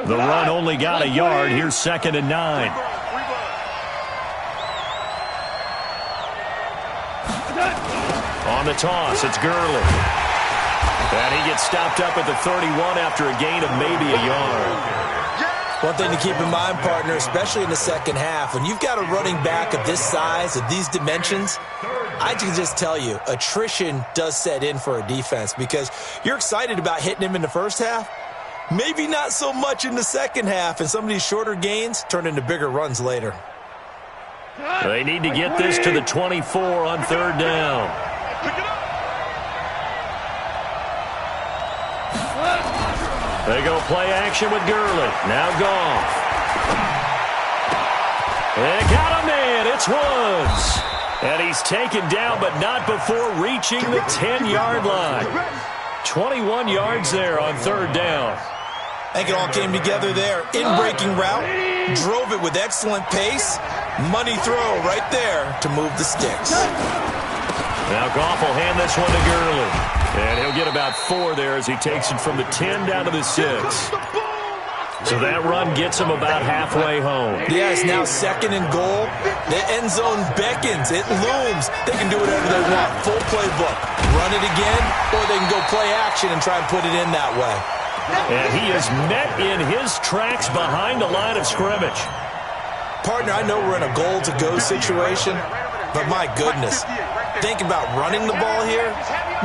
The run only got a yard. Here's 2nd and 9. On the toss, it's Gurley. And he gets stopped up at the 31 after a gain of maybe a yard. One thing to keep in mind, partner, especially in the second half, when you've got a running back of this size, of these dimensions, I can just tell you, attrition does set in for a defense because you're excited about hitting him in the first half. Maybe not so much in the second half, and some of these shorter gains turn into bigger runs later. They need to get this to the 24 on 3rd down. They go play action with Gurley. Now Goff. They got him in. It's Woods. And he's taken down, but not before reaching the 10-yard line. 21 yards there on 3rd down. I think it all came together there. In-breaking route, drove it with excellent pace. Money throw right there to move the sticks. Now Goff will hand this one to Gurley. And he'll get about 4 there as he takes it from the 10 down to the 6. So that run gets him about halfway home. Yeah, it's now 2nd and goal. The end zone beckons. It looms. They can do whatever they want. Full playbook. Run it again, or they can go play action and try and put it in that way. And he is met in his tracks behind the line of scrimmage. Partner, I know we're in a goal-to-go situation, but my goodness. Think about running the ball here,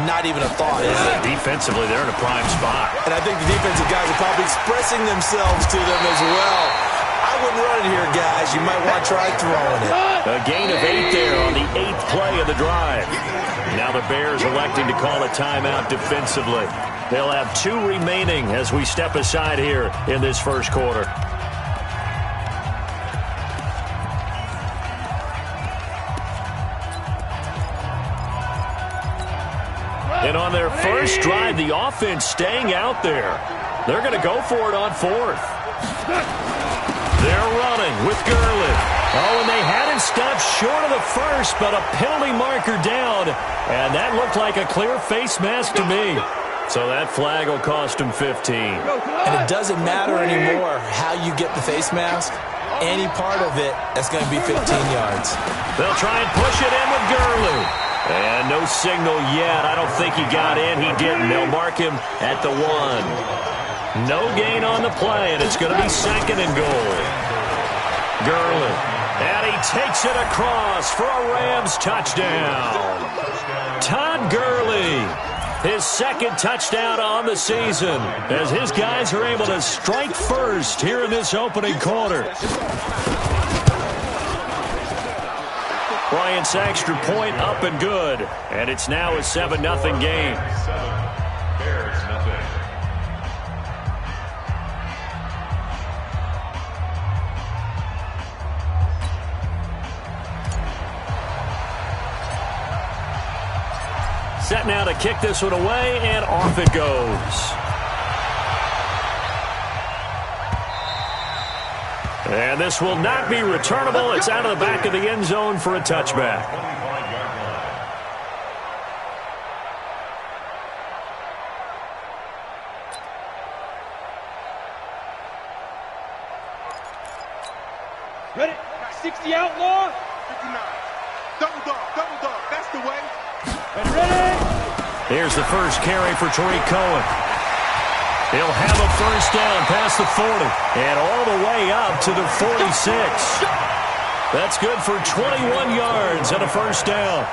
not even a thought, is it? Defensively, they're in a prime spot. And I think the defensive guys are probably expressing themselves to them as well. I wouldn't run it here, guys. You might want to try throwing it. A gain of 8 there on the 8th play of the drive. Now the Bears electing to call a timeout defensively. They'll have 2 remaining as we step aside here in this first quarter. And on their first drive, the offense staying out there. They're going to go for it on 4th. They're running with Gurley. Oh, and they had him stopped short of the first, but a penalty marker down. And that looked like a clear face mask to me. So that flag will cost him 15. And it doesn't matter anymore how you get the face mask. Any part of it, that's going to be 15 yards. They'll try and push it in with Gurley. And no signal yet. I don't think he got in. He didn't. They'll mark him at the 1. No gain on the play, and it's going to be 2nd and goal. Gurley. And he takes it across for a Rams touchdown. Todd Gurley. His 2nd touchdown on the season as his guys are able to strike first here in this opening quarter. Bryant's extra point up and good. And it's now a 7-0 game. Bears nothing. Set now to kick this one away, and off it goes. And this will not be returnable. It's out of the back of the end zone for a touchback. Ready? 60 outlaw. 59. Double dog. That's the way. Ready? Here's the first carry for Tariq Cohen. He'll have a first down past the 40 and all the way up to the 46. That's good for 21 yards and a first down.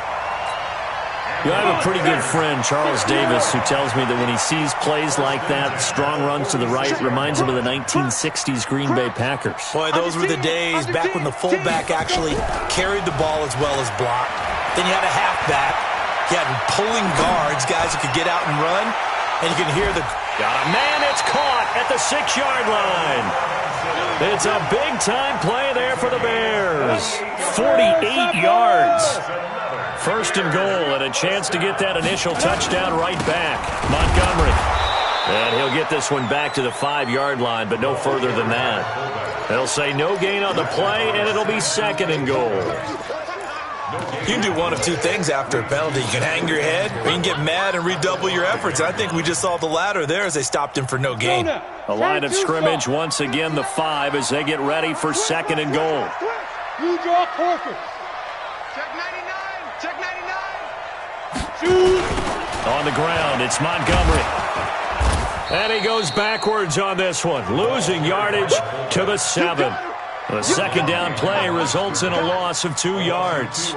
You know, I have a pretty good friend, Charles Davis, who tells me that when he sees plays like that, strong runs to the right, reminds him of the 1960s Green Bay Packers. Boy, those were the days back when the fullback actually carried the ball as well as blocked. Then you had a halfback. You had pulling guards, guys who could get out and run, and you can hear the... Got a man, it's caught at the 6-yard line. It's a big-time play there for the Bears. 48 yards. First and goal, and a chance to get that initial touchdown right back. Montgomery. And he'll get this one back to the 5-yard line, but no further than that. They'll say no gain on the play, and it'll be 2nd and goal. You can do one of 2 things after a penalty. You can hang your head, or you can get mad and redouble your efforts. I think we just saw the latter there as they stopped him for no gain. A line of scrimmage, once again the 5 as they get ready for 2nd and goal. You draw Corker. Check 99. Check 99. Shoot. On the ground, it's Montgomery. And he goes backwards on this one, losing yardage to the 7. The 2nd down play results in a loss of 2 yards.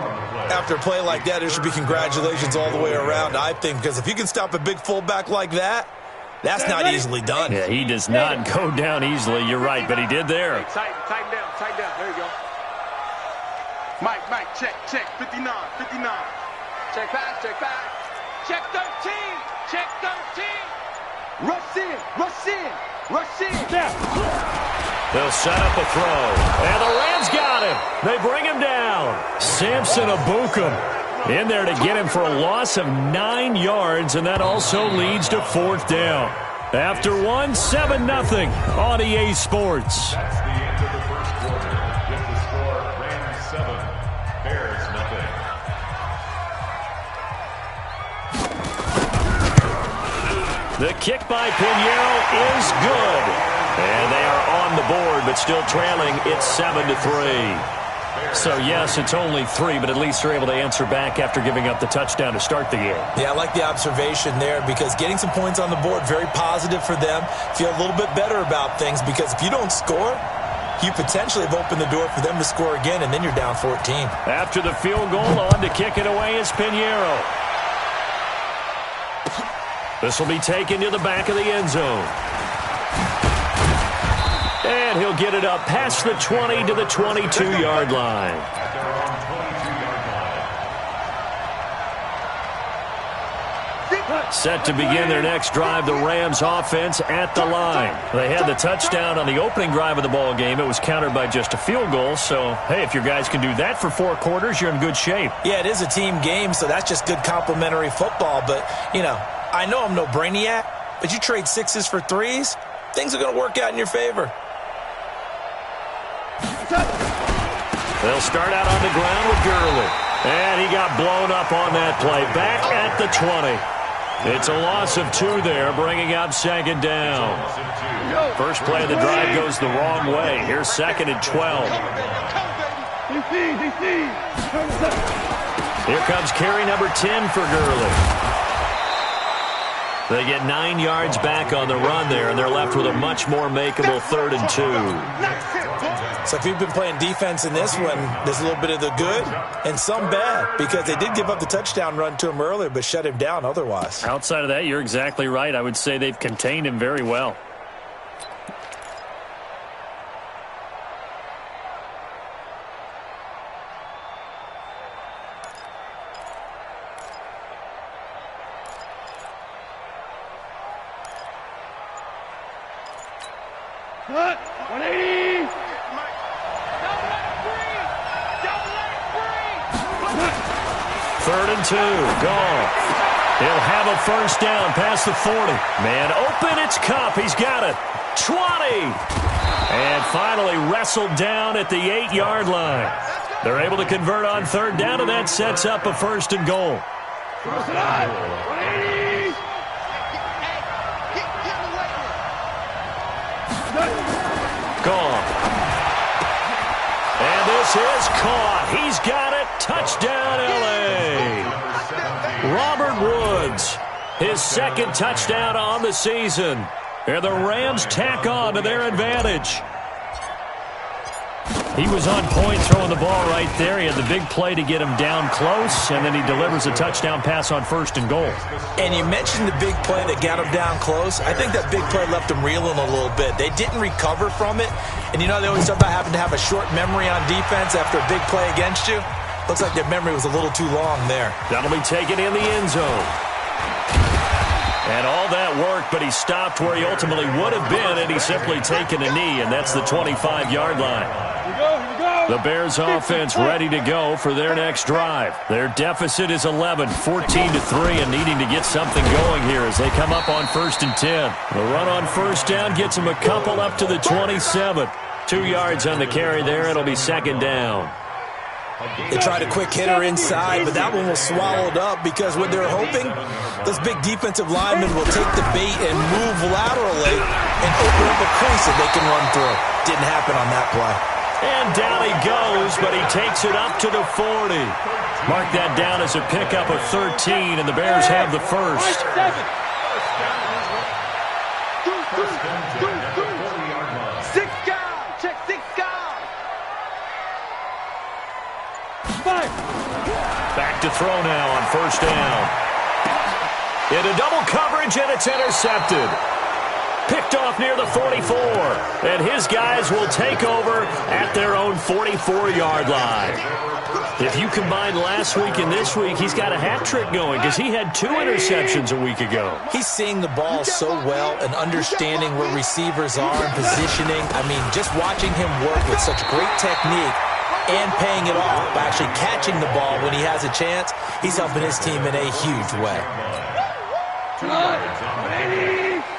After a play like that, there should be congratulations all the way around, I think, because if you can stop a big fullback like that, that's not easily done. Yeah, he does not go down easily. You're right, but he did there. Hey, tighten down. There you go. Mike, check. 59. Check back. Check 13. Check 13. Rush in. They'll set up a throw. And the Rams got him. They bring him down. Samson Abukum in there to get him for a loss of 9 yards, and that also leads to 4th down. After one, 7-0 on EA Sports. That's the end of the first quarter. With the score, Rams 7, Bears nothing. The kick by Pinheiro is good. And they are on the board, but still trailing. It's 7-3. So, yes, it's only 3, but at least they're able to answer back after giving up the touchdown to start the game. Yeah, I like the observation there because getting some points on the board, very positive for them. Feel a little bit better about things because if you don't score, you potentially have opened the door for them to score again, and then you're down 14. After the field goal, on to kick it away is Pinheiro. This will be taken to the back of the end zone. And he'll get it up past the 20 to the 22-yard line. Set to begin their next drive, the Rams offense at the line. They had the touchdown on the opening drive of the ball game. It was countered by just a field goal. So, hey, if your guys can do that for 4 quarters, you're in good shape. Yeah, it is a team game, so that's just good complimentary football. But, you know, I know I'm no brainiac, but you trade 6s for 3s, things are going to work out in your favor. They'll start out on the ground with Gurley. And he got blown up on that play. Back at the 20. It's a loss of 2 there, bringing up second down. First play of the drive goes the wrong way. Here's 2nd and 12. Here comes carry number 10 for Gurley. They get 9 yards back on the run there, and they're left with a much more makeable 3rd and 2. So if you've been playing defense in this one, there's a little bit of the good and some bad because they did give up the touchdown run to him earlier but shut him down otherwise. Outside of that, you're exactly right. I would say they've contained him very well. Cut! 180! Third and 2. Gone. He'll have a first down past the 40. Man open. It's Kupp. He's got it. 20. And finally wrestled down at the 8-yard line. They're able to convert on 3rd down, and that sets up a 1st and goal. Gone. And this is caught. He's got it. Touchdown, L.A. Robert Woods, his 2nd touchdown on the season. And the Rams tack on to their advantage. He was on point throwing the ball right there. He had the big play to get him down close, and then he delivers a touchdown pass on 1st and goal. And you mentioned the big play that got him down close. I think that big play left him reeling a little bit. They didn't recover from it. And, you know, they always talk about having to have a short memory on defense after a big play against you. Looks like their memory was a little too long there. That'll be taken in the end zone. And all that worked, but he stopped where he ultimately would have been, and he's simply taken a knee, and that's the 25-yard line. The Bears offense ready to go for their next drive. Their deficit is 11, 14-3, and needing to get something going here as they come up on 1st and 10. The run on 1st down gets them a couple up to the 27. 2 yards on the carry there. It'll be 2nd down. They tried a quick hitter inside, but that one was swallowed up because what they're hoping, those big defensive linemen will take the bait and move laterally and open up a crease that they can run through. Didn't happen on that play. And down he goes, but he takes it up to the 40. Mark that down as a pickup of 13, and the Bears have the first. Back to throw now on 1st down. Into double coverage, and it's intercepted. Picked off near the 44. And his guys will take over at their own 44-yard line. If you combine last week and this week, he's got a hat trick going because he had 2 interceptions a week ago. He's seeing the ball so well and understanding where receivers are and positioning. I mean, just watching him work with such great technique and paying it off by actually catching the ball when he has a chance, he's helping his team in a huge way.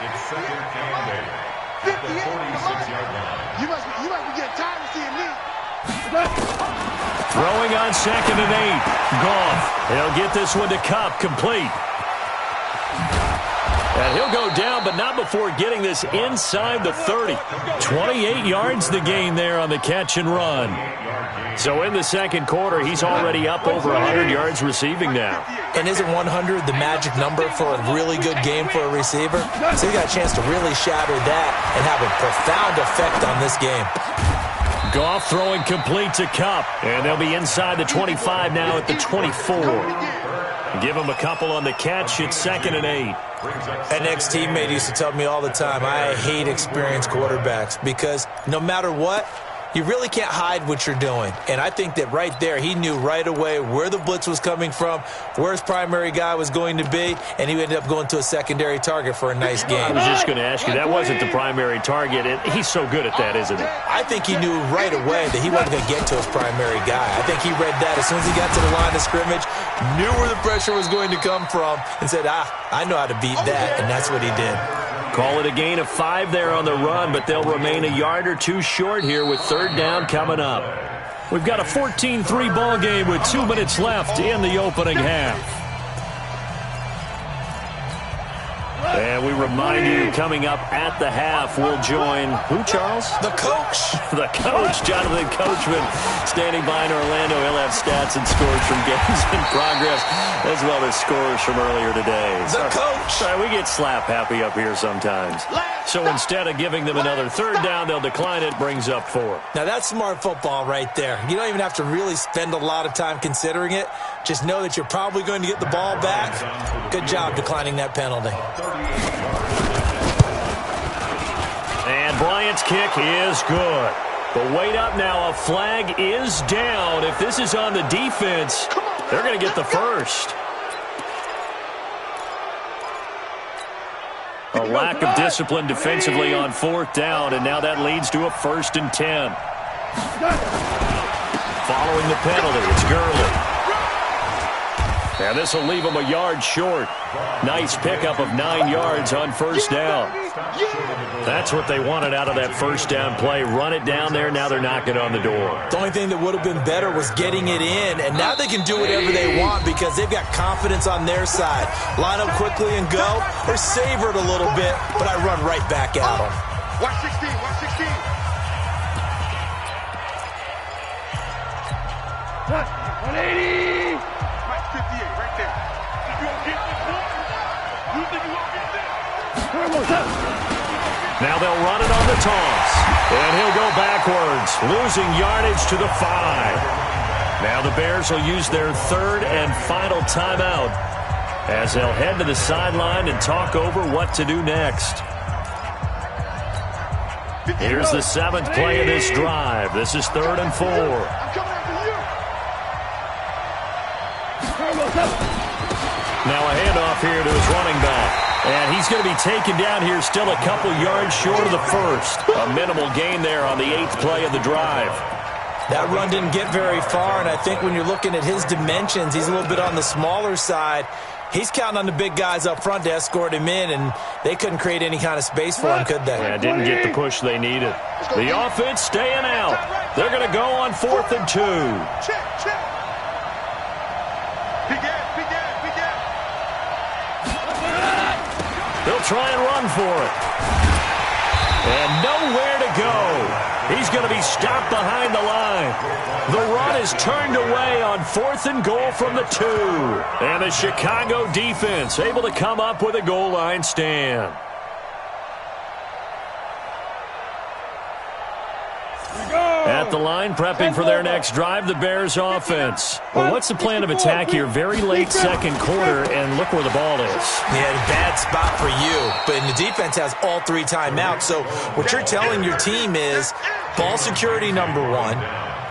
It's second and 8 at the 46-yard line. You must be getting tired of seeing me. Throwing on second and 8. Goff. He'll get this one to Kupp, complete. And he'll go down, but not before getting this inside the 30. 28 yards the gain there on the catch and run. So in the second quarter, he's already up over 100 yards receiving now. And isn't 100 the magic number for a really good game for a receiver? So he got a chance to really shatter that and have a profound effect on this game. Goff throwing complete to Kupp. And they'll be inside the 25 now at the 24. Give him a couple on the catch. It's second and 8. An ex-teammate used to tell me all the time, I hate experienced quarterbacks because no matter what, you really can't hide what you're doing. And I think that right there, he knew right away where the blitz was coming from, where his primary guy was going to be, and he ended up going to a secondary target for a nice game. I was just going to ask you, that wasn't the primary target, and he's so good at that, isn't he? I think he knew right away that he wasn't going to get to his primary guy. I think he read that as soon as he got to the line of scrimmage, knew where the pressure was going to come from, and said, I know how to beat that, and that's what he did. Call it a gain of 5 there on the run, but they'll remain a yard or two short here with third down coming up. We've got a 14-3 ball game with 2 minutes left in the opening half. And we remind you, coming up at the half, we'll join who, Charles? The coach. The coach, Jonathan Coachman, standing by in Orlando. He'll have stats and scores from games in progress, as well as scores from earlier today. The coach. Sorry, we get slap happy up here sometimes. So instead of giving them another third down, they'll decline it, brings up 4. Now that's smart football right there. You don't even have to really spend a lot of time considering it. Just know that you're probably going to get the ball back. Good job declining that penalty. And Bryant's kick is good. But wait up now, a flag is down. If this is on the defense, they're going to get the first. A lack of discipline defensively on fourth down, and now that leads to a 1st and 10. Following the penalty, it's Gurley. And this will leave them a yard short. Nice pickup of 9 yards on first down. That's what they wanted out of that first down play. Run it down there. Now they're knocking on the door. The only thing that would have been better was getting it in. And now they can do whatever they want because they've got confidence on their side. Line up quickly and go, or savor it a little bit, but I run right back at them. Watch 16, watch 16. 180. 58, right there. You won't get this one? You think you won't get this? Now they'll run it on the toss. And he'll go backwards, losing yardage to the 5. Now the Bears will use their third and final timeout as they'll head to the sideline and talk over what to do next. Here's the 7th play of this drive. This is 3rd and 4. Now a handoff here to his running back. And he's going to be taken down here still a couple yards short of the first. A minimal gain there on the 8th play of the drive. That run didn't get very far, and I think when you're looking at his dimensions, he's a little bit on the smaller side. He's counting on the big guys up front to escort him in, and they couldn't create any kind of space for him, could they? Yeah, didn't get the push they needed. The offense staying out. They're going to go on 4th and 2. Check. They'll try and run for it. And nowhere to go. He's going to be stopped behind the line. The run is turned away on 4th and goal from the 2. And the Chicago defense able to come up with a goal line stand. At the line, prepping for their next drive, the Bears offense. Well, what's the plan of attack here? Very late second quarter, and look where the ball is. Yeah, bad spot for you. But the defense has all 3 timeouts. So what you're telling your team is, Ball security, number one.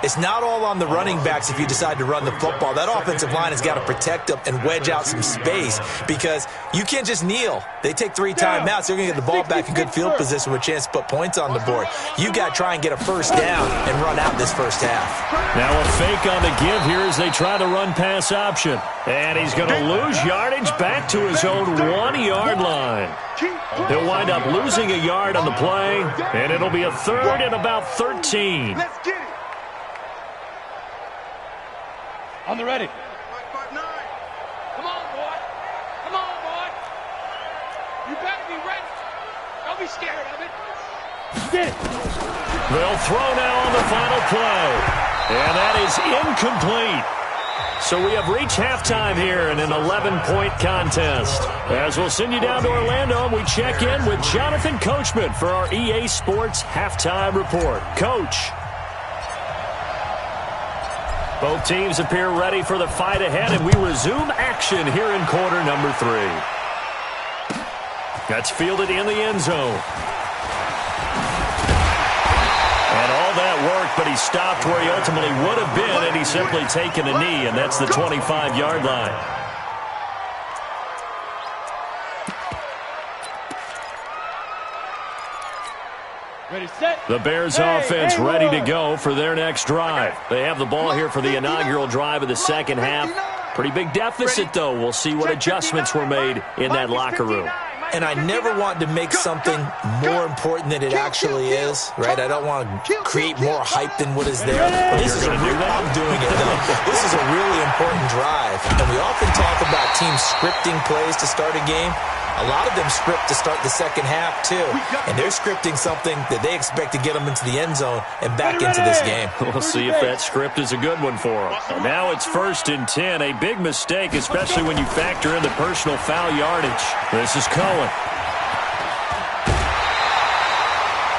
It's not all on the running backs if you decide to run the football. That offensive line has got to protect them and wedge out some space because you can't just kneel. They take 3 timeouts. They're going to get the ball back in good field position with a chance to put points on the board. You got to try and get a first down and run out this first half. Now a fake on the give here as they try the run-pass option. And he's going to lose yardage back to his own 1-yard line. He'll wind up losing a yard on the play, and it'll be a 3rd and about 13. Let's get it. On the ready. Come on, boy. Come on, boy. You better be ready. Don't be scared of it. Get it. They'll throw now on the final play. And that is incomplete. So we have reached halftime here in an 11-point contest. As we'll send you down to Orlando, we check in with Jonathan Coachman for our EA Sports Halftime Report. Coach. Both teams appear ready for the fight ahead, and we resume action here in quarter number 3. That's fielded in the end zone. And all that work, but he stopped where he ultimately would have been, and he's simply taken a knee, and that's the 25-yard line. Ready, set. The Bears offense ready to go for their next drive. They have the ball here for the inaugural drive of the second half. Pretty big deficit, though. We'll see what adjustments were made in that locker room. And I never want to make something more important than it actually is, right? I don't want to create more hype than what is there. But this is I'm doing it, though. This is a really important drive. And we often talk about teams scripting plays to start a game. A lot of them script to start the second half, too. And they're scripting something that they expect to get them into the end zone and back into this game. We'll see if that script is a good one for them. And now it's 1st and 10. A big mistake, especially when you factor in the personal foul yardage. This is Cohen.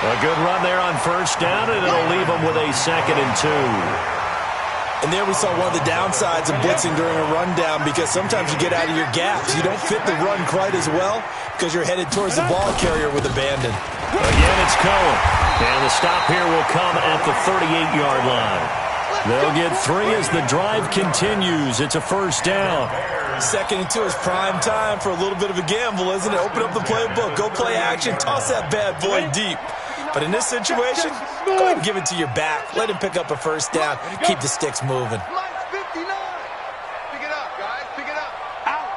A good run there on 1st down, and it'll leave them with a 2nd and 2. And there we saw one of the downsides of blitzing during a rundown because sometimes you get out of your gaps. You don't fit the run quite as well because you're headed towards the ball carrier with abandon. Again, it's Cohen. And the stop here will come at the 38-yard line. They'll get 3 as the drive continues. It's a 1st down. 2nd and 2 is prime time for a little bit of a gamble, isn't it? Open up the playbook. Go play action. Toss that bad boy deep. But in this situation, go ahead and give it to your back. Let him pick up a 1st down. Keep the sticks moving. Pick it up, guys. Pick it up. Out.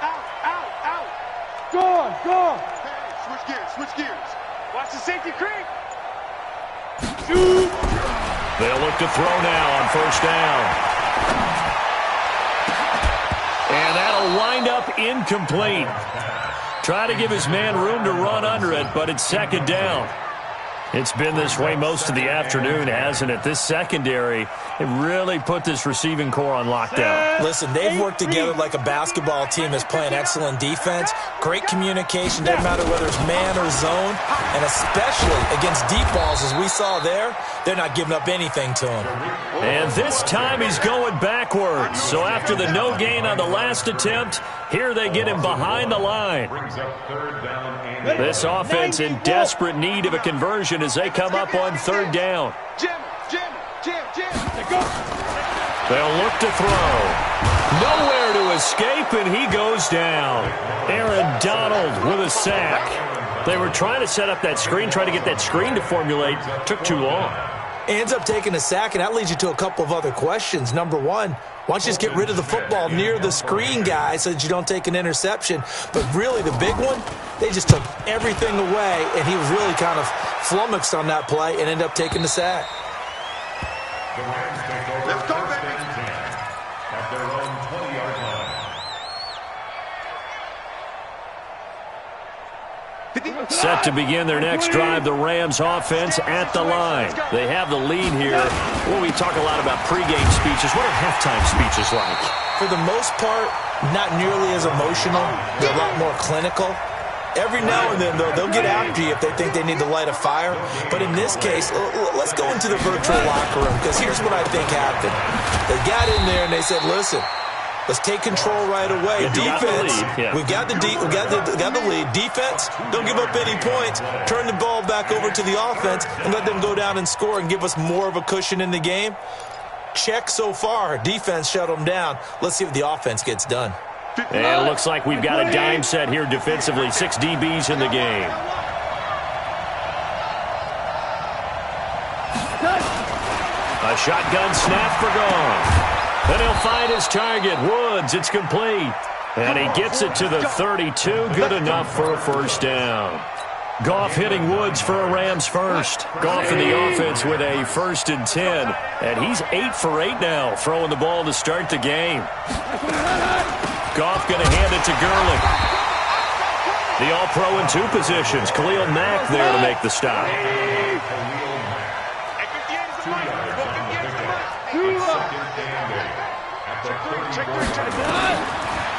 Go on. Hey, switch gears. Watch the safety creep. Shoot. They'll look to throw now on 1st down. And that'll wind up incomplete. Try to give his man room to run under it, but it's 2nd down. It's been this way most of the afternoon, hasn't it? This secondary, it really put this receiving core on lockdown. Listen, they've worked together like a basketball team that's playing excellent defense. Great communication, doesn't matter whether it's man or zone. And especially against deep balls, as we saw there, they're not giving up anything to him. And this time he's going backwards. So after the no gain on the last attempt, here they get him behind the line. This offense in desperate need of a conversion as they come up on 3rd down. They'll look to throw. Nowhere to escape, and he goes down. Aaron Donald with a sack. They were trying to set up that screen, trying to get that screen to formulate. Took too long. Ends up taking a sack, and that leads you to a couple of other questions. Number one, why don't you just get rid of the football near the screen guy so that you don't take an interception? But really, the big one, they just took everything away, and he was really kind of flummoxed on that play and ended up taking the sack. Let's go, baby. At their own 20-yard line. Set to begin their next drive, the Rams offense at the line. They have the lead here. Well, we talk a lot about pregame speeches. What are halftime speeches like? For the most part, not nearly as emotional. They're a lot more clinical. Every now and then, though, they'll get after you if they think they need to light a fire. But in this case, let's go into the virtual locker room, because here's what I think happened. They got in there and they said, listen, Let's take control right away. Defense, we've got the lead. Defense, don't give up any points. Turn the ball back over to the offense and let them go down and score and give us more of a cushion in the game. Check so far. Defense shut them down. Let's see if the offense gets done. And it looks like we've got a dime set here defensively. 6 DBs in the game. A shotgun snap for Goff. And he'll find his target, Woods. It's complete. And he gets it to the 32. Good enough for a first down. Goff hitting Woods for a Rams first. Goff in the offense with a 1st and 10. And he's 8 for 8 now, throwing the ball to start the game. Goff going to hand it to Gurley. The All-Pro in 2 positions. Khalil Mack there to make the stop.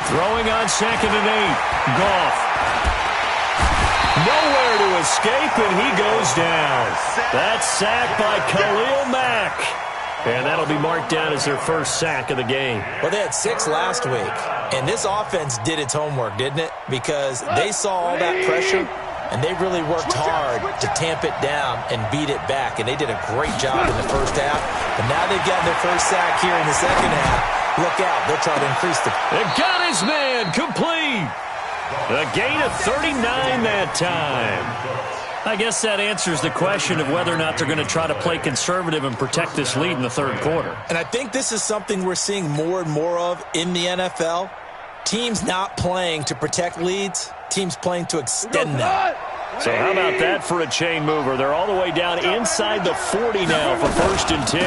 Throwing on 2nd and 8. Goff. Nowhere to escape, and he goes down. That's sacked by Khalil Mack. And that'll be marked down as their first sack of the game. Well, they had 6 last week, and this offense did its homework, didn't it? Because they saw all that pressure, and they really worked hard to tamp it down and beat it back, and they did a great job in the first half. But now they've gotten their first sack here in the second half. Look out, they'll try to increase the... They got his man complete. A gain of 39 that time. I guess that answers the question of whether or not they're going to try to play conservative and protect this lead in the third quarter. And I think this is something we're seeing more and more of in the NFL. Teams not playing to protect leads, teams playing to extend them. So how about that for a chain mover? They're all the way down inside the 40 now for 1st and 10.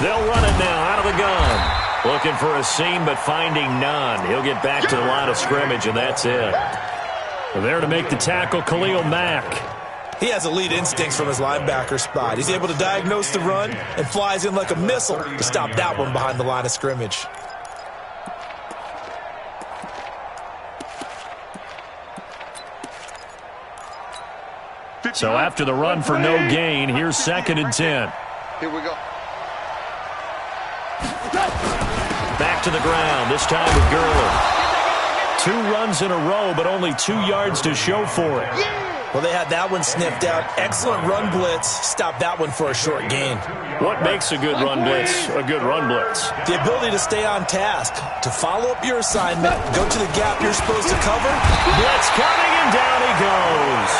They'll run it now out of the gun. Looking for a seam, but finding none. He'll get back to the line of scrimmage, and that's it. There to make the tackle, Khalil Mack. He has elite instincts from his linebacker spot. He's able to diagnose the run and flies in like a missile to stop that one behind the line of scrimmage. So after the run for no gain, here's 2nd and 10. Here we go. Back to the ground, this time with Gurley. 2 runs in a row, but only 2 yards to show for it. Well, they had that one sniffed out. Excellent run blitz. Stop that one for a short gain. What makes a good run blitz a good run blitz? The ability to stay on task, to follow up your assignment, go to the gap you're supposed to cover. Blitz coming, and down he goes.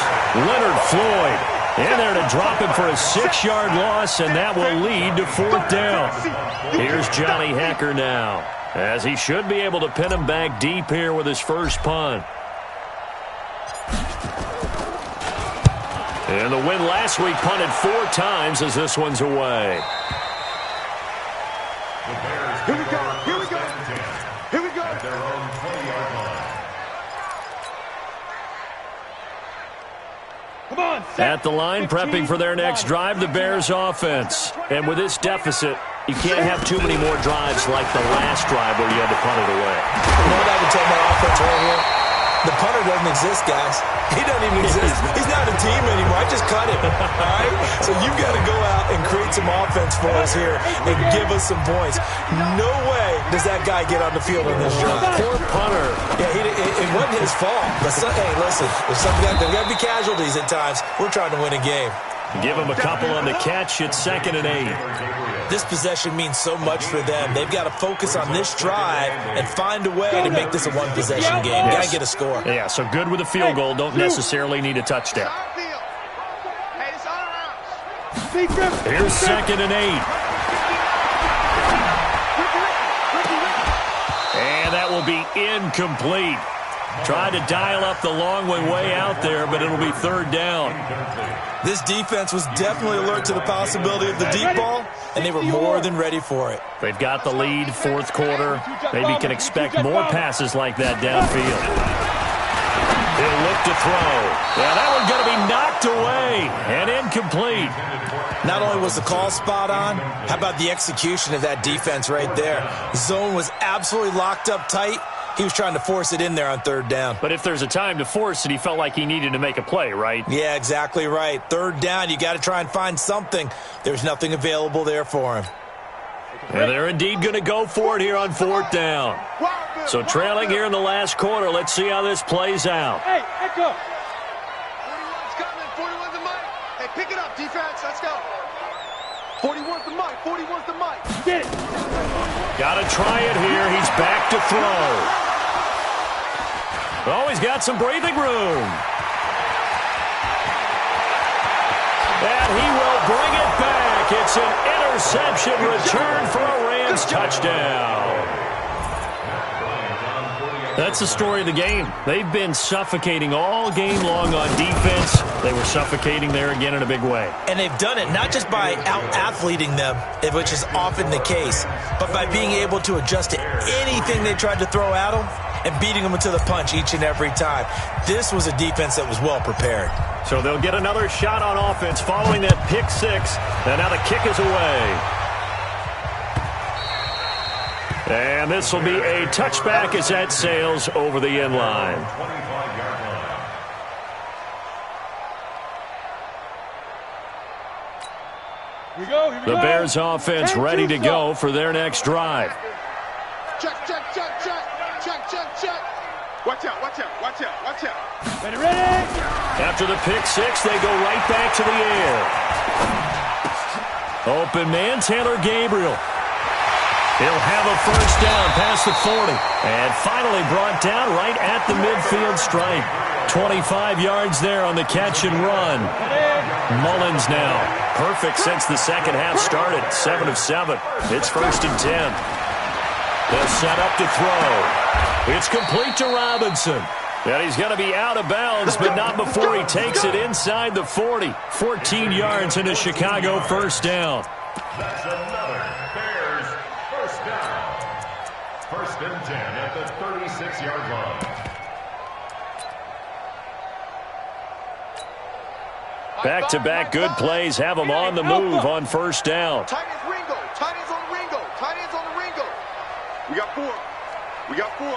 Leonard Floyd in there to drop him for a 6-yard loss, and that will lead to 4th down. Here's Johnny Hecker now, as he should be able to pin him back deep here with his first punt. And the win last week punted 4 times as this one's away. Here we go. Here we go. Here we go. At their own 20-yard line. Come on. At the line, prepping for their next drive, the Bears offense. And with this deficit, you can't have too many more drives like the last drive where you had to punt it away. You know what I would tell my offense right here? The punter doesn't exist, guys. He doesn't even exist. He's not a team anymore. I just cut him. All right? So you've got to go out and create some offense for us here and give us some points. No way does that guy get on the field on this drive. Poor punter. Yeah, it wasn't his fault. But hey, listen, there's got to be casualties at times. We're trying to win a game. Give him a couple on the catch. It's 2nd and 8. This possession means so much for them. They've got to focus on this drive and find a way to make this a one-possession game. Got to get a score. Yeah, so good with a field goal. Don't necessarily need a touchdown. Here's 2nd and 8. And that will be incomplete. Tried to dial up the long way out there, but it'll be 3rd down. This defense was definitely alert to the possibility of the deep ball, and they were more than ready for it. They've got the lead, 4th quarter. Maybe can expect more passes like that downfield. He'll look to throw. Yeah, that one's going to be knocked away and incomplete. Not only was the call spot on, how about the execution of that defense right there? Zone was absolutely locked up tight. He was trying to force it in there on 3rd down. But if there's a time to force it, he felt like he needed to make a play, right? Yeah, exactly right. 3rd down, you got to try and find something. There's nothing available there for him. And they're indeed going to go for it here on 4th down. So trailing here in the last quarter. Let's see how this plays out. Hey, echo. 41's coming. 41's the mic. Hey, pick it up, defense. Let's go. 41's the mic. 41's the mic. Get it. Got to try it here. He's back to throw. Oh, he's got some breathing room. And he will bring it back. It's an interception return for a Rams touchdown. That's the story of the game. They've been suffocating all game long on defense. They were suffocating there again in a big way. And they've done it not just by out-athleting them, which is often the case, but by being able to adjust to anything they tried to throw at them and beating them to the punch each and every time. This was a defense that was well prepared. So they'll get another shot on offense following that pick six. And now the kick is away. And this will be a touchback as that sails over the end line. Here we go. The Bears offense ready to go for their next drive. Check, check, check, check. Check, check, check. Watch out, watch out, watch out, watch out. Ready, ready. After the pick six, they go right back to the air. Open man, Taylor Gabriel. He'll have a first down past the 40. And finally brought down right at the midfield stripe. 25 yards there on the catch and run. Mullins now. Perfect since the second half started. 7 of 7. It's 1st and 10. They'll set up to throw. It's complete to Robinson. And he's going to be out of bounds, but not before he takes it inside the 40. 14 yards into Chicago first down. That's another Bears first down. 1st and 10 at the 36-yard line. Back-to-back good plays have them on the move on first down. Tight ends Ringo. Tight ends on Ringo. Tight ends on the Ringo. We got 4. We got 4.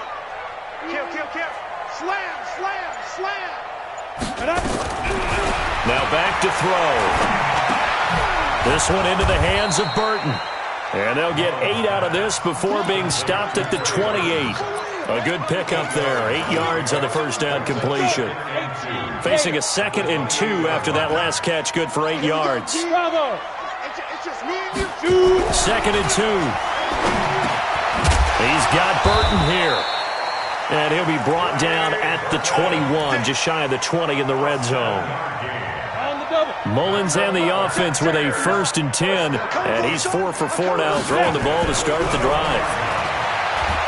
Kill, kill, kill. Slam, slam, slam. Now back to throw. This one into the hands of Burton. And they'll get 8 out of this before being stopped at the 28. A good pickup there. 8 yards on the first down completion. Facing a 2nd and 2 after that last catch. Good for 8 yards. Bravo. It's just me and you. 2nd and 2. He's got Burton here. And he'll be brought down at the 21, just shy of the 20 in the red zone. Mullins and the offense with a 1st and 10. And he's 4 for 4 now, throwing the ball to start the drive.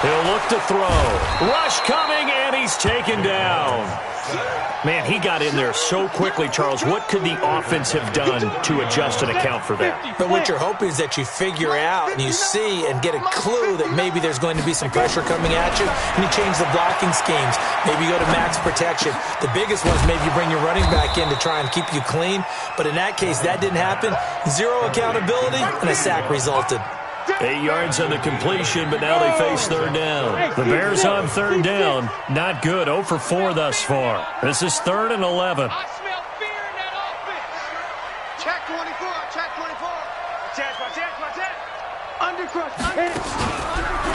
He'll look to throw. Rush coming, and he's taken down. Man, he got in there so quickly, Charles. What could the offense have done to adjust and account for that? But what you're hoping is that you figure out and you see and get a clue that maybe there's going to be some pressure coming at you, and you change the blocking schemes. Maybe you go to max protection. The biggest one is maybe you bring your running back in to try and keep you clean. But in that case, that didn't happen. 0 accountability, and a sack resulted. 8 yards on the completion, but now they face 3rd down. The Bears on 3rd down. Not good. 0 for 4 thus far. This is 3rd and 11. I smell fear in that offense. Check 24. Check 24. Watch out. Undercrush.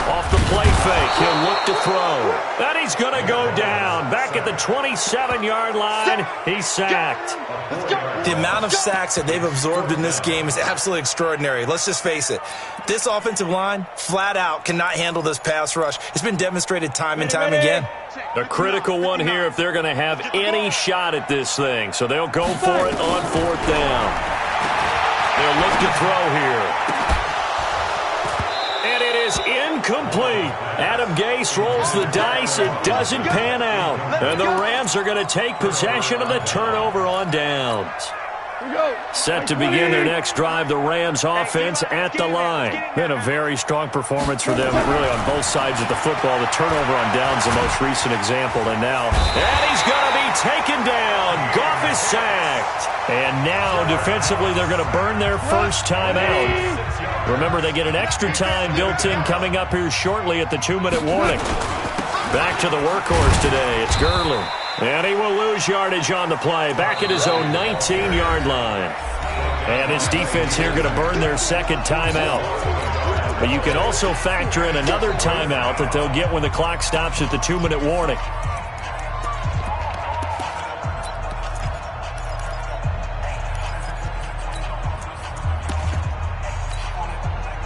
Off the play fake. He'll look to throw. And he's going to go down. Back at the 27-yard line. He's sacked. The amount of sacks that they've absorbed in this game is absolutely extraordinary. Let's just face it. This offensive line, flat out, cannot handle this pass rush. It's been demonstrated time and time again. A critical one here if they're going to have any shot at this thing. So they'll go for it on 4th down. They'll look to throw here. And it is incomplete. Adam Gase rolls the dice. It doesn't pan out. And the Rams are going to take possession of the turnover on downs. Set to begin their next drive, the Rams offense at the line. Been a very strong performance for them, really on both sides of the football. The turnover on downs, the most recent example. And he's going to be taken down. Goff is sacked. And now, defensively, they're going to burn their first time out. Remember, they get an extra time built in coming up here shortly at the 2-minute warning. Back to the workhorse today. It's Gurley. And he will lose yardage on the play. Back at his own 19-yard line. And this defense here going to burn their second timeout. But you can also factor in another timeout that they'll get when the clock stops at the 2-minute warning.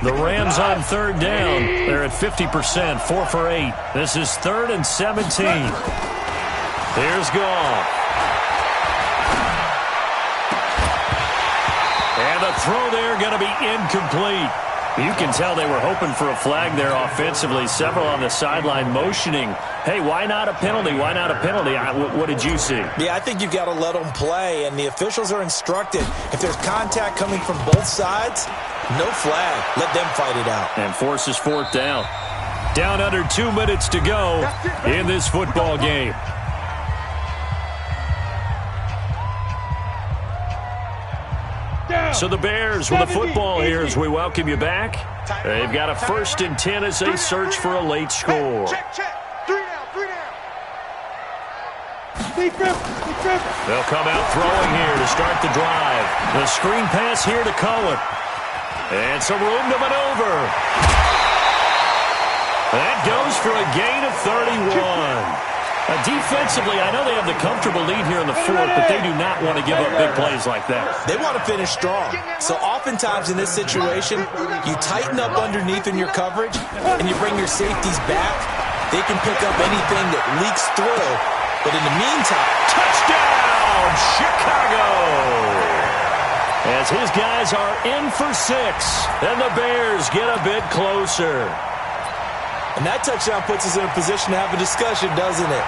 The Rams on third down. They're at 50%, 4 for 8. This is 3rd and 17. Here's Goff. And the throw there going to be incomplete. You can tell they were hoping for a flag there offensively. Several on the sideline motioning, hey, why not a penalty? Why not a penalty? What did you see? Yeah, I think you've got to let them play, and the officials are instructed. If there's contact coming from both sides, no flag. Let them fight it out. And forces 4th down. Down under 2 minutes to go in this football game. So the Bears with the football here as we welcome you back. They've got a 1st and 10 as they search for a late score. Check. 3 down. They'll come out throwing here to start the drive. The screen pass here to Cohen. And some room to maneuver. That goes for a gain of 31. Defensively, I know they have the comfortable lead here in the 4th, but they do not want to give up big plays like that. They want to finish strong. So oftentimes in this situation, you tighten up underneath in your coverage, and you bring your safeties back. They can pick up anything that leaks through. But in the meantime, touchdown, Chicago! As his guys are in for 6, and the Bears get a bit closer. And that touchdown puts us in a position to have a discussion, doesn't it?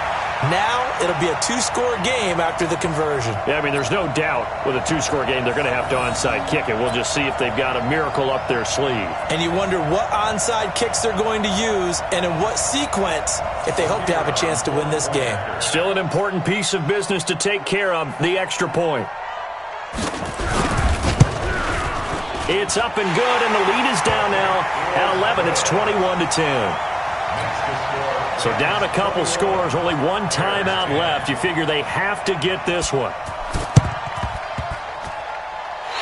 Now it'll be a 2-score game after the conversion. Yeah, I mean, there's no doubt with a 2-score game they're going to have to onside kick it. We'll just see if they've got a miracle up their sleeve. And you wonder what onside kicks they're going to use and in what sequence if they hope to have a chance to win this game. Still an important piece of business to take care of, the extra point. It's up and good, and the lead is down now at 11. It's 21-10. So down a couple scores, only one timeout left. You figure they have to get this one.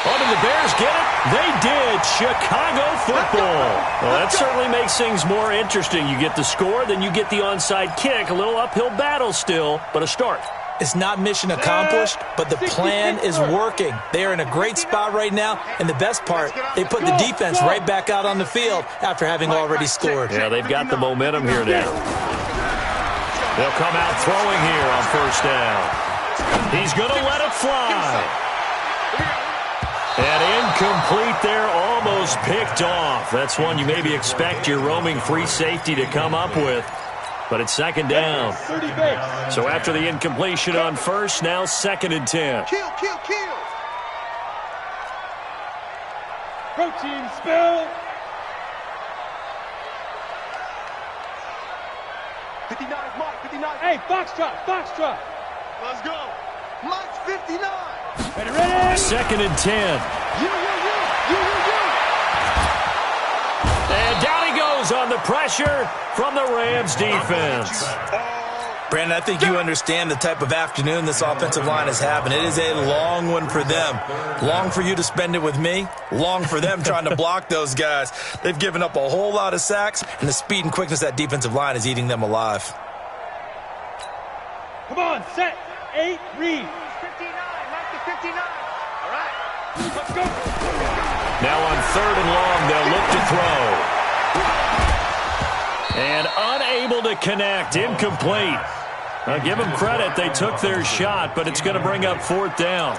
Oh, did the Bears get it? They did. Chicago football. Well, that certainly makes things more interesting. You get the score, then you get the onside kick. A little uphill battle still, but a start. It's not mission accomplished, but the plan is working. They are in a great spot right now, and the best part, they put the defense right back out on the field after having already scored. Yeah, they've got the momentum here now. They'll come out throwing here on 1st down. He's going to let it fly. And incomplete there, almost picked off. That's one you maybe expect your roaming free safety to come up with. But it's 2nd down. So after the incompletion on 1st, now 2nd and 10. Kill. Protein spill. 59, Mike, 59. Hey, Foxtrot. Let's go. Mike's 59. Ready. 2nd and 10. You. And down he goes on the pressure from the Rams defense. Brandon, I think you understand the type of afternoon this offensive line is having. It is a long one for them. Long for you to spend it with me. Long for them trying to block those guys. They've given up a whole lot of sacks, and the speed and quickness of that defensive line is eating them alive. Come on, set, 8, read. 59, mark the 59. All right, let's go. Now on 3rd and long, they'll look to throw. And unable to connect, incomplete. Now give them credit, they took their shot, but it's going to bring up 4th down.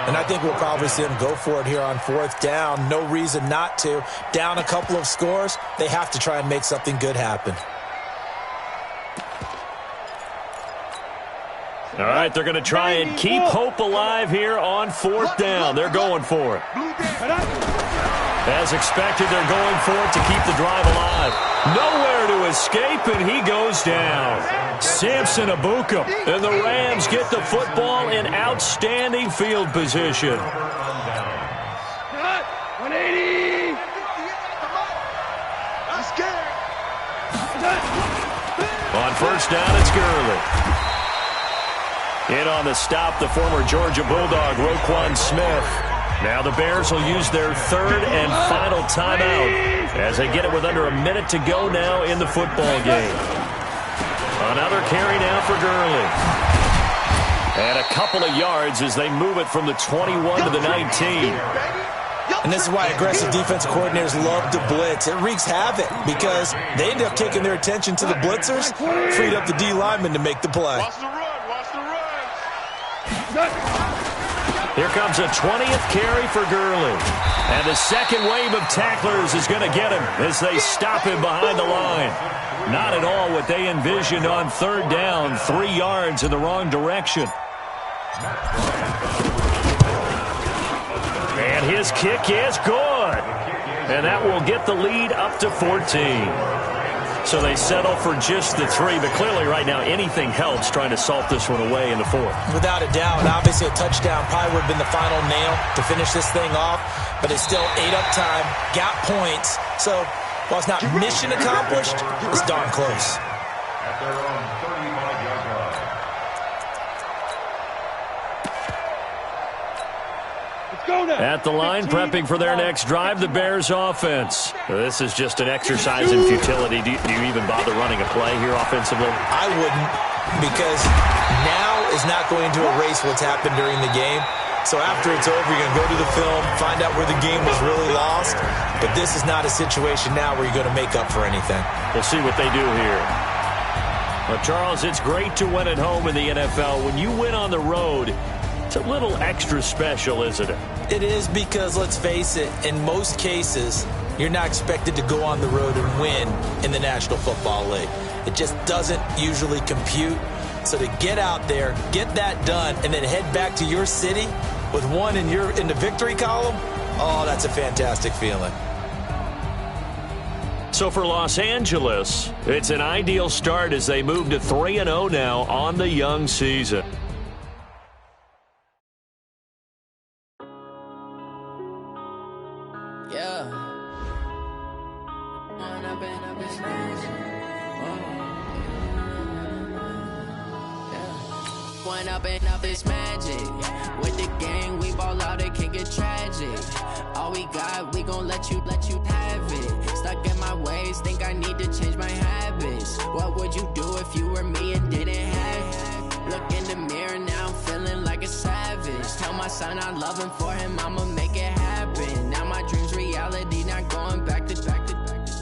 And I think we'll probably see them go for it here on 4th down. No reason not to. Down a couple of scores, they have to try and make something good happen. All right, they're going to try and keep hope alive here on 4th down. They're going for it. As expected, they're going for it to keep the drive alive. Nowhere to escape, and he goes down. Samson Abukum, and the Rams get the football in outstanding field position. 180. I'm scared. On 1st down, it's Gurley. In on the stop, the former Georgia Bulldog, Roquan Smith. Now the Bears will use their third and final timeout as they get it with under a minute to go now in the football game. Another carry now for Gurley. And a couple of yards as they move it from the 21 to the 19. And this is why aggressive defensive coordinators love to blitz. It wreaks havoc because they end up kicking their attention to the blitzers, freed up the D lineman to make the play. Watch the run, watch the run. Here comes a 20th carry for Gurley. And the second wave of tacklers is going to get him as they stop him behind the line. Not at all what they envisioned on third down, 3 yards in the wrong direction. And his kick is good. And that will get the lead up to 14. So they settle for just the 3, but clearly right now anything helps trying to salt this one away in the 4th. Without a doubt, and obviously a touchdown probably would have been the final nail to finish this thing off, but it's still ate up time, got points. So while it's not mission accomplished, it's darn close. At their own 35-yard line. At the line, prepping for their next drive, the Bears offense. This is just an exercise in futility. Do you even bother running a play here offensively? I wouldn't, because now is not going to erase what's happened during the game. So after it's over, you're going to go to the film, find out where the game was really lost. But this is not a situation now where you're going to make up for anything. We'll see what they do here. Well, Charles, it's great to win at home in the NFL. When you win on the road, it's a little extra special, isn't it? It is, because, let's face it, in most cases, you're not expected to go on the road and win in the National Football League. It just doesn't usually compute. So to get out there, get that done, and then head back to your city with one in the victory column, oh, that's a fantastic feeling. So for Los Angeles, it's an ideal start as they move to 3-0 now on the young season. Up is magic. With the gang, we ball out, it can get tragic. All we got, we gon' let you have it. Stuck in my ways, think I need to change my habits. What would you do if you were me and didn't have it? Look in the mirror, now I'm feeling like a savage. Tell my son I love him, for him I'ma make it happen. Now my dream's reality, not going back to.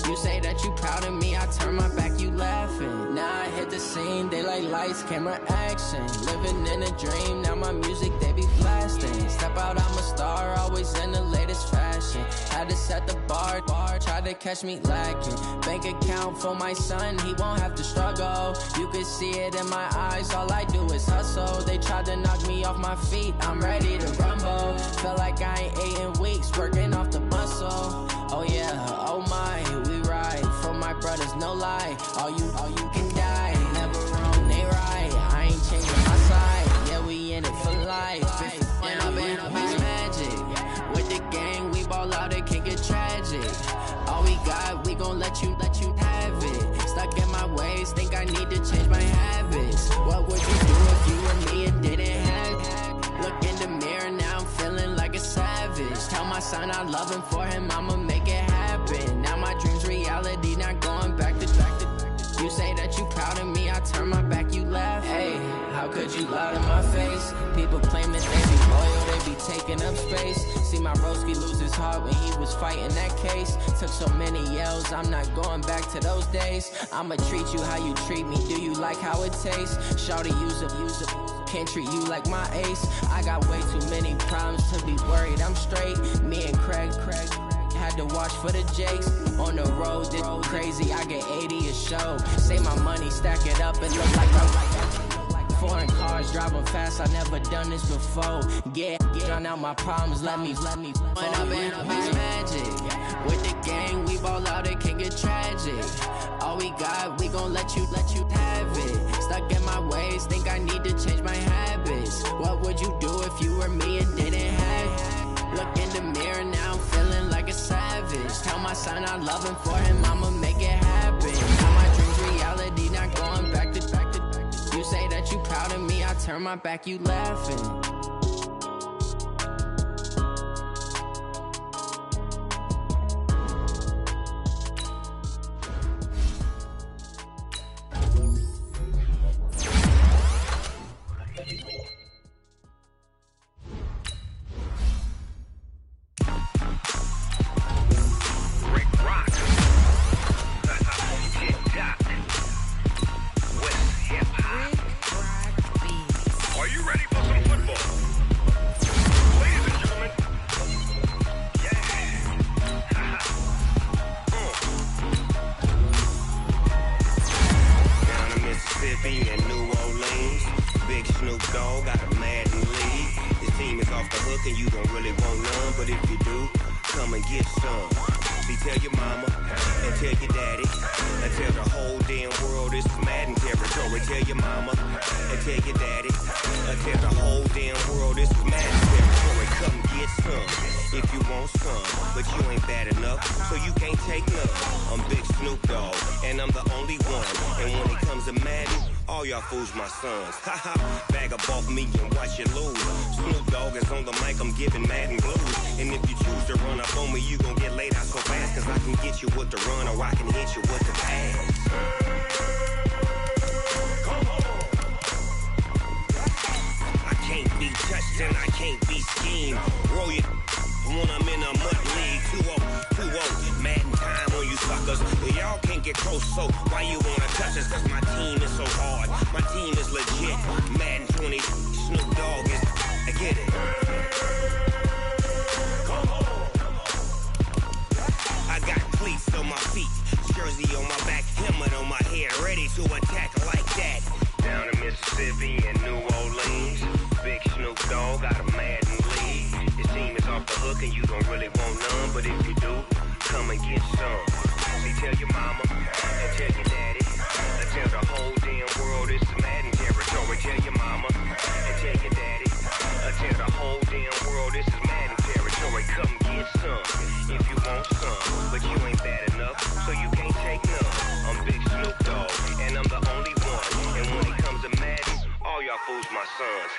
You say that you proud of me, I turn my back, you laughing. Now I hit the scene, they like lights, camera, action. Living in a dream, now my music, they be blasting. Step out, I'm a star, always in the latest fashion. Had to set the bar, try to catch me lacking. Bank account for my son, he won't have to struggle. You can see it in my eyes, all I do is hustle. They tried to knock me off my feet, I'm ready to rumble. Felt like I ain't ate in weeks, working off the muscle. Oh yeah, oh my, we ride for my brothers, no lie. All you can die, never wrong, they right. I ain't changing my side, yeah, we in it for life. When I've been up is magic. With the gang, we ball out, it can get tragic. All we got, we gon' let you have it. Stuck in my ways, think I need to change my habits. What would you do if you were me and didn't have it? Look in the mirror, now I'm feeling like a savage. Tell my son I love him, for him I'ma make it happen. Now my dream's reality, not going back to. You say that you proud of me, I turn my back, you laugh. Hey, how could you lie to my face? People claiming they be loyal, they be taking up space. See my broski lose his heart when he was fighting that case. Took so many yells, I'm not going back to those days. I'ma treat you how you treat me, do you like how it tastes? Shawty, use up, can't treat you like my ace. I got way too many problems to be worried, I'm straight. Me and Craig had to watch for the Jakes. On the road, this crazy, I get 80 a show. Say my money, stack it up and look like I'm foreign cars, driving fast, I never done this before. Get drown out my problems, let me. When I've been up is magic. With the gang, we ball out, it can get tragic. All we got, we gon' let you have it. Stuck in my ways, think I need to change my habits. What would you do if you were me and didn't have it? Look in the mirror, now I'm feeling like a savage. Tell my son I love him, for him I'ma make it happen. Now my dream's reality, not going back to. You say that you proud of me, I turn my back, you laughing. the hook and you don't really want none. But if you do, come and get some. See, tell your mama and tell your daddy and tell the whole damn world this is Madden territory. Tell your mama and tell your daddy and tell the whole damn world this is Madden territory. Come get some if you want some, but you ain't bad enough, so you can't take none. I'm Big Snoop Dogg, and I'm the only one. And when it comes to Madden, all y'all fools my sons. Haha, bag up off me and watch you lose. Snoop Dogg is on the mic, I'm giving Madden blues. And if you choose to run up on me, you gon' get laid out so fast, cause I can get you with the run or I can hit you with the pass. I can't be touched and I can't be schemed. Roll it when I'm in a mud league. 2-0, Madden time on you suckers. Y'all can't get close, so why you wanna touch us? Cause my team is so hard, my team is legit. Madden 20, Snoop Dogg is, I get it. I got cleats on my feet, jersey on my back, helmet on my head, ready to attack like that. Down in Mississippi and New Orleans, Big Snoop Dogg got a Madden league. Your team is off the hook and you don't really want none, but if you do, come and get some. See, tell your mama and tell your daddy and tell the whole damn world this is Madden territory. Tell your mama and tell your daddy and tell the whole damn world this is Madden territory. Come get some if you want some, but you ain't bad enough, so you can't take none. I'm Big Snoop Dogg, and I'm the only one. And when it comes to Madden, all y'all fools my sons.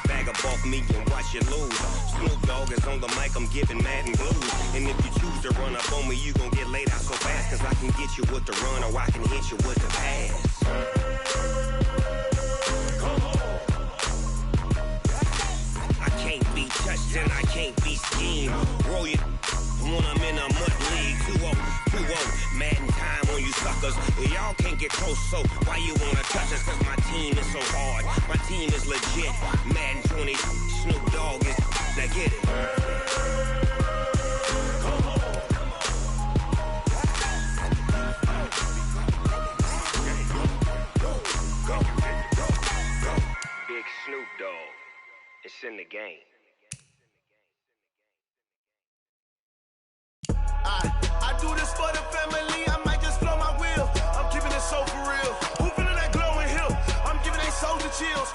Bag up off me and watch you lose. Snoop Dogg is on the mic, I'm giving Madden blues. And if you choose to run up on me, you gon' get laid out so fast, cause I can get you with the run or I can hit you with the pass. I can't be touched and I can't be schemed. Roll it when I'm in a mud league. 2-0, Madden time on you suckers. Y'all can't get close, so why you wanna touch us? Cause my team is so hard, my team is legit. Madden 20, Snoop Dogg is, now get it. Big Snoop Dogg, it's in the game. I do this for the family, I might just blow my wheel. I'm keeping it so for real. Who feeling that glowing hill? I'm giving they soldier chills.